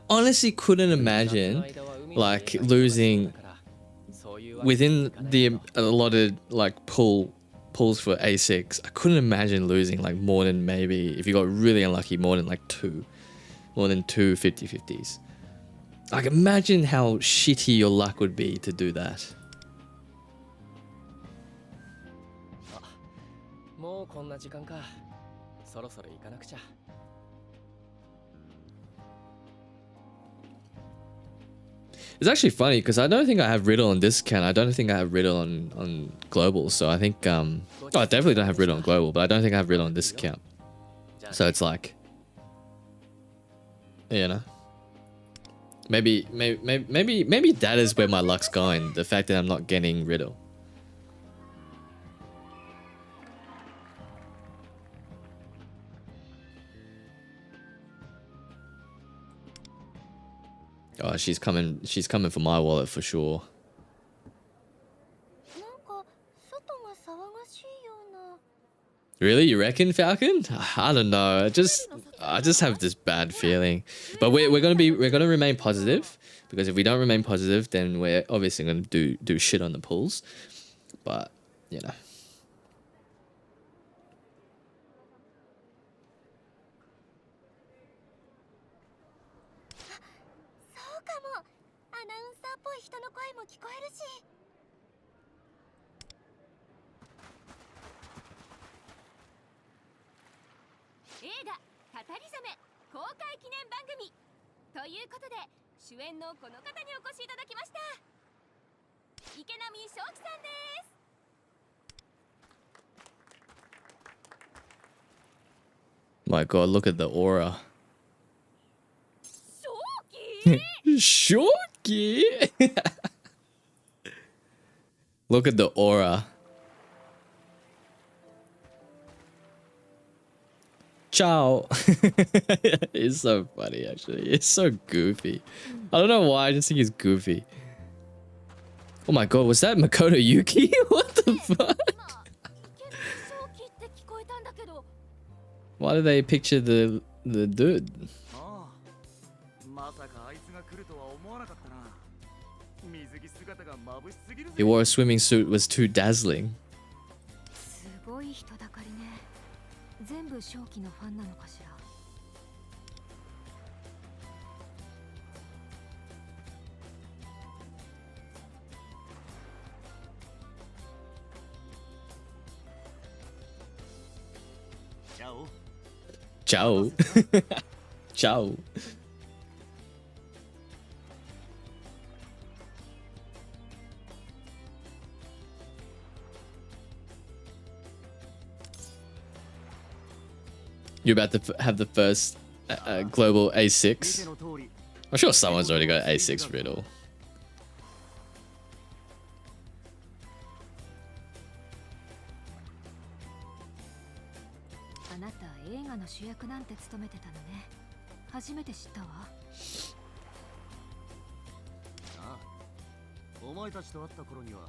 honestly couldn't imagine like losing within the allotted like pulls for A6. I couldn't imagine losing like more than maybe, if you got really unlucky, more than 2 50-50s. Like imagine how shitty your luck would be to do that. もうこんな時間か。そろそろ行かなくちゃ。It's actually funny because I don't think I have riddle on this account. I don't think I have riddle on global. So I think I definitely don't have riddle on global, but I don't think I have riddle on this account. So it's like, you know, maybe that is where my luck's going. The fact that I'm not getting riddle. Oh, she's coming for my wallet for sure. なんか外が騒がしいような。 Really? You reckon, Falcon? I don't know. I just have this bad feeling. But we're gonna remain positive, because if we don't remain positive, then we're obviously gonna do shit on the pools. But you know. そうかも。アナウンサーっぽい人の声も聞こえるし。映画「語りザメ」公開記念番組ということで、主演のこの方にお越しいただきました。池波正輝さんです。 My God, look at the aura. 正輝 Shorty. Look at the aura. Ciao. It's so funny, actually. It's so goofy. I don't know why. I just think he's goofy. Oh my god, was that Makoto Yuki? What the fuck? Why did they picture the dude? He wore a swimming suit, was too dazzling. すごい人だかりね。全部正気のファンなのかしら。Ciao. Ciao. You're about to have the first global A6. I'm sure someone's already got A6 riddle. あなた映画の主役なんて務めてたのね。初めて知ったわ。ああ、お前たちと会った頃には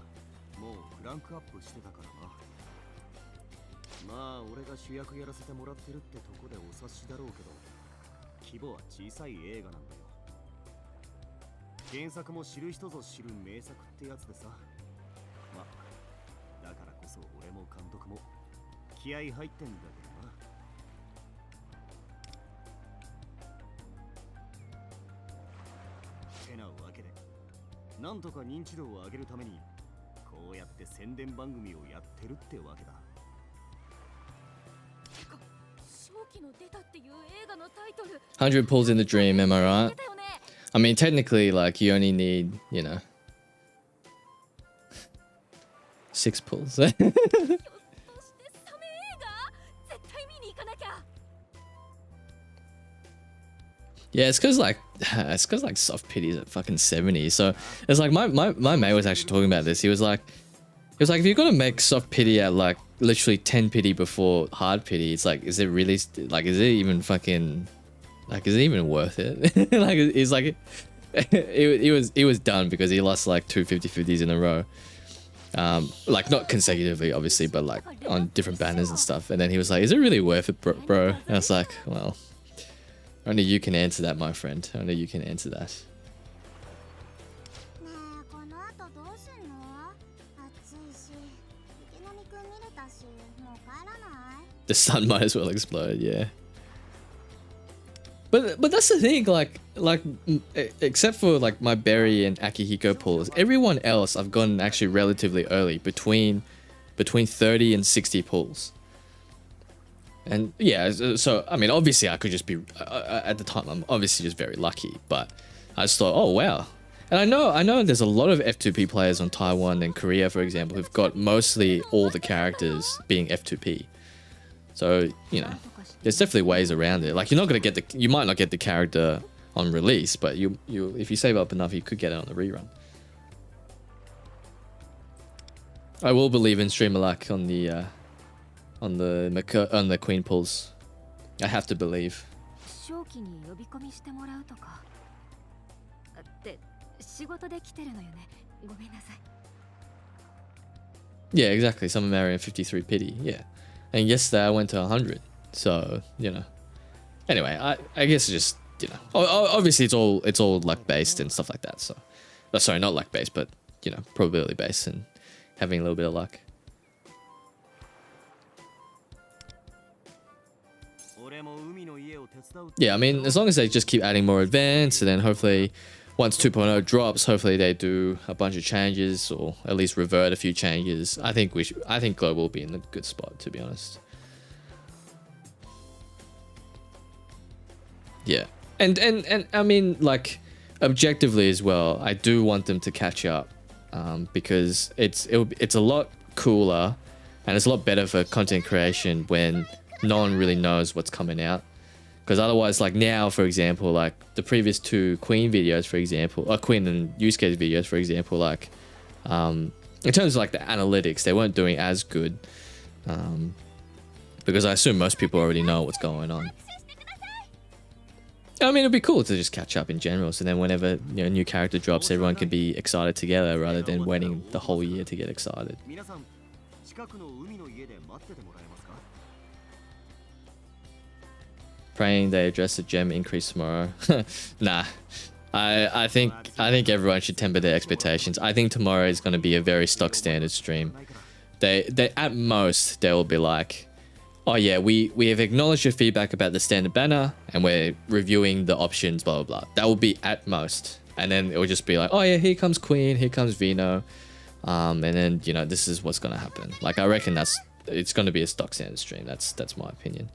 もうクランクアップしてたからな。まあ俺が主役やらせてもらってるってとこでお察しだろうけど、規模は小さい映画なんだよ。原作も知る人ぞ知る名作ってやつでさ。まあだからこそ俺も監督も気合入ってんだけどな。てなわけで、なんとか認知度を上げるためにこうやって宣伝番組をやってるってわけだ。 100 pulls in the dream, am I right? I mean, technically, like, you only need, you know, 6 pulls. Yeah, it's cause like soft pity's at fucking 70. So it's like my mate was actually talking about this. He was like, if you're gonna make soft pity at like literally 10 pity before hard pity, it's like, is it really like, is it even fucking like, is it even worth it? Like, it's like it was done because he lost like 2 50/50s in a row. Like not consecutively, obviously, but like on different banners and stuff. And then he was like, is it really worth it, bro? And I was like, well, only you can answer that, my friend. Only you can answer that. The sun might as well explode, yeah. But that's the thing, like except for like my Berry and Akihiko pulls, everyone else I've gotten actually relatively early, between 30 and 60 pulls. And yeah, so I mean, obviously I could just be at the time I'm obviously just very lucky, but I just thought, oh wow. And I know there's a lot of F2P players on Taiwan and Korea, for example, who've got mostly all the characters being F2P. So, you know, there's definitely ways around it. Like you're not gonna get you might not get the character on release, but you if you save up enough, you could get it on the rerun. I will believe in streamer luck on the queen pulls. I have to believe. Yeah, exactly. Some are marrying 53 pity. Yeah. And yesterday I went to 100, so you know. Anyway, I guess it's just, you know, obviously it's all luck based and stuff like that. So, oh, sorry, not luck based, but you know, probability based and having a little bit of luck. Yeah, I mean, as long as they just keep adding more advance, and then hopefully, once 2.0 drops, hopefully they do a bunch of changes or at least revert a few changes. I think Global will be in a good spot, to be honest. Yeah, and I mean, like, objectively as well, I do want them to catch up, because it's a lot cooler, and it's a lot better for content creation when no one really knows what's coming out. Because otherwise, like now, for example, like the previous 2 Queen videos, for example, or Queen and Yusuke's videos, for example, like, in terms of like the analytics, they weren't doing as good. Because I assume most people already know what's going on. I mean, it'd be cool to just catch up in general. So then whenever, you know, a new character drops, everyone can be excited together rather than waiting the whole year to get excited. Praying they address the gem increase tomorrow. Nah. I think everyone should temper their expectations. I think tomorrow is going to be a very stock standard stream. They at most they will be like, oh yeah, we have acknowledged your feedback about the standard banner and we're reviewing the options, blah blah blah. That will be at most, and then it will just be like, oh yeah, here comes Queen, here comes Vino, and then, you know, this is what's gonna happen. Like, I reckon it's gonna be a stock standard stream. That's my opinion.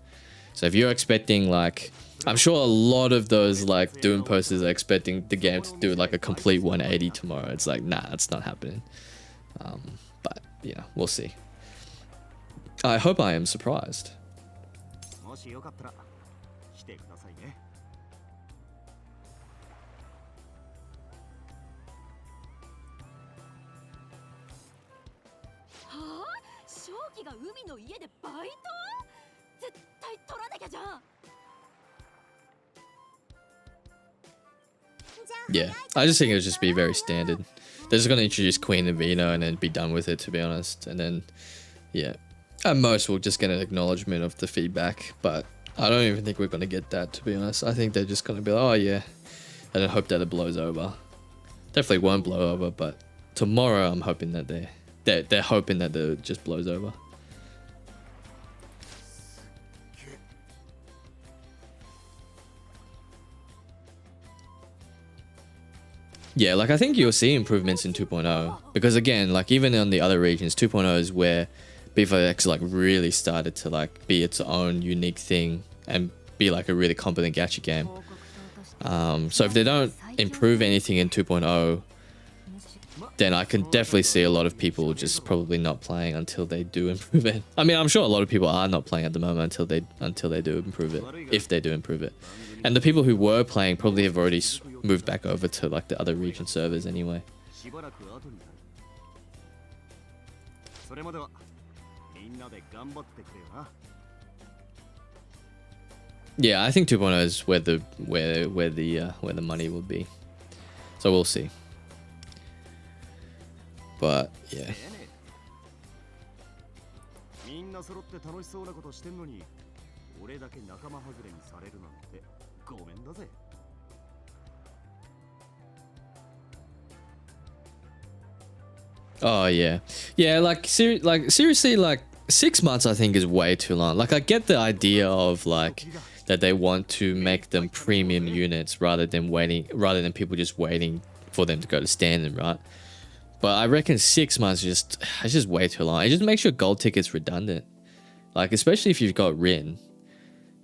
So if you're expecting, like, I'm sure a lot of those like Doom posters are expecting the game to do like a complete 180 tomorrow. It's like, nah, that's not happening. But you know, we'll see. I hope I am surprised. Yeah, I just think it would just be very standard. They're just gonna introduce Queen and Vino and then be done with it, to be honest. And then, yeah, at most we'll just get an acknowledgement of the feedback. But I don't even think we're gonna get that, to be honest. I think they're just gonna be like, oh yeah, and I hope that it blows over. Definitely won't blow over, but tomorrow I'm hoping that they're hoping that it just blows over. Yeah, like I think you'll see improvements in 2.0 because again, like even on the other regions, 2.0 is where P5X like really started to like be its own unique thing and be like a really competent gacha game. So if they don't improve anything in 2.0, then I can definitely see a lot of people just probably not playing until they do improve it. I mean, I'm sure a lot of people are not playing at the moment until they do improve it, if they do improve it. And the people who were playing probably have already moved back over to like the other region servers anyway. Yeah, I think 2.0 is where the money will be. So we'll see. But yeah. Oh yeah, yeah. Like seriously, like 6 months I think is way too long. Like I get the idea of like that they want to make them premium units rather than people just waiting for them to go to standard, right? But I reckon 6 months is just way too long. It just makes your gold tickets redundant. Like especially if you've got Rin,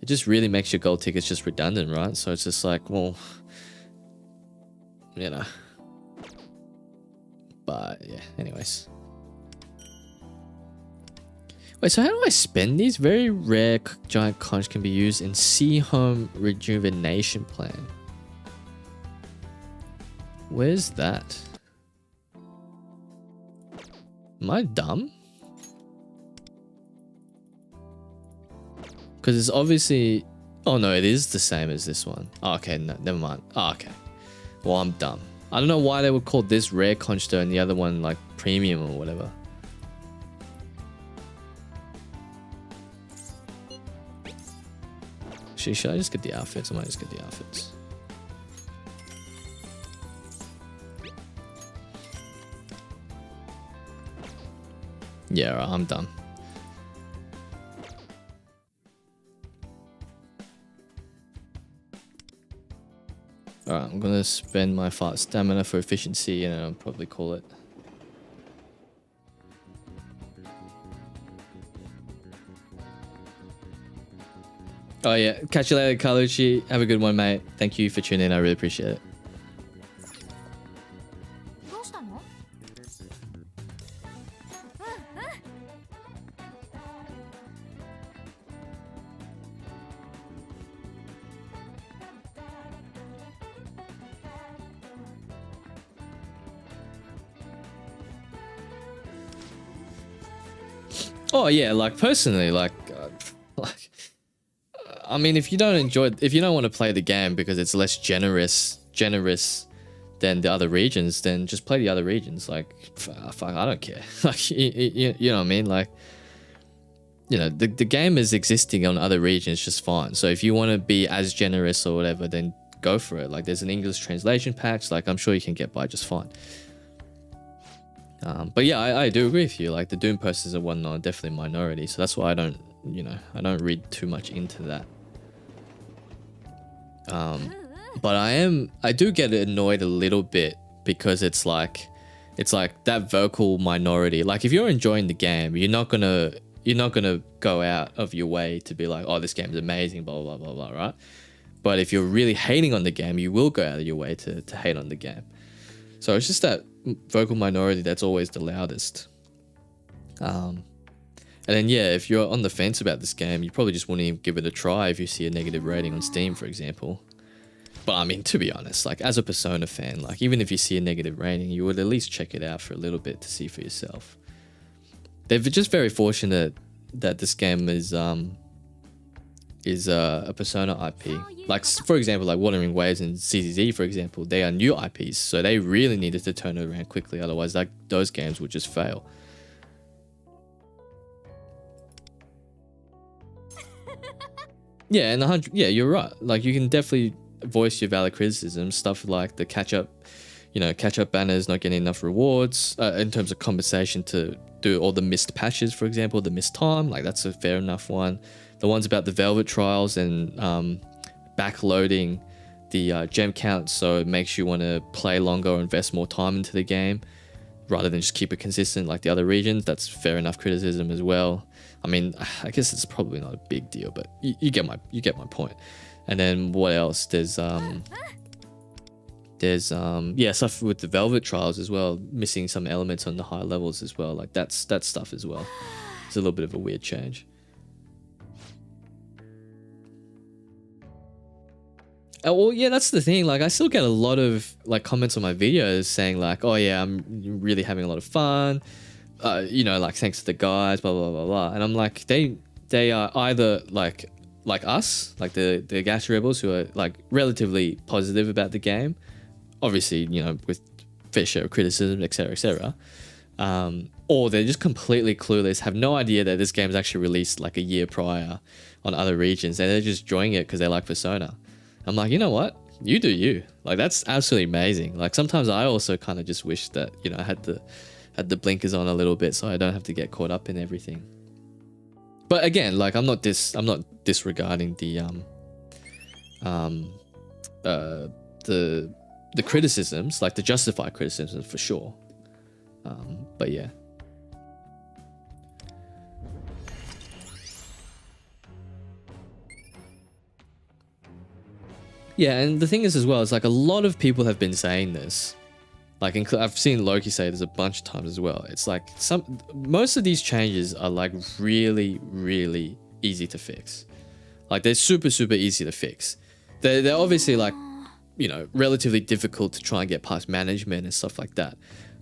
it just really makes your gold tickets just redundant, right? So it's just like, well, you know. But yeah, anyways. Wait, so how do I spend these? Very rare giant conch can be used in Sea Home Rejuvenation Plan. Where's that? Am I dumb? Because it's obviously... Oh no, it is the same as this one. Oh, okay, no, never mind. Oh, okay. Well, I'm dumb. I don't know why they would call this rare conch though and the other one like premium or whatever. Should I just get the outfits? I might just get the outfits. Yeah, right, I'm done. Alright, I'm gonna spend my fast stamina for efficiency and I'll probably call it. Oh yeah, catch you later, Carlucci. Have a good one, mate. Thank you for tuning in, I really appreciate it. Oh yeah, like personally, like I mean, if you don't want to play the game because it's less generous than the other regions, then just play the other regions. Like, fuck, I don't care. Like, you know what I mean? Like, you know, the game is existing on other regions just fine. So if you want to be as generous or whatever, then go for it. Like, there's an English translation patch. Like, I'm sure you can get by just fine. But yeah, I do agree with you. Like, the Doom posters and whatnot are definitely minority. So that's why I don't read too much into that. But I do get annoyed a little bit because it's like that vocal minority. Like, if you're enjoying the game, you're not gonna go out of your way to be like, oh, this game is amazing, blah blah blah blah, right? But if you're really hating on the game, you will go out of your way to hate on the game. So it's just that vocal minority that's always the loudest. And then yeah, if you're on the fence about this game, you probably just wouldn't even give it a try if you see a negative rating on Steam, for example. But I mean, to be honest, like, as a Persona fan, like, even if you see a negative rating, you would at least check it out for a little bit to see for yourself. They're just very fortunate that this game is a Persona IP. Like, for example, like Wuthering Waves and CZZ, for example, they are new IPs, so they really needed to turn it around quickly. Otherwise, like, those games would just fail. Yeah, and you're right. Like, you can definitely voice your valid criticism, stuff like the catch up banners not getting enough rewards in terms of compensation to do all the missed patches, for example, the missed time. Like, that's a fair enough one. The ones about the Velvet trials and backloading the gem count, so it makes you want to play longer or invest more time into the game rather than just keep it consistent like the other regions. That's fair enough criticism as well. I mean, I guess it's probably not a big deal, but you get my point. And then what else? There's stuff with the Velvet trials as well, missing some elements on the higher levels as well. Like, that stuff as well. It's a little bit of a weird change. Well, yeah, that's the thing. Like, I still get a lot of like comments on my videos saying like, oh yeah, I'm really having a lot of fun. Like, thanks to the guys, blah blah blah blah. And I'm like, they are either like us, like the Gacha rebels, who are like relatively positive about the game, obviously, you know, with fair share of criticism, etc., or they're just completely clueless, have no idea that this game is actually released like a year prior on other regions, and they're just enjoying it because they like Persona. I'm like, you know what? You do you. Like, that's absolutely amazing. Like, sometimes I also kind of just wish that, you know, I had the blinkers on a little bit so I don't have to get caught up in everything. But again, like, I'm not disregarding the criticisms, like the justified criticisms for sure. But yeah. Yeah, and the thing is as well, it's like a lot of people have been saying this. Like, I've seen Loki say this a bunch of times as well. It's like most of these changes are like really, really easy to fix. Like, they're super, super easy to fix. They're obviously like, you know, relatively difficult to try and get past management and stuff like that.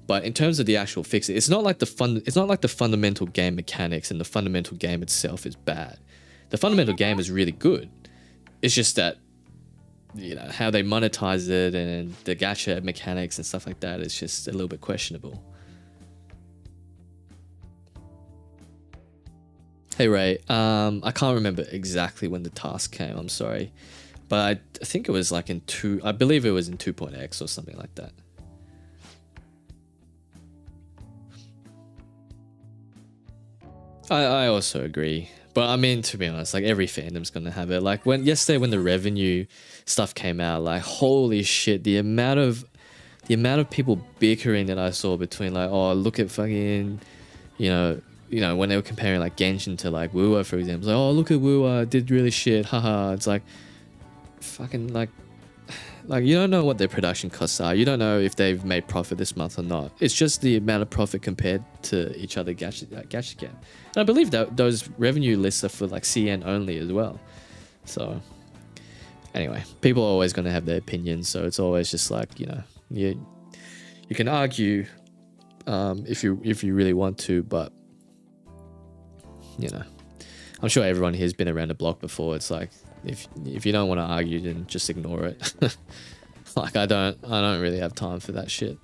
But in terms of the actual fix, it's not like the fundamental game mechanics and the fundamental game itself is bad. The fundamental game is really good. It's just that, you know, how they monetize it and the gacha mechanics and stuff like that is just a little bit questionable. Hey Ray, I can't remember exactly when the task came, I'm sorry. But I think it was like I believe it was in 2.x or something like that. I also agree. But I mean, to be honest, like, every fandom's gonna have it. Like, yesterday when the revenue stuff came out, like, holy shit, the amount of people bickering that I saw between, like, oh, look at fucking, you know, when they were comparing like Genshin to like Wuwa, for example, like, oh, look at Wuwa, did really shit, haha. It's like, fucking, like you don't know what their production costs are. You don't know if they've made profit this month or not. It's just the amount of profit compared to each other gacha game. And I believe that those revenue lists are for like CN only as well. So anyway, people are always going to have their opinions. So it's always just like, you know, you can argue if you really want to, but you know, I'm sure everyone here's been around the block before. It's like, if you don't want to argue, then just ignore it. Like, I don't really have time for that shit.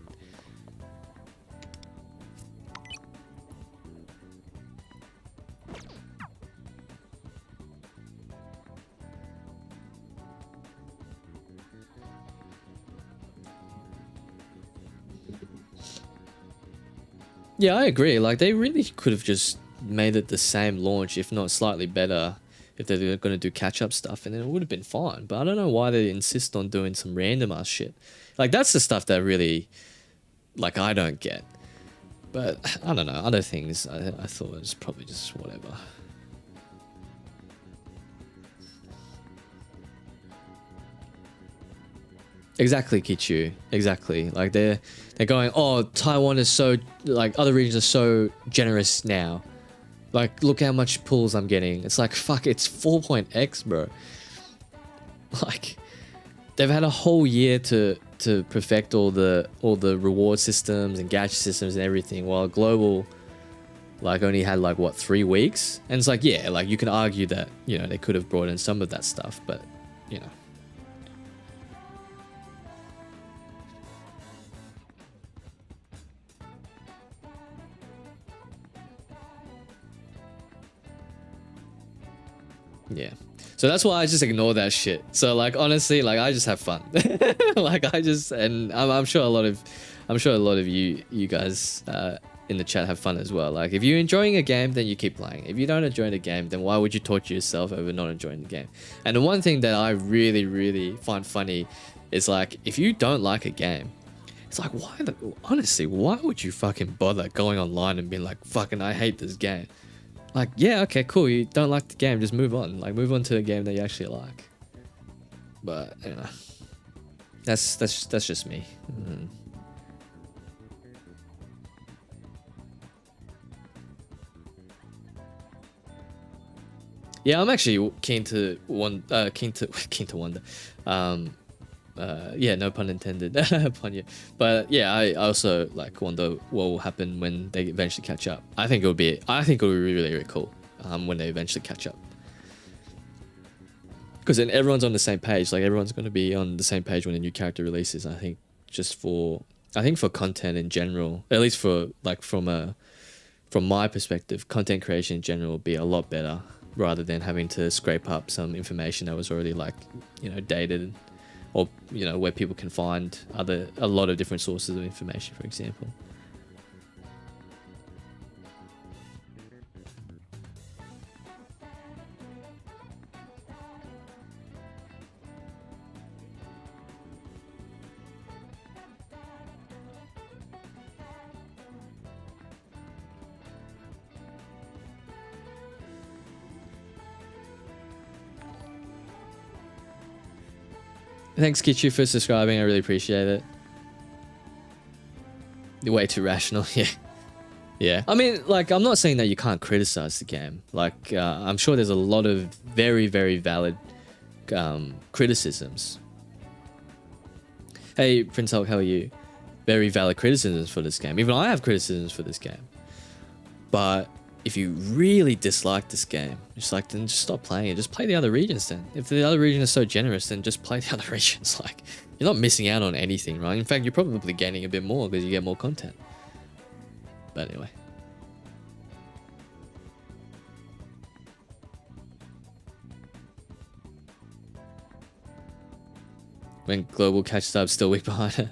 Yeah, I agree. Like, they really could have just made it the same launch, if not slightly better, if they're going to do catch-up stuff, and then it would have been fine. But I don't know why they insist on doing some random ass shit. Like, that's the stuff that really, like, I don't get. But I don't know, other things I thought it was probably just whatever. Exactly, Kichu. Exactly. Like, they're going, oh, Taiwan is so, like, other regions are so generous now. Like, look how much pulls I'm getting. It's like, fuck, it's 4.x, bro. Like, they've had a whole year to perfect all the reward systems and gacha systems and everything, while global, like, only had, like, what, 3 weeks? And it's like, yeah, like, you can argue that, you know, they could have brought in some of that stuff, but, you know. Yeah. So that's why I just ignore that shit. So, like, honestly, like, I just have fun. Like, and I'm sure a lot of you guys in the chat have fun as well. Like, if you're enjoying a game, then you keep playing. If you don't enjoy the game, then why would you torture yourself over not enjoying the game? And the one thing that I really find funny is, like, if you don't like a game, it's like, honestly, why would you fucking bother going online and being like, fucking, I hate this game? Like, yeah, okay, cool. You don't like the game, just move on. Like, move on to a game that you actually like. But, you know, that's just me. Mm-hmm. Yeah, I'm actually keen to wonder. Yeah, no pun intended upon you. But yeah, I also, like, wonder what will happen when they eventually catch up. I think it would be really cool when they eventually catch up. Because then everyone's on the same page. Like, everyone's going to be on the same page when a new character releases. I think for content in general, at least for, like, from my perspective, content creation in general will be a lot better, rather than having to scrape up some information that was already, like, you know, dated, or, you know, where people can find a lot of different sources of information, for example. Thanks, Kichu, for subscribing. I really appreciate it. You're way too rational. Yeah. Yeah. I mean, like, I'm not saying that you can't criticize the game. Like, I'm sure there's a lot of very, very valid criticisms. Hey, Prince Hulk, how are you? Very valid criticisms for this game. Even I have criticisms for this game. But if you really dislike this game, then just stop playing it. Just play the other regions then. If the other region is so generous, then just play the other regions. Like, you're not missing out on anything, right? In fact, you're probably gaining a bit more because you get more content. But anyway. When global catches up, still weak behind it.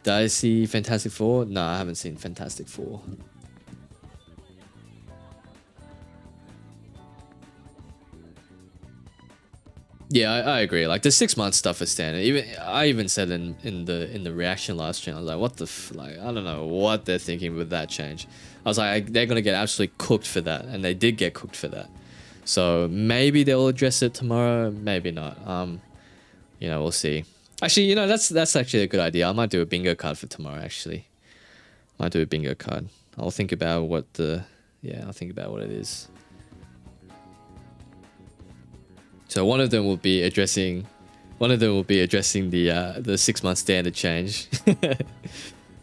Did I see Fantastic Four? No, I haven't seen Fantastic Four. Yeah, I agree. Like, the 6 month stuff is standard. I even said in the reaction last stream, I was like, what the like, I don't know what they're thinking with that change. I was like, they're gonna get absolutely cooked for that, and they did get cooked for that. So maybe they'll address it tomorrow, maybe not. You know, we'll see. Actually, you know, that's actually a good idea. I might do a bingo card for tomorrow, actually. I might do a bingo card. I'll think about what it is. So one of them will be addressing the 6 month standard change.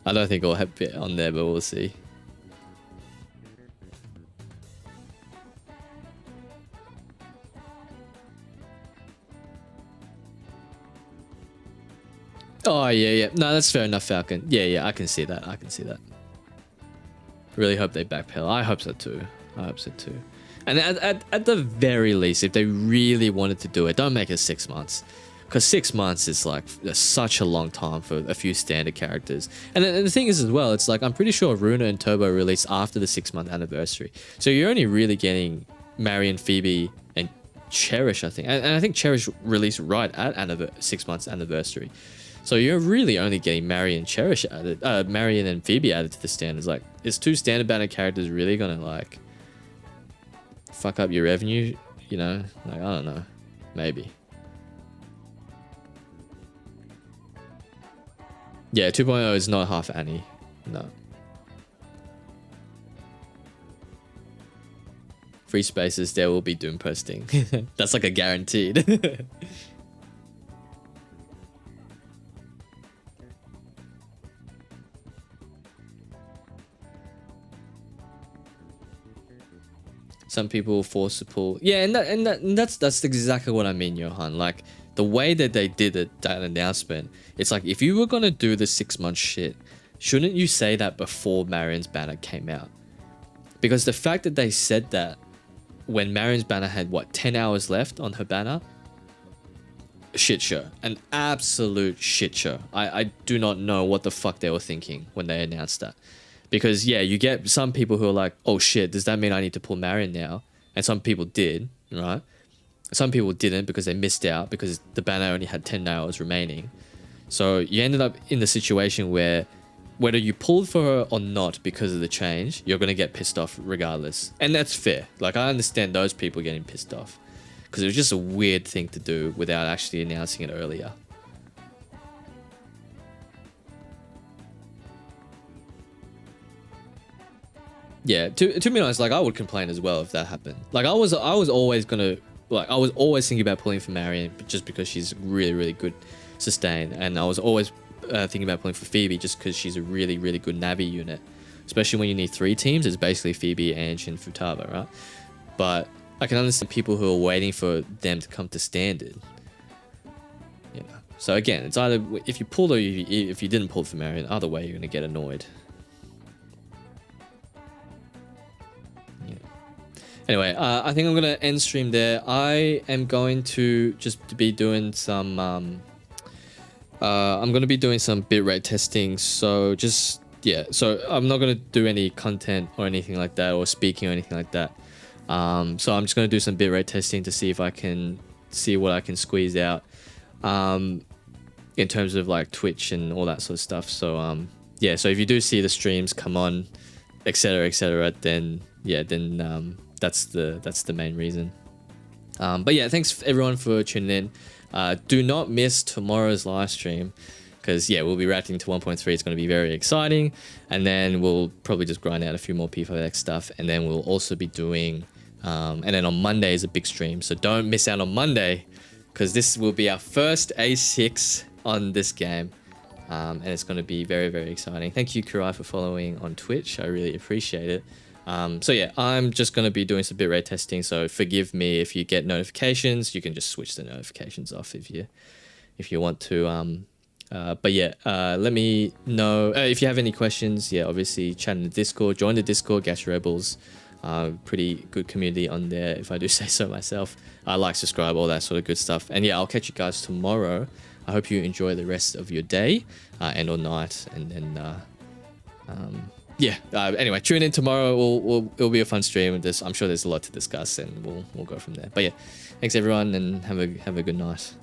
I don't think I'll have it on there, but we'll see. Oh, yeah. No, that's fair enough, Falcon. Yeah, I can see that. Really hope they backpedal. I hope so too. And at the very least, if they really wanted to do it, don't make it 6 months. Because 6 months is like such a long time for a few standard characters. And the thing is as well, it's like I'm pretty sure Runa and Turbo released after the 6-month anniversary. So you're only really getting Marion, Phoebe, and Cherish, I think. And I think Cherish released right at 6 months anniversary. So you're really only getting Marion, Cherish added, Marion and Phoebe added to the standards. Like, is 2 standard banner characters really gonna like fuck up your revenue? You know, like I don't know, maybe. Yeah, 2.0 is not half Annie. No. Free spaces, there will be Doom posting. That's like a guaranteed. Some people force to pull. Yeah, and that's exactly what I mean, Johan. Like the way that they did it, that announcement, it's like if you were gonna do the 6-month shit, shouldn't you say that before Marion's banner came out? Because the fact that they said that when Marion's banner had what 10 hours left on her banner, shit show, an absolute shit show. I do not know what the fuck they were thinking when they announced that. Because yeah, you get some people who are like, oh shit, does that mean I need to pull Marion now? And some people did, right? Some people didn't because they missed out because the banner only had 10 hours remaining. So you ended up in the situation where whether you pulled for her or not because of the change, you're going to get pissed off regardless. And that's fair. Like I understand those people getting pissed off because it was just a weird thing to do without actually announcing it earlier. Yeah, to be honest, like I would complain as well if that happened. Like I was always thinking about pulling for Marion just because she's really good sustain, and I was always thinking about pulling for Phoebe just because she's a really good Navi unit, especially when you need 3 teams. It's basically Phoebe, Ange, and Futaba, right? But I can understand people who are waiting for them to come to standard. You know, so again, it's either if you pulled or if you didn't pull for Marion, either way you're gonna get annoyed. Anyway, I think I'm going to end stream there. I am going to just be doing some... I'm going to be doing some bitrate testing. So just... Yeah, so I'm not going to do any content or anything like that or speaking or anything like that. So I'm just going to do some bitrate testing to see if I can see what I can squeeze out in terms of like Twitch and all that sort of stuff. So yeah, so if you do see the streams come on, etc., then yeah, then... That's the main reason. But yeah, thanks everyone for tuning in. Do not miss tomorrow's live stream because yeah, we'll be reacting to 1.3. It's going to be very exciting, and then we'll probably just grind out a few more P5X stuff, and then we'll also be doing and then on Monday is a big stream, so don't miss out on Monday because this will be our first A6 on this game, and it's going to be very exciting. Thank you, Kurai, for following on Twitch. I really appreciate it. So yeah, I'm just going to be doing some bitrate testing, so forgive me if you get notifications. You can just switch the notifications off if you want to. But yeah, let me know if you have any questions. Yeah, obviously chat in the Discord, join the Discord, Gacha Rebels. Pretty good community on there, if I do say so myself. Like, subscribe, all that sort of good stuff. And yeah, I'll catch you guys tomorrow. I hope you enjoy the rest of your day and or night, and then yeah. Anyway, tune in tomorrow. It'll be a fun stream. I'm sure there's a lot to discuss, and we'll go from there. But yeah, thanks everyone, and have a good night.